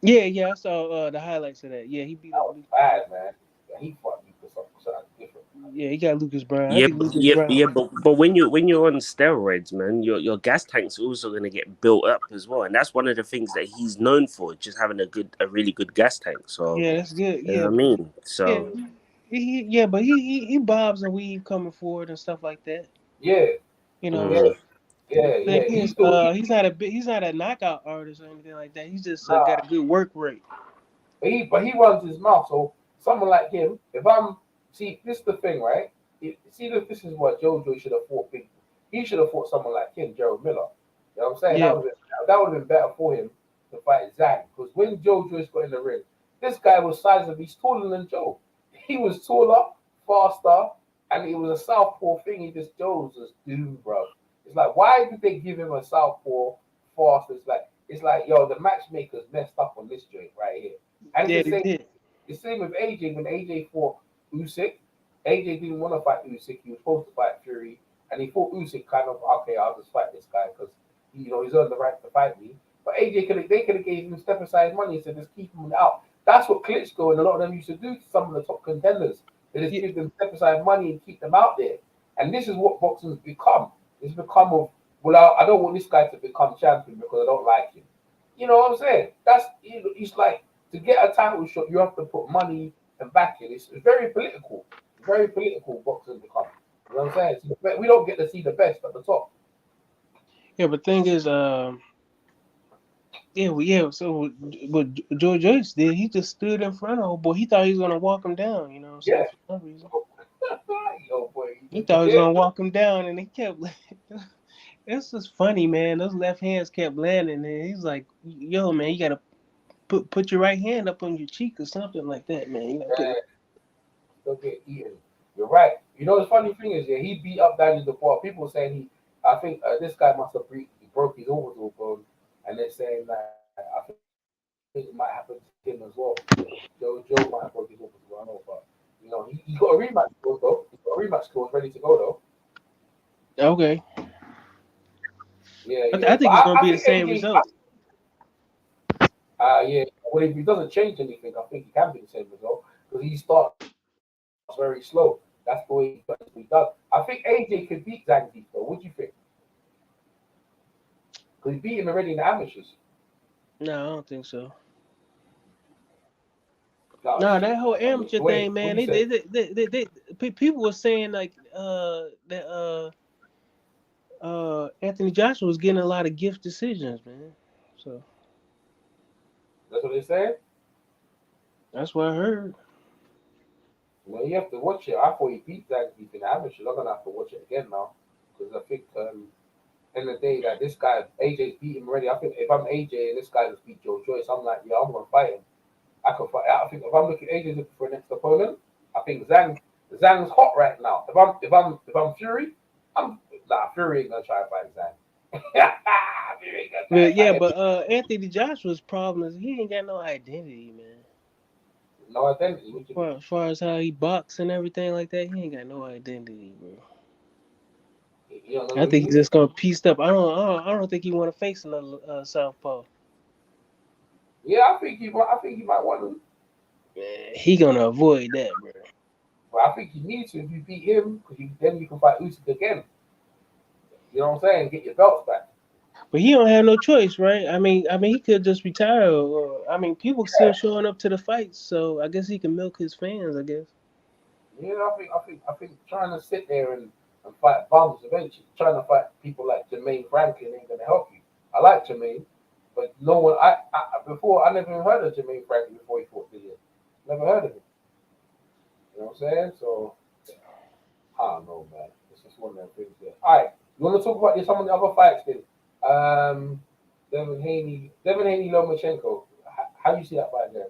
Yeah. I saw the highlights of that. Yeah, he beat up Lucas. Bad, man. Yeah, he fought Lucas up something different. Yeah, he got Lucas Brown. But when you're on steroids, man, your gas tank's also gonna get built up as well, and that's one of the things that he's known for, just having a really good gas tank. So yeah, that's good. You know what I mean? So but he bobs and weave coming forward and stuff like that. Yeah. You know. Yeah. He's not a knockout artist or anything like that. He's just got a good work rate. But he runs his mouth. So someone like him, this is the thing, right? This is what Joyce should have fought. He should have fought someone like him, Gerald Miller. You know what I'm saying? Yeah. That would have been better for him to fight Zhang, because when Joyce got in the ring, this guy was sizable. He's taller than Joe. He was taller, faster, and it was a southpaw thing. Joe was doomed, bro. It's like, why did they give him a southpaw fast? It's like, the matchmakers messed up on this joint right here. And the same with AJ. When AJ fought Usyk, AJ didn't want to fight Usyk. He was supposed to fight Fury, and he fought Usyk kind of, okay, I'll just fight this guy because he's earned the right to fight me. But AJ they could have gave him step aside money and said just keep him out. That's what Klitschko and a lot of them used to do to some of the top contenders. They just give them step aside money and keep them out there. And this is what boxing's become. It's become I don't want this guy to become champion because I don't like him. You know what I'm saying? It's like, to get a title shot, you have to put money and back it. It's very political. Very political boxing become. You know what I'm saying? So we don't get to see the best at the top. Yeah, but thing is, So what Joyce did, he just stood in front of him, boy. He thought he was gonna walk him down. You know what I'm saying? For some reason. He thought he was gonna walk him down, and he kept. It's just funny, man. Those left hands kept landing, and he's like, "Yo, man, you gotta put your right hand up on your cheek or something like that, man." You gotta Don't get eaten. You're right. You know the funny thing is, he beat up Daniel DePaul. People saying I think this guy must have broke his orbital bone, and they're saying that I think it might happen to him as well. Joe might have broke his orbital. I don't know, but he got a rematch clause though. He's got a rematch clause ready to go though. Okay. Yeah. I think it's gonna be the same result. Yeah. Well, if he doesn't change anything, I think it can be the same result because he starts very slow. That's the way he does. I think AJ could beat Zhang Ziv though. What do you think? Because he's beaten already in the amateurs. No, I don't think so. No, that whole amateur thing, man. They people were saying like that Anthony Joshua was getting a lot of gift decisions, man. So that's what they said. That's what I heard. Well, you have to watch it. I thought he beat Zhang Ziv in the amateurs. I'm gonna have to watch it again now because I think in the day that this guy AJ's beat him already. I think if I'm AJ and this guy just beat Joyce, I'm like, yeah, I'm gonna fight him. I can fight. I think if I'm looking AJ looking for a next opponent, I think Zhang's hot right now. If I'm Fury, Fury ain't gonna try to fight Zhang. Fury ain't gonna try to fight him. But Anthony Joshua's problem is he ain't got no identity, man. No identity. As far as how he box and everything like that, he ain't got no identity, bro. I think he's just gonna piece up. I don't think he want to face another southpaw. Yeah, I think he might want to. He gonna avoid that, bro. But I think he needs to if you beat him, because then you can fight Usyk again. You know what I'm saying? Get your belts back. But he don't have no choice, right? I mean, he could just retire. People still showing up to the fights, so I guess he can milk his fans. I guess. Yeah, I think trying to sit there and fight bums eventually, trying to fight people like Jermaine Franklin ain't gonna help you. I like Jermaine, but no one. I never even heard of Jermaine Franklin before he fought Dillian. Never heard of him. You know what I'm saying? So I don't know, man. It's just one of them things there. All right, you want to talk about some of the other fights then? Devin Haney, Lomachenko. How you see that fight there?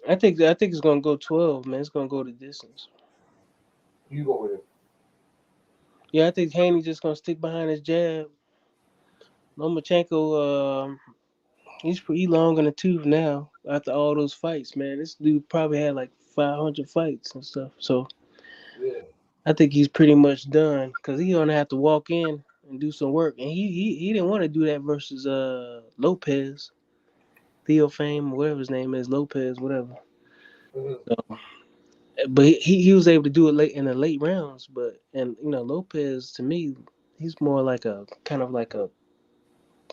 I think it's gonna go 12, man. It's gonna go the distance. You go with it. Yeah, I think Haney just gonna stick behind his jab. Lomachenko, he's pretty long in the tooth now after all those fights, man. This dude probably had like 500 fights and stuff. So yeah, I think he's pretty much done because he's gonna have to walk in and do some work. And he didn't want to do that versus Lopez, Theophane, whatever his name is, Lopez, whatever. mm-hmm. So, but he was able to do it late in the late rounds. But Lopez to me, he's more like a kind of like a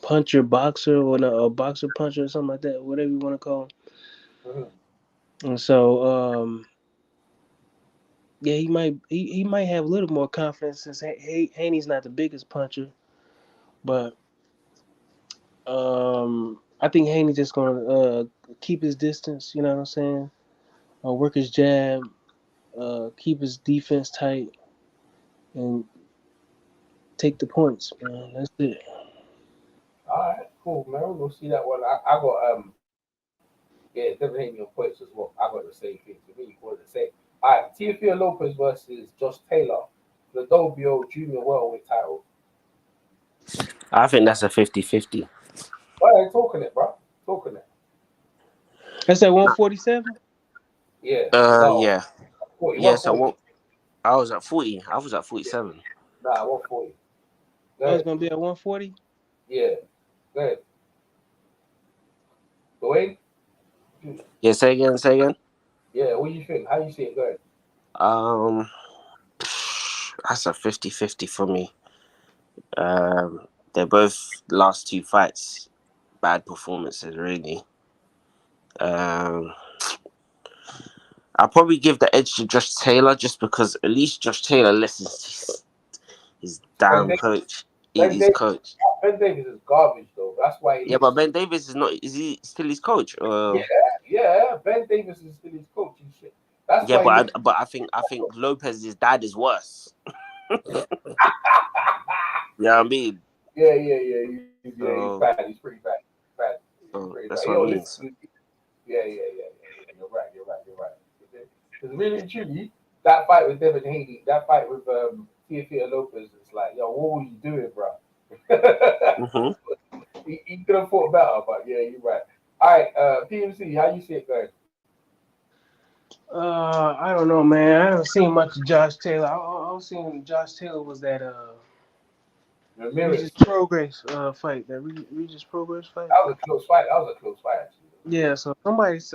puncher boxer or a boxer puncher or something like that, whatever you want to call him. Mm-hmm. And so yeah, he might have a little more confidence since Haney's not the biggest puncher, but I think Haney's just gonna keep his distance. You know what I'm saying? Work his jab, keep his defense tight, and take the points, man. That's it. All right, cool, man. We'll see that one. I got Devin Haney on points as well. I got the same thing. To me, what the same. All right, Teofimo Lopez versus Josh Taylor, the WBO Junior Welterweight title. I think that's a 50-50. All right, talking it, bro. Talking it. That's at 147. Yeah. Yeah. 40, yeah. So I was at 40. I was at 47. Nah, 140. I was gonna be at 140. Yeah. Go ahead. Dwayne? Yeah. Say again. Yeah. What do you think? How you see it? Go ahead. That's a 50-50 for me. They're both last two fights bad performances, really. I'll probably give the edge to Josh Taylor just because at least Josh Taylor listens to his damn coach. His coach. Ben Davis is garbage though. That's why. Yeah, but Ben Davis is not. Is he still his coach? Yeah. Ben Davis is still his coach and shit. That's yeah, why. but I think Lopez's dad is worse. Yeah, I mean. Yeah. He's bad. He's pretty bad. That's what I mean. Yeah. You're right. Because really and truly, that fight with Devin Haney, that fight with Teofimo Lopez, it's like, yo, what were you doing, bro? Mm-hmm. He could have fought better, but yeah, you're right. All right, PMC, how you see it going? I don't know, man. I haven't seen much of Josh Taylor. I was seeing Josh Taylor was that Regis Progress fight. That Regis Progress fight. That was a close fight. Actually. Yeah. So somebody's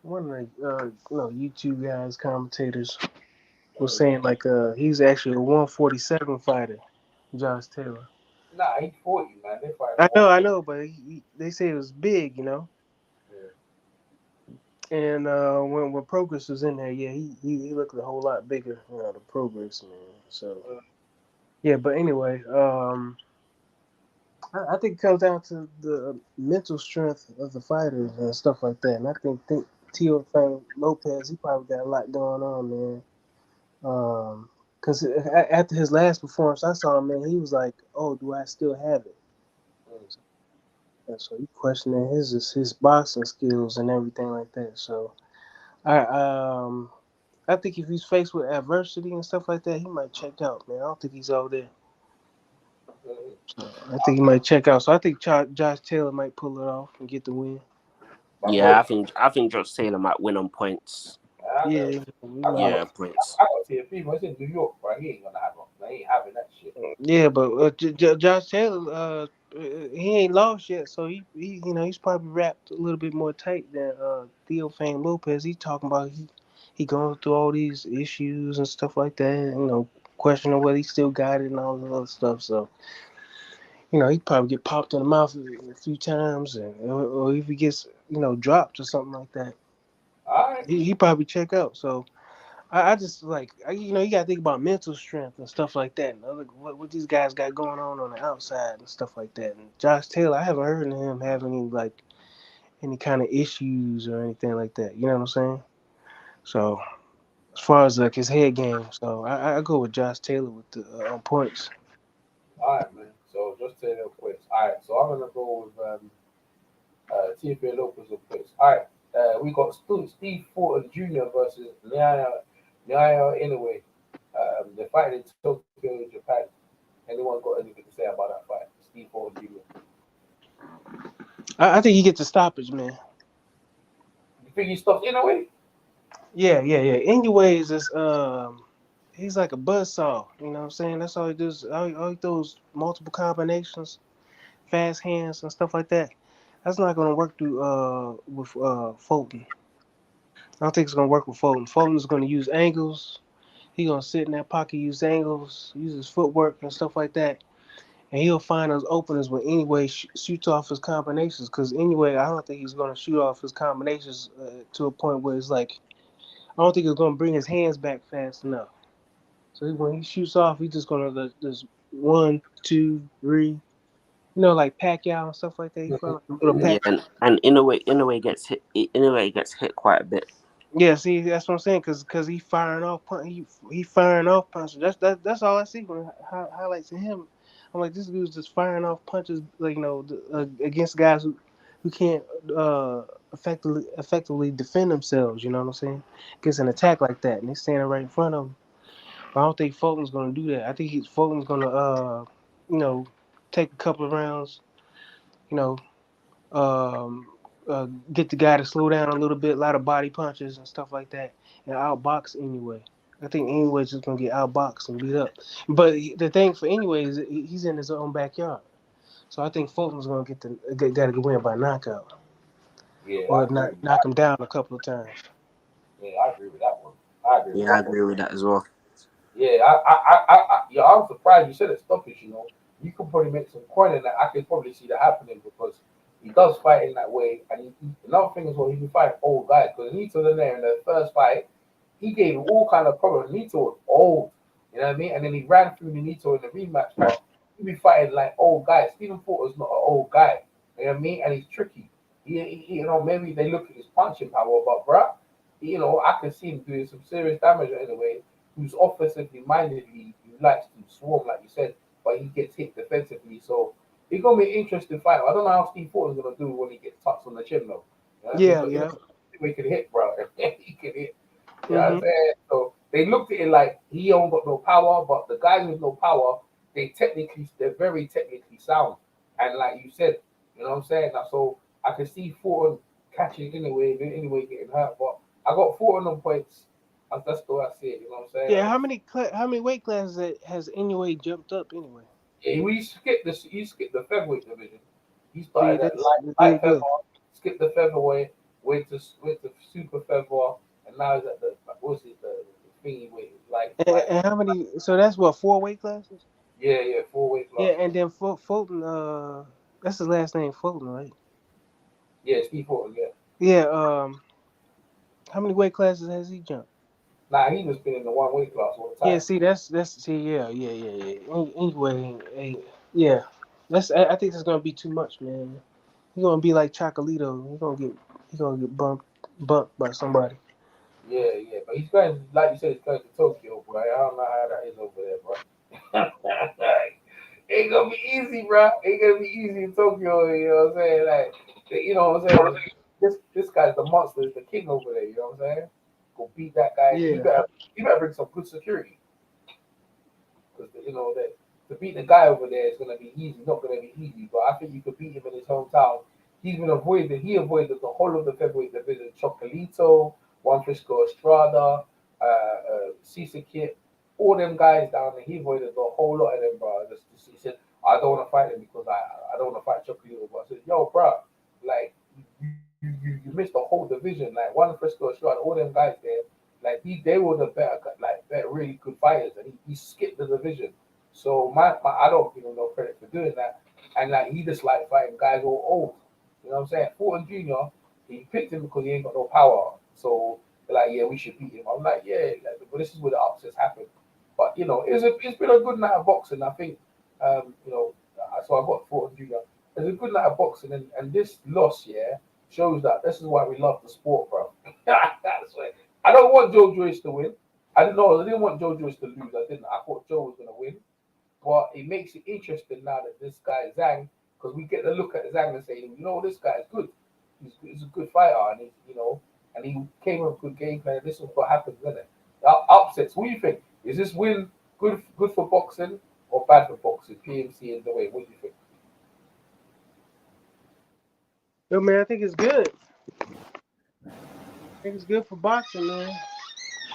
one of the YouTube guys, commentators, was saying like he's actually a 147 fighter, Josh Taylor. Nah, he's 40, man. I know, but they say it was big, you know. Yeah. And when Progress was in there, yeah, he looked a whole lot bigger, the Progress man. So yeah, but anyway, I think it comes down to the mental strength of the fighters and stuff like that. And I think Teofimo Lopez, he probably got a lot going on, man. Because after his last performance, I saw him, man. He was like, "Oh, do I still have it?" And so he questioning his boxing skills and everything like that. So I think if he's faced with adversity and stuff like that, he might check out, man. I don't think he's over there. So I think he might check out. So I think Josh Taylor might pull it off and get the win. Yeah, I think Josh Taylor might win on points. Yeah, Yeah, points. I got to see if people. It's in New York, bro. He ain't gonna have them. They ain't having that shit. yeah, but Josh Taylor, he ain't lost yet, so he he's probably wrapped a little bit more tight than Teofimo Lopez. He talking about he going through all these issues and stuff like that. Questioning whether he still got it and all the other stuff. So he probably get popped in the mouth a few times, or if he gets dropped or something like that, All right. he probably check out. So. I just like you gotta think about mental strength and stuff like that, and what these guys got going on the outside and stuff like that. And Josh Taylor, I haven't heard of him having any kind of issues or anything like that. You know what I'm saying? So as far as his head game, so I go with Josh Taylor with the on points. All right, man. So just say real quick. All right. So I'm gonna go with TFA Lopez on points. All right. We got Steve Fulton Jr. versus Nia Inoue. They're fighting in Tokyo, Japan. Anyone got anything to say about that fight? Steve Fulton Jr. I think he gets a stoppage, man. You think he stopped Inoue? Yeah. Anyways, he's like a buzzsaw. You know what I'm saying? That's all he does. All he throws multiple combinations, fast hands and stuff like that. That's not going to work with Fulton. I don't think it's going to work with Fulton. Fulton's going to use angles. He's going to sit in that pocket, use angles, use his footwork and stuff like that. And he'll find those openings when anyway shoots off his combinations. Because anyway, I don't think he's going to shoot off his combinations to a point where it's like, I don't think he's going to bring his hands back fast enough. So when he shoots off, he's just going to just 1, 2, 3. Like Pacquiao and stuff like that. He felt like a little Yeah, Pacquiao. and in a way gets hit. In a way, he gets hit quite a bit. Yeah, see, that's what I'm saying. Cause he firing off he firing off punches. That's all I see when highlights of him. I'm like, this dude's just firing off punches, like against guys who can't effectively defend themselves. You know what I'm saying? Against an attack like that, and he's standing right in front of him. But I don't think Fulton's gonna do that. I think Fulton's gonna take a couple of rounds. You know, um, get the guy to slow down a little bit, a lot of body punches and stuff like that, and outbox anyway. I think Anyway's just gonna get outboxed and beat up. But the thing for Anyway is he's in his own backyard, so I think Fulton's gonna get to win by knockout Yeah, or knock him down a couple of times. Yeah, I agree with that one. I agree with Yeah, I that one. agree with that as well. Yeah, yeah, I'm surprised you said it stoppage. You could probably make some coin in that. I could probably see that happening because he does fight in that way. And another thing is, well, he can fight old guys because Nito in there in the first fight, he gave him all kind of problems. Nito was old, you know what I mean? And then he ran through Nito in the rematch fight. He be fighting like old guys. Stephen Porter's not an old guy, you know what I mean? And he's tricky. Maybe they look at his punching power, but bruh, I can see him doing some serious damage anyway. Who's offensively mindedly, he likes to swarm, like you said, but he gets hit defensively. So it's gonna be an interesting fight. I don't know how Steve Fulton's gonna do when he gets touched on the chin, though. You know what I mean? Yeah. He can hit, bro. He can hit. You know what Mm-hmm. I'm saying? So they looked at it like he don't got no power, but the guys with no power, they're very technically sound. And like you said, you know what I'm saying? So I can see Fulton catching anyway getting hurt, but I got Fulton on points. That's the way I see it. You know what I'm saying? Yeah, how many weight classes has Anyway jumped up anyway? Yeah, he skipped the featherweight division. He See, started at that's light good. feather, skipped the featherweight, went to super feather, and now he's at the the thingy weight, And how many? So that's what 4 weight classes? yeah 4 weight Yeah, classes. and then Fulton, that's his last name, Fulton, right? Yeah, Steve Fulton, yeah. Yeah. How many weight classes has he jumped? Nah, he just been in the 1 weight class all the Yeah. time. See, that's see, yeah. Anyway, yeah. I think that's gonna be too much, man. He's gonna be like Chocolito. He's gonna get bumped by somebody. Yeah, but he's going, like you said, he's going to Tokyo, bro. I don't know how that is over there, bro. Ain't gonna be easy, bro. Ain't gonna be easy in Tokyo. You know what I'm saying? Like, you know what I'm saying? This guy's the monster, the king over there. You know what I'm saying? Go beat that guy. Yeah. You better bring some good security, because you know that to beat the guy over there is gonna be easy. Not gonna be easy, but I think you could beat him in his hometown. He avoided the whole of the featherweight division. Chocolito, Juan Frisco Estrada, Cisa Kit, all them guys down there. He avoided the whole lot of them, bro. He said, I don't want to fight him because I don't want to fight Chocolito. But I said, yo, bro, like you missed the whole division. Like Juan Frisco Estrada, all them guys there. Like they were the better really good fighters, and he skipped the division. So I don't give him no credit for doing that. And like he just like fighting guys all old. You know what I'm saying? Fulton Jr. He picked him because he ain't got no power. So they're like, yeah, we should beat him. I'm like, yeah, but this is where the upsets happen. But you know, it's been a good night of boxing. I think, you know, so I got Fulton Jr. It's a good night of boxing, and this loss, yeah, shows that this is why we love the sport, bro. That's why. I don't want Joyce to win. I didn't want Joyce to lose. I didn't. I thought Joe was gonna win. But it makes it interesting now that this guy Zhang, because we get to look at Zhang and say, you know, this guy's good. He's a good fighter, and and he came with a good game plan. This is what happens, isn't it? Upsets. What do you think? Is this win good for boxing or bad for boxing? PMC in the way. What do you think? Yo, man, I think it's good. I think it's good for boxing, man.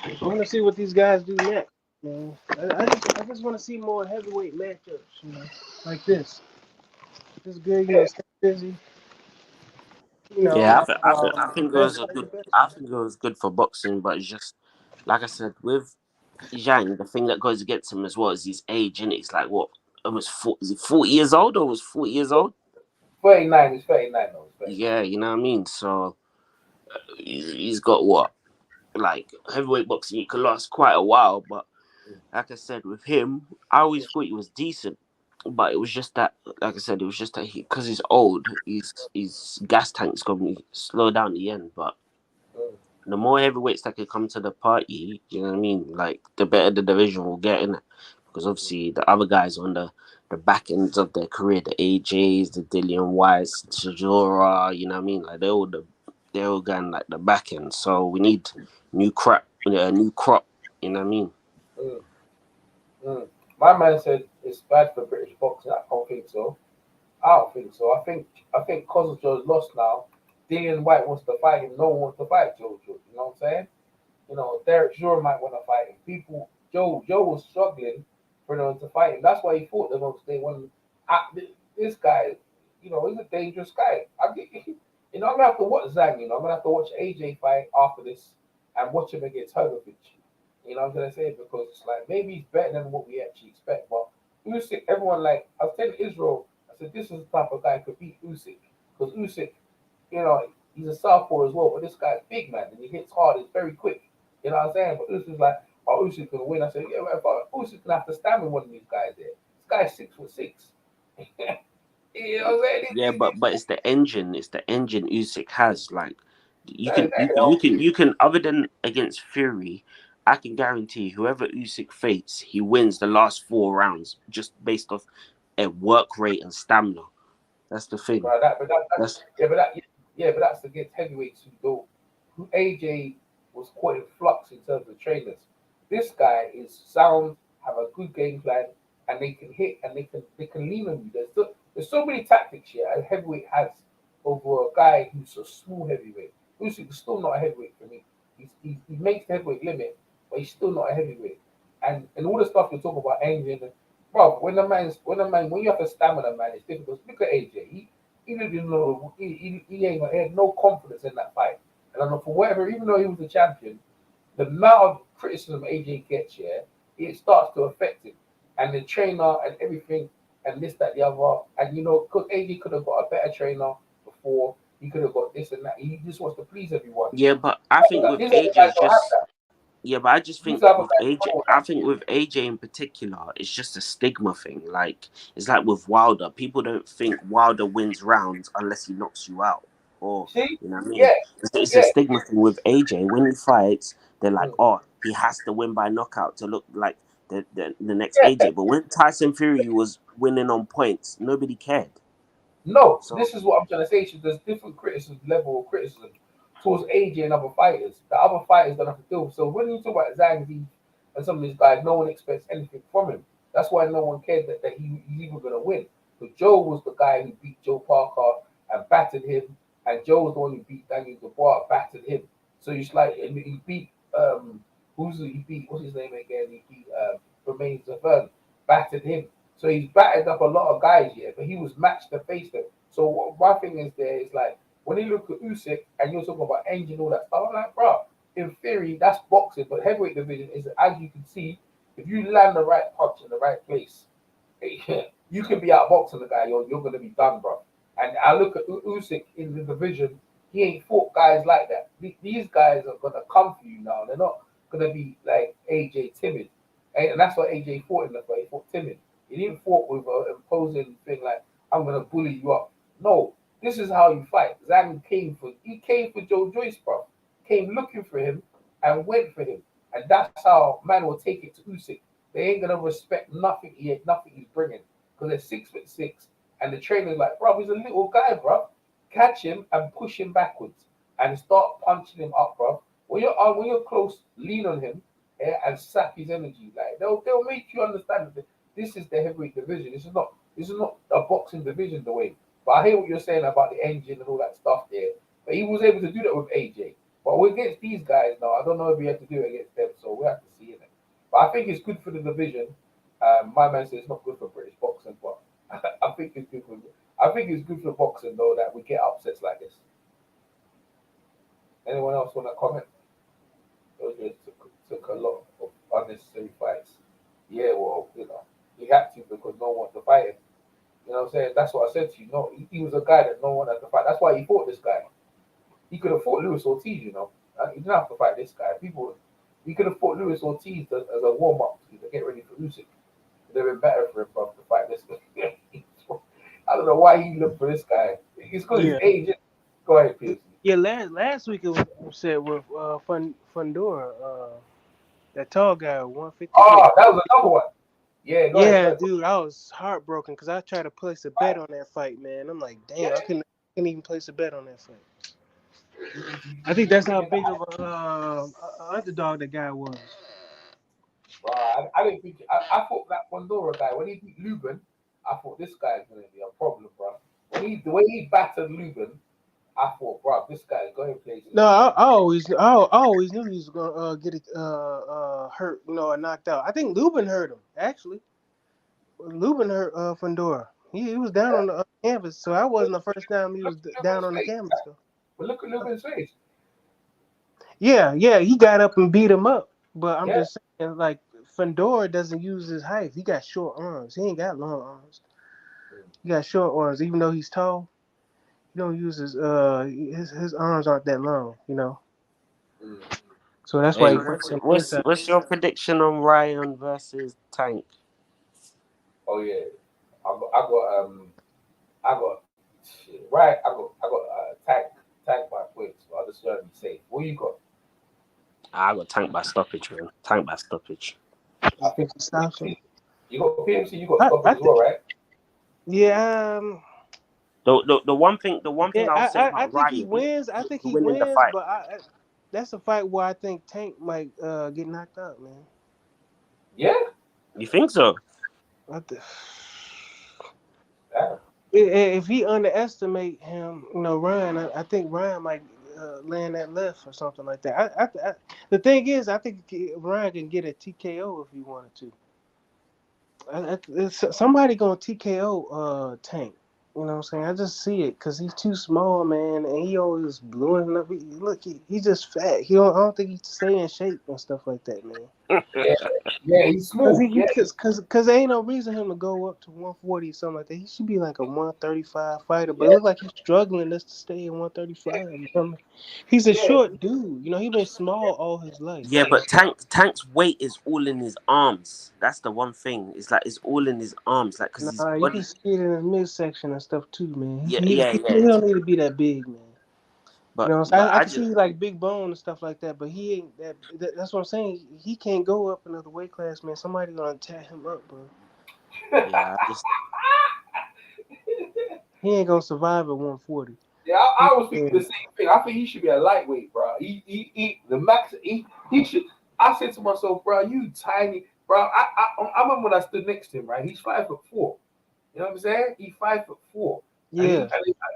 I want to see what these guys do next, man. I just want to see more heavyweight matchups, you know, like this. It's good, you know, stay busy. You know, Yeah, I think it was best a fight the good. best. I think it was good for boxing, but it's just like I said with Zhang, the thing that goes against him as well is his age, and he's like what almost 40, is he 40 years old or was 40 years old? 39. He's 39 now. Yeah, you know what I mean. So he's got what like heavyweight boxing. You can last quite a while, but like I said with him, I always thought he was decent. But it was just that, like I said, it was just that because he's old, his gas tank's going to slow down the end. But the more heavyweights that can come to the party, you know what I mean? Like, the better the division will get in it. Because obviously, the other guys on the back ends of their career, the AJs, the Dillian Whites, the Chisora, you know what I mean? Like, they're all going like the back end. So we need new crop, you know what I mean? Mm, My man said it's bad for British boxing. I don't think so. I don't think so. I think because Joe's lost now, Dillian White wants to fight him. No one wants to fight Joe. You know what I'm saying? You know, Derek Shore might want to fight him. Joe was struggling for them to fight him. That's why he fought them on day one. This guy, you know, he's a dangerous guy. I'm gonna have to watch Zhang. You know, I'm gonna have to watch AJ fight after this and watch him against Hrgovic. You know what I'm gonna say? Because it's like maybe he's better than what we actually expect. But Usyk, everyone like I was telling Israel, I said this is the type of guy who could beat Usyk because Usyk, you know, he's a southpaw as well, but this guy's big man and he hits hard. He's very quick. You know what I'm saying? But Usyk's like, oh, Usyk's gonna win. I said, yeah, but Usyk's gonna have to stand with one of these guys there. This guy's 6'6". You know what I'm saying? Yeah, but it's the engine. It's the engine Usyk has. Like you That can you, you can you can other than against Fury, I can guarantee whoever Usyk fights, he wins the last 4 rounds just based off a work rate and stamina. That's the thing. Bro, That's but that's against heavyweights who AJ was quite in flux in terms of trainers. This guy is sound, have a good game plan, and they can hit and they can lean on you. There's so many tactics here a heavyweight has over a guy who's a small heavyweight. Usyk is still not a heavyweight for me. He makes the heavyweight limit, but he's still not a heavyweight. And all the stuff you talk about engine, bro. When you have a stamina, man, it's difficult. Look at AJ. He didn't know he had no confidence in that fight. And I don't know for whatever, even though he was the champion, the amount of criticism AJ gets here, it starts to affect him. And the trainer and everything and this, that, the other. And you know, because AJ could have got a better trainer before, he could have got this and that. He just wants to please everyone. yeah, but I think with These other age guys is don't have just that. Yeah, but I just think These other with guys AJ, know I that. think with AJ in particular, it's just a stigma thing. Like it's like with Wilder, people don't think Wilder wins rounds unless he knocks you out, or See? you know what I mean. Yeah, It's a yeah. stigma thing with AJ. When he fights, they're like, Mm. oh, he has to win by knockout to look like the next Yeah. AJ. But when Tyson Fury was winning on points, nobody cared. No, So this is what I'm trying to say. So there's different criticism, level of criticism towards AJ and other fighters. The other fighters don't have to deal with. So when you talk about Zhang and some of these guys, no one expects anything from him. That's why no one cared that he's even going to win. But Joe was the guy who beat Joe Parker and battered him, and Joe was the one who beat Daniel Dubois, battered him. So it's like and he beat he beat what's his name again? He beat Romain Zavern, battered him. So he's battered up a lot of guys here, but he was matched to face them. So my thing is there is like when you look at Usyk and you're talking about engine and all that stuff, I'm like, bro, in theory that's boxing, but heavyweight division is as you can see, if you land the right punch in the right place, you can be outboxing the guy. You're going to be done, bro. And I look at Usyk in the division. He ain't fought guys like that. These guys are going to come for you now. They're not going to be like AJ timid, and that's what AJ fought in the fight. He fought timid. He didn't fought with an imposing thing like I'm going to bully you up. No, this is how you fight. Zhang came for Joe Joyce, bro. Came looking for him and went for him, and that's how man will take it to Usyk. They ain't gonna respect nothing he's bringing because they're 6'6", and the trainer's like, bro, he's a little guy, bro. Catch him and push him backwards and start punching him up, bro. When you're close, lean on him and sap his energy. Like they'll make you understand that this is the heavyweight division. This is not a boxing division the way. But I hear what you're saying about the engine and all that stuff there. But he was able to do that with AJ. But against these guys now, I don't know if he had to do it against them, so we have to see it. But I think it's good for the division. My man says it's not good for British boxing, but I think it's good for. I think it's good for boxing though that we get upsets like this. Anyone else want to comment? Those just took a lot of unnecessary fights. Yeah, well, he had to because no one to fight him. You know what I'm saying? That's what I said to you. No, he was a guy that no one had to fight. That's why he fought this guy. He could have fought Luis Ortiz, He didn't have to fight this guy. He could have fought Luis Ortiz as a warm up to get ready for Usyk. They'd been better for him to fight this guy. I don't know why he looked for this guy. It's because his age. Go ahead, Pierce. Yeah, last week it was upset with Fundora, that tall guy, 150. Oh, that was another one. Yeah, go ahead. Dude, I was heartbroken because I tried to place a bet on that fight, man. I'm like, damn, I couldn't even place a bet on that fight. I think that's how big of a underdog the guy was. I didn't think. I thought that Fundora guy when he beat Lubin, I thought this guy is going to be a problem, bro. The way he battered Lubin, I thought, bro, this guy is going to play. No, I always knew he was gonna get it hurt, or knocked out. I think Lubin hurt him actually. Lubin hurt Fundora. He was down on the canvas, so that wasn't the first time he was down on the canvas. Though. But look at Lubin's face. Yeah, he got up and beat him up. But I'm just saying, like Fundora doesn't use his height. He got short arms. He ain't got long arms. He got short arms, even though he's tall. He don't use his arms aren't that long, So that's why he puts him inside. What's your prediction on Ryan versus Tank? Oh yeah, I got shit. Right, I got Tank by points. So I'll just try to be safe. What you got? I got Tank by stoppage, man. Tank by stoppage. I think he stops him. You got PMC. You got stoppage as well, right? Yeah. The one thing I'll say about I think Ryan, he wins. I think he winning wins, the fight. but that's a fight where I think Tank might get knocked out, man. Yeah. You think so? If he underestimate him, Ryan, I think Ryan might land that left or something like that. The thing is, I think Ryan can get a TKO if he wanted to. Somebody gonna TKO Tank. You know what I'm saying? I just see it because he's too small, man, and he always blowing up. He's just fat. I don't think he stay in shape and stuff like that, man. Yeah, he's small. Cause there ain't no reason for him to go up to 140 or something like that. He should be like a 135 fighter, but it look like he's struggling just to stay at 135. He's a short dude, you know. He been small all his life. Yeah, but Tank's weight is all in his arms. That's the one thing. It's like it's all in his arms, like because his Nah, you body. can see it in his midsection and stuff too, man. Yeah, He yeah, yeah. don't need to be that big, man. You But know what I'm saying? I I can see like big bone and stuff like that, but he ain't that. That's what I'm saying. He can't go up another weight class, man. Somebody gonna tear him up, bro. yeah, I just He ain't gonna survive at 140. Yeah, I was thinking the same thing. I think he should be a lightweight, bro. He the max. He should. I said to myself, bro, you tiny, bro. I remember when I stood next to him, right? He's 5'4". You know what I'm saying? He's 5'4". Yeah,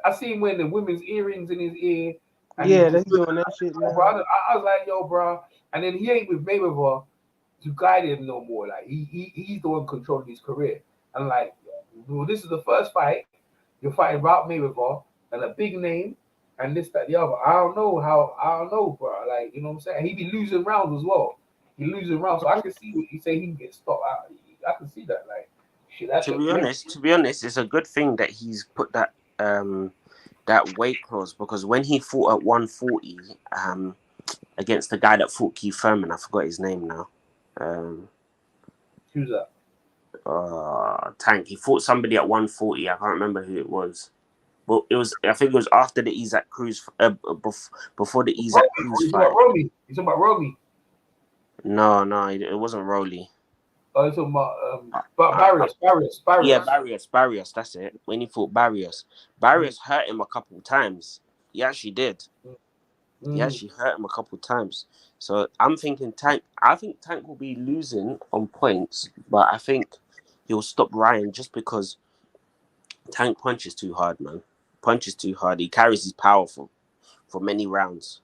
I see him wearing the women's earrings in his ear. And yeah, they doing that shit now. bro, I was like, yo, bro. And then he ain't with Mayweather to guide him no more. Like he's the one controlling his career. And like, well, this is the first fight you're fighting Rob Mayweather and a big name and this, that, the other. I don't know, bro. Like, you know what I'm saying? He be losing rounds as well. He losing rounds. So I can see what you say he can get stopped out. I can see that. Like, shit, that's to be honest, it's a good thing that he's put that weight clause, because when he fought at 140 against the guy that fought Keith Thurman, I forgot his name now. Who's that? Tank. He fought somebody at 140. I can't remember who it was. Well, I think it was after the Isaac Cruz, before the Isaac Cruz fight. Romy. He's talking about Romy. No, it wasn't Rolly. Oh, he's talking about Barrios. Yeah, Barrios. That's it. When he fought Barrios hurt him a couple of times. He actually did. He actually hurt him a couple of times. So I'm thinking Tank. I think Tank will be losing on points, but I think he'll stop Ryan just because Tank punches too hard, man. Punches too hard. He carries his power for many rounds.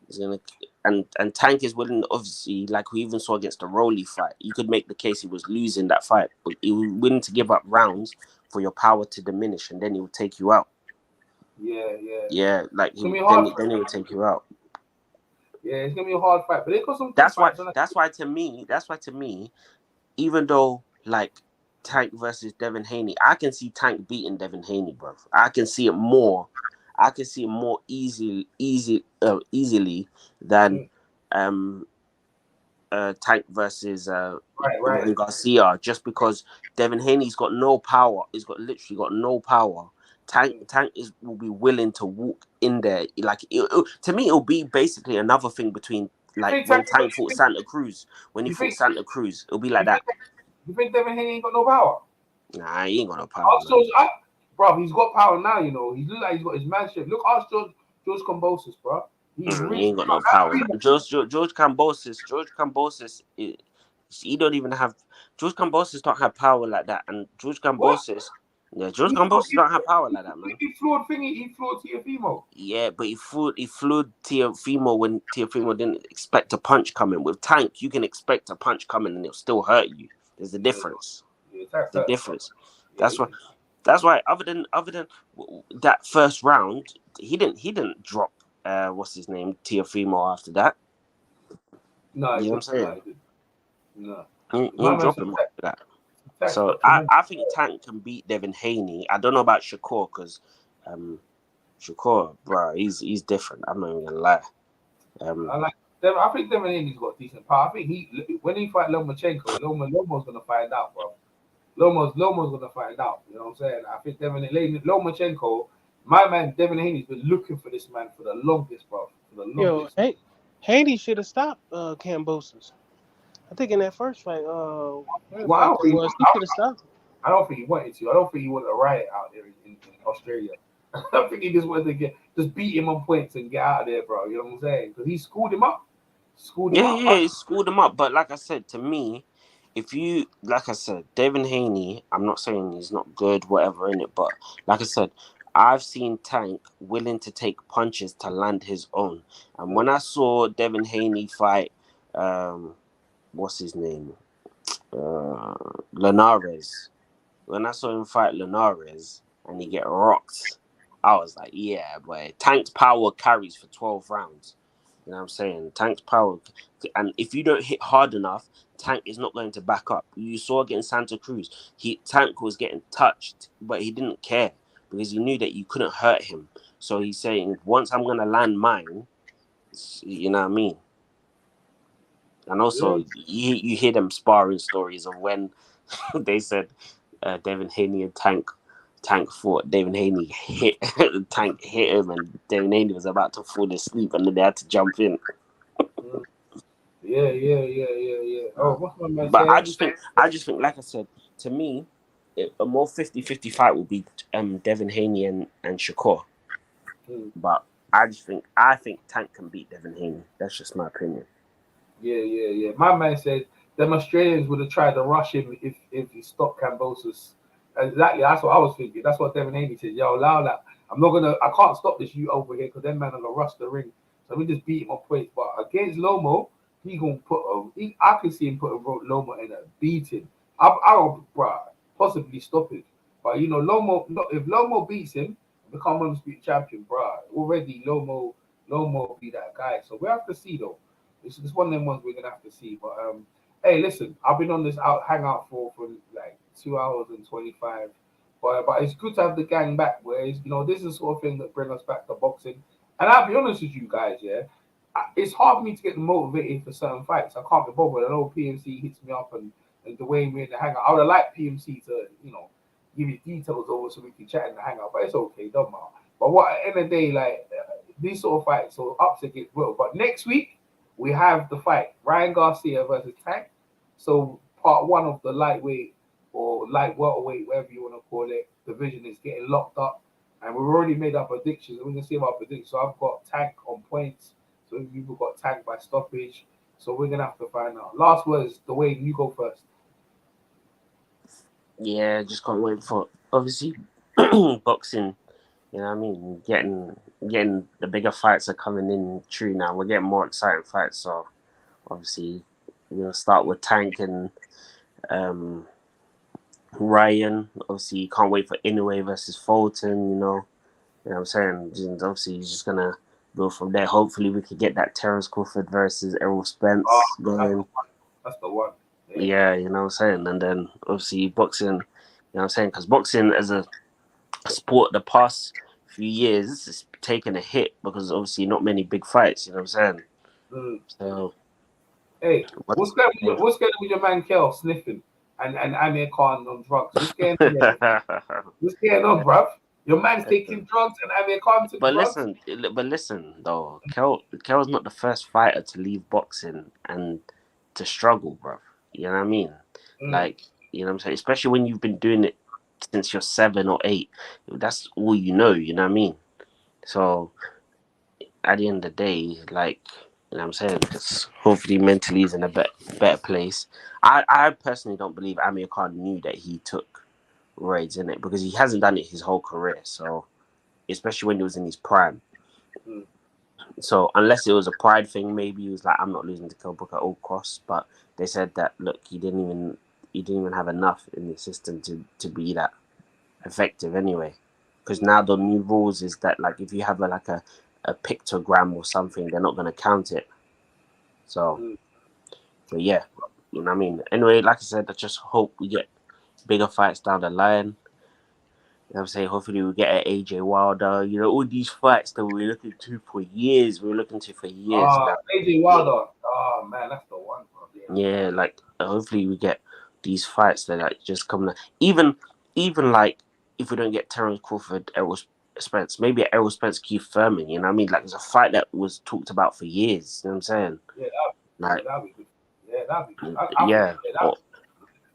He's gonna and Tank is willing, obviously, like we even saw against the Rolly fight. You could make the case he was losing that fight, but he was willing to give up rounds for your power to diminish, and then he will take you out. Yeah. Like then he will take you out. Yeah, it's gonna be a hard fight, but they got some. That's why to me, even though like Tank versus Devin Haney, I can see Tank beating Devin Haney, bro. I can see it more easily than Tank versus right. Garcia, just because Devin Haney's got no power. He's literally got no power. Tank will be willing to walk in there. Like to me, it'll be basically another thing between like when Tank fought Santa Cruz. When he fought Santa Cruz, it'll be like that. You think Devin Haney ain't got no power? Nah, he ain't got no power. Bro, he's got power now. You know, he look like he's got his manship. Look, ask George Kambosos, bro. He ain't got no power. George Kambosos, he don't even have. George Kambosos don't have power like that, and George Kambosos don't have power like that, man. He floored Teofimo. Yeah, but he floored Teofimo when Teofimo didn't expect a punch coming. With Tank, you can expect a punch coming and it'll still hurt you. There's a difference. The difference. That's why. Other than that first round, he didn't drop. What's his name? Teofimo after that. No, you know what I'm saying? No. He didn't drop him after that. So I think Tank can beat Devin Haney. I don't know about Shakur because Shakur, bro, he's different. I'm not even gonna lie. I think Devin Haney's got decent power. I think when he fight Lomachenko, Lomo's gonna find out, bro. Lomo's gonna find out. You know what I'm saying? I think Lomachenko, my man Devin Haney's been looking for this man for the longest, bro. For the longest. Yo, Haney should have stopped Kambosos. I think in that first fight, he should have stopped. I don't think he wanted to. I don't think he wanted a riot out there in Australia. I think he just wanted to just beat him on points and get out of there, bro. You know what I'm saying? Because he schooled him up. He schooled him up. But like I said, to me, Devin Haney, I'm not saying he's not good, whatever in it, but like I said, I've seen Tank willing to take punches to land his own. And when I saw Devin Haney fight, what's his name? Linares. When I saw him fight Linares and he get rocked, I was like, yeah, boy. Tank's power carries for 12 rounds. You know what I'm saying? Tank's power, and if you don't hit hard enough, Tank is not going to back up. You saw against Santa Cruz, Tank was getting touched, but he didn't care because he knew that you couldn't hurt him. So he's saying, once I'm gonna land mine, you know what I mean? And also, you hear them sparring stories of when they said Devin Haney and Tank fought. Devin Haney hit Tank hit him, and Devin Haney was about to fall asleep, and then they had to jump in. Yeah. Oh, what's my man But saying? I just think, like I said, to me, a more 50-50 fight would be Devin Haney and Shakur. But I think Tank can beat Devin Haney. That's just my opinion. Yeah. My man said them Australians would have tried to rush him if he stopped Kambosos. Exactly, that's what I was thinking. That's what Devin Haney said. Yo, allow that. I can't stop this you over here because them man are gonna rush the ring. So we just beat him on points. But against Lomo, he gonna I can see him putting Lomo in a beating. I don't, possibly stop it. But you know, if Lomo beats him, become undisputed champion, already Lomo be that guy. So we have to see though. It's one of them ones we're gonna have to see. But hey, listen, I've been on this hangout for like 2 hours and 25. But it's good to have the gang back. Whereas this is the sort of thing that brings us back to boxing. And I'll be honest with you guys, it's hard for me to get motivated for certain fights. I can't be bothered. I know PMC hits me up and the way we're in the hangout. I would have liked PMC to give you details over so we can chat in the hangout. But it's okay, don't matter. But at the end of the day, like these sort of fights, so upset get well. But next week we have the fight Ryan Garcia versus Tank. So part one of the lightweight or light welterweight, whatever you want to call it, division is getting locked up. And we've already made our predictions. We're going to see our predictions. So I've got Tank on points. So you've got Tank by stoppage. So we're going to have to find out. Last words, Dwayne, you go first. Yeah, just can't wait for, obviously, boxing. You know what I mean? Getting the bigger fights are coming in true now. We're getting more exciting fights. So obviously, we're going to start with Tank and Ryan. Obviously, you can't wait for Inoue versus Fulton, you know what I'm saying? And obviously, he's just going to go from there. Hopefully, we could get that Terence Crawford versus Errol Spence going. That's the one. Yeah, you know what I'm saying? And then, obviously, boxing, you know what I'm saying? Because boxing as a sport the past few years has taken a hit because, obviously, not many big fights, you know what I'm saying? So... Hey, what's going on with your man Kel sniffing and Amir Khan on drugs? What's going on, bruv? Your man's taking drugs and Amir Khan took drugs. But listen, though, Kel's not the first fighter to leave boxing and to struggle, bruv. You know what I mean? Like, you know what I'm saying? Especially when you've been doing it since you're 7 or 8. That's all you know what I mean? So, at the end of the day, like... You know what I'm saying? Just hopefully mentally he's in a better place. I personally don't believe Amir Khan knew that he took roids in it because he hasn't done it his whole career. So, especially when he was in his prime. So, unless it was a pride thing, maybe he was like, I'm not losing to Kell Brook at all costs. But they said that, look, he didn't even have enough in the system to be that effective anyway. Because now the new rules is that, like, if you have a pictogram or something, they're not going to count it. So yeah, you know what I mean? Anyway, like I said, I just hope we get bigger fights down the line. You know what I'm saying? Hopefully we get an AJ Wilder. You know, all these fights that we're looking to for years. We're looking to for years now. AJ Wilder. Oh, man, that's the one. Yeah, like, hopefully we get these fights that like just come. Even like, if we don't get Terence Crawford, Errol Spence, maybe Errol Spence, Keith Thurman, you know what I mean? Like, it's a fight that was talked about for years, you know what I'm saying? Yeah, that'd be good. Yeah, that'd be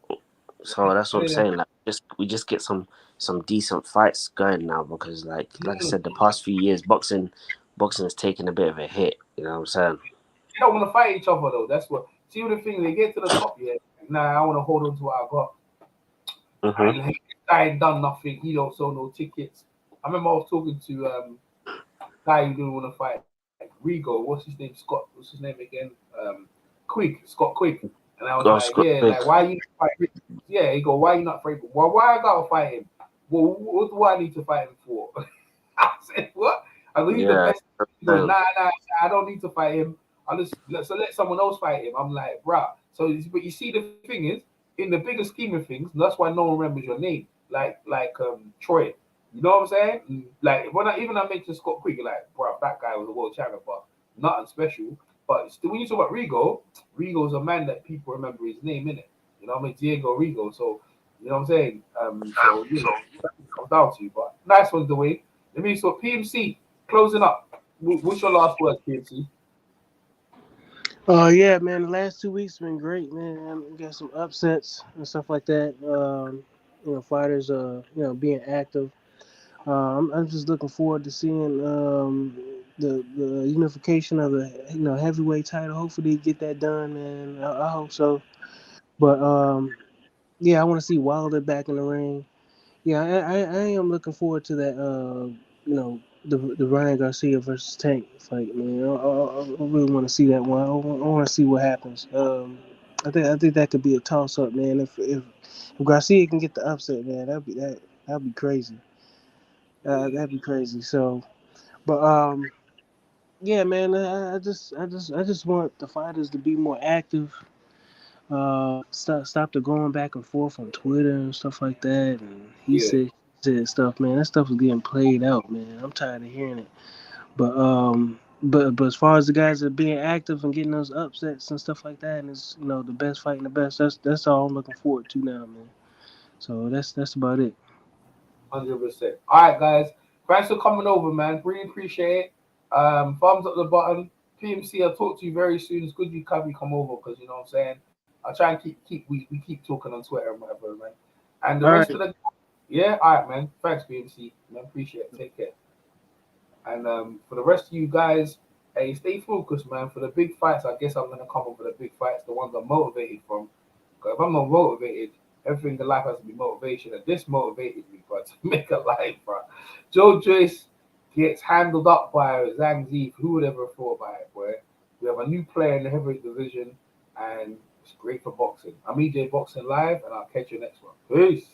good. So that's what I'm saying. Like, we just get some decent fights going now because, like I said, the past few years, boxing has taken a bit of a hit, you know what I'm saying? They don't want to fight each other, though. That's what... See, the thing, they get to the top, I want to hold on to what I got. And I ain't done nothing. He don't sell no tickets. I remember I was talking to a guy who didn't want to fight Rigo. What's his name? Scott. What's his name again? Scott Quigg. And I was like, why you not fight? Yeah, he go, why you not fight? Well, why I gotta fight him? Well, what do I need to fight him for? I said, what? I go, he's the best. He goes, nah, I don't need to fight him. I'll just let someone else fight him. I'm like, bruh. So, but you see, the thing is, in the bigger scheme of things, that's why no one remembers your name. Like Troy. You know what I'm saying? Like when I mentioned Scott Quick, like, bruh, that guy was a world champion, but nothing special. But still, when you talk about Rigo's a man that people remember his name, innit? You know what I mean? Diego Rigo. So, you know what I'm saying? So, you know, it comes down to you. But nice one, Dwayne. Let me so PMC, closing up. What's your last words, PMC? Yeah, man. The last 2 weeks been great, man. We got some upsets and stuff like that. You know, fighters, you know, being active. I'm just looking forward to seeing the unification of the heavyweight title. Hopefully, get that done, man. I hope so. But yeah, I want to see Wilder back in the ring. Yeah, I am looking forward to that. You know, the Ryan Garcia versus Tank fight, man. I really want to see that one. I want to see what happens. I think that could be a toss up, man. If Garcia can get the upset, man, that'd be crazy. That'd be crazy. So, but yeah, man. I just want the fighters to be more active. Stop the going back and forth on Twitter and stuff like that. And he said stuff, man. That stuff is getting played out, man. I'm tired of hearing it. But as far as the guys that are being active and getting those upsets and stuff like that, and it's the best fighting the best. That's all I'm looking forward to now, man. So that's about it. 100%. All right, guys. Thanks for coming over, man. Really appreciate it. Thumbs up the button. PMC, I'll talk to you very soon. It's good you come over because you know what I'm saying. I'll try and we keep talking on Twitter and whatever, man. And the rest of the all right, man. Thanks, PMC. Man, appreciate it. Take care. And for the rest of you guys, hey, stay focused, man. For the big fights, I guess I'm gonna come over the big fights, the ones I'm motivated from. Because if I'm not motivated, everything in life has to be motivation. And this motivated me, bro, to make a life, bro. Joyce gets handled up by Zhang Zi. Who would ever have thought about it, boy? We have a new player in the heavyweight division, and it's great for boxing. I'm EJ Boxing Live, and I'll catch you next one. Peace.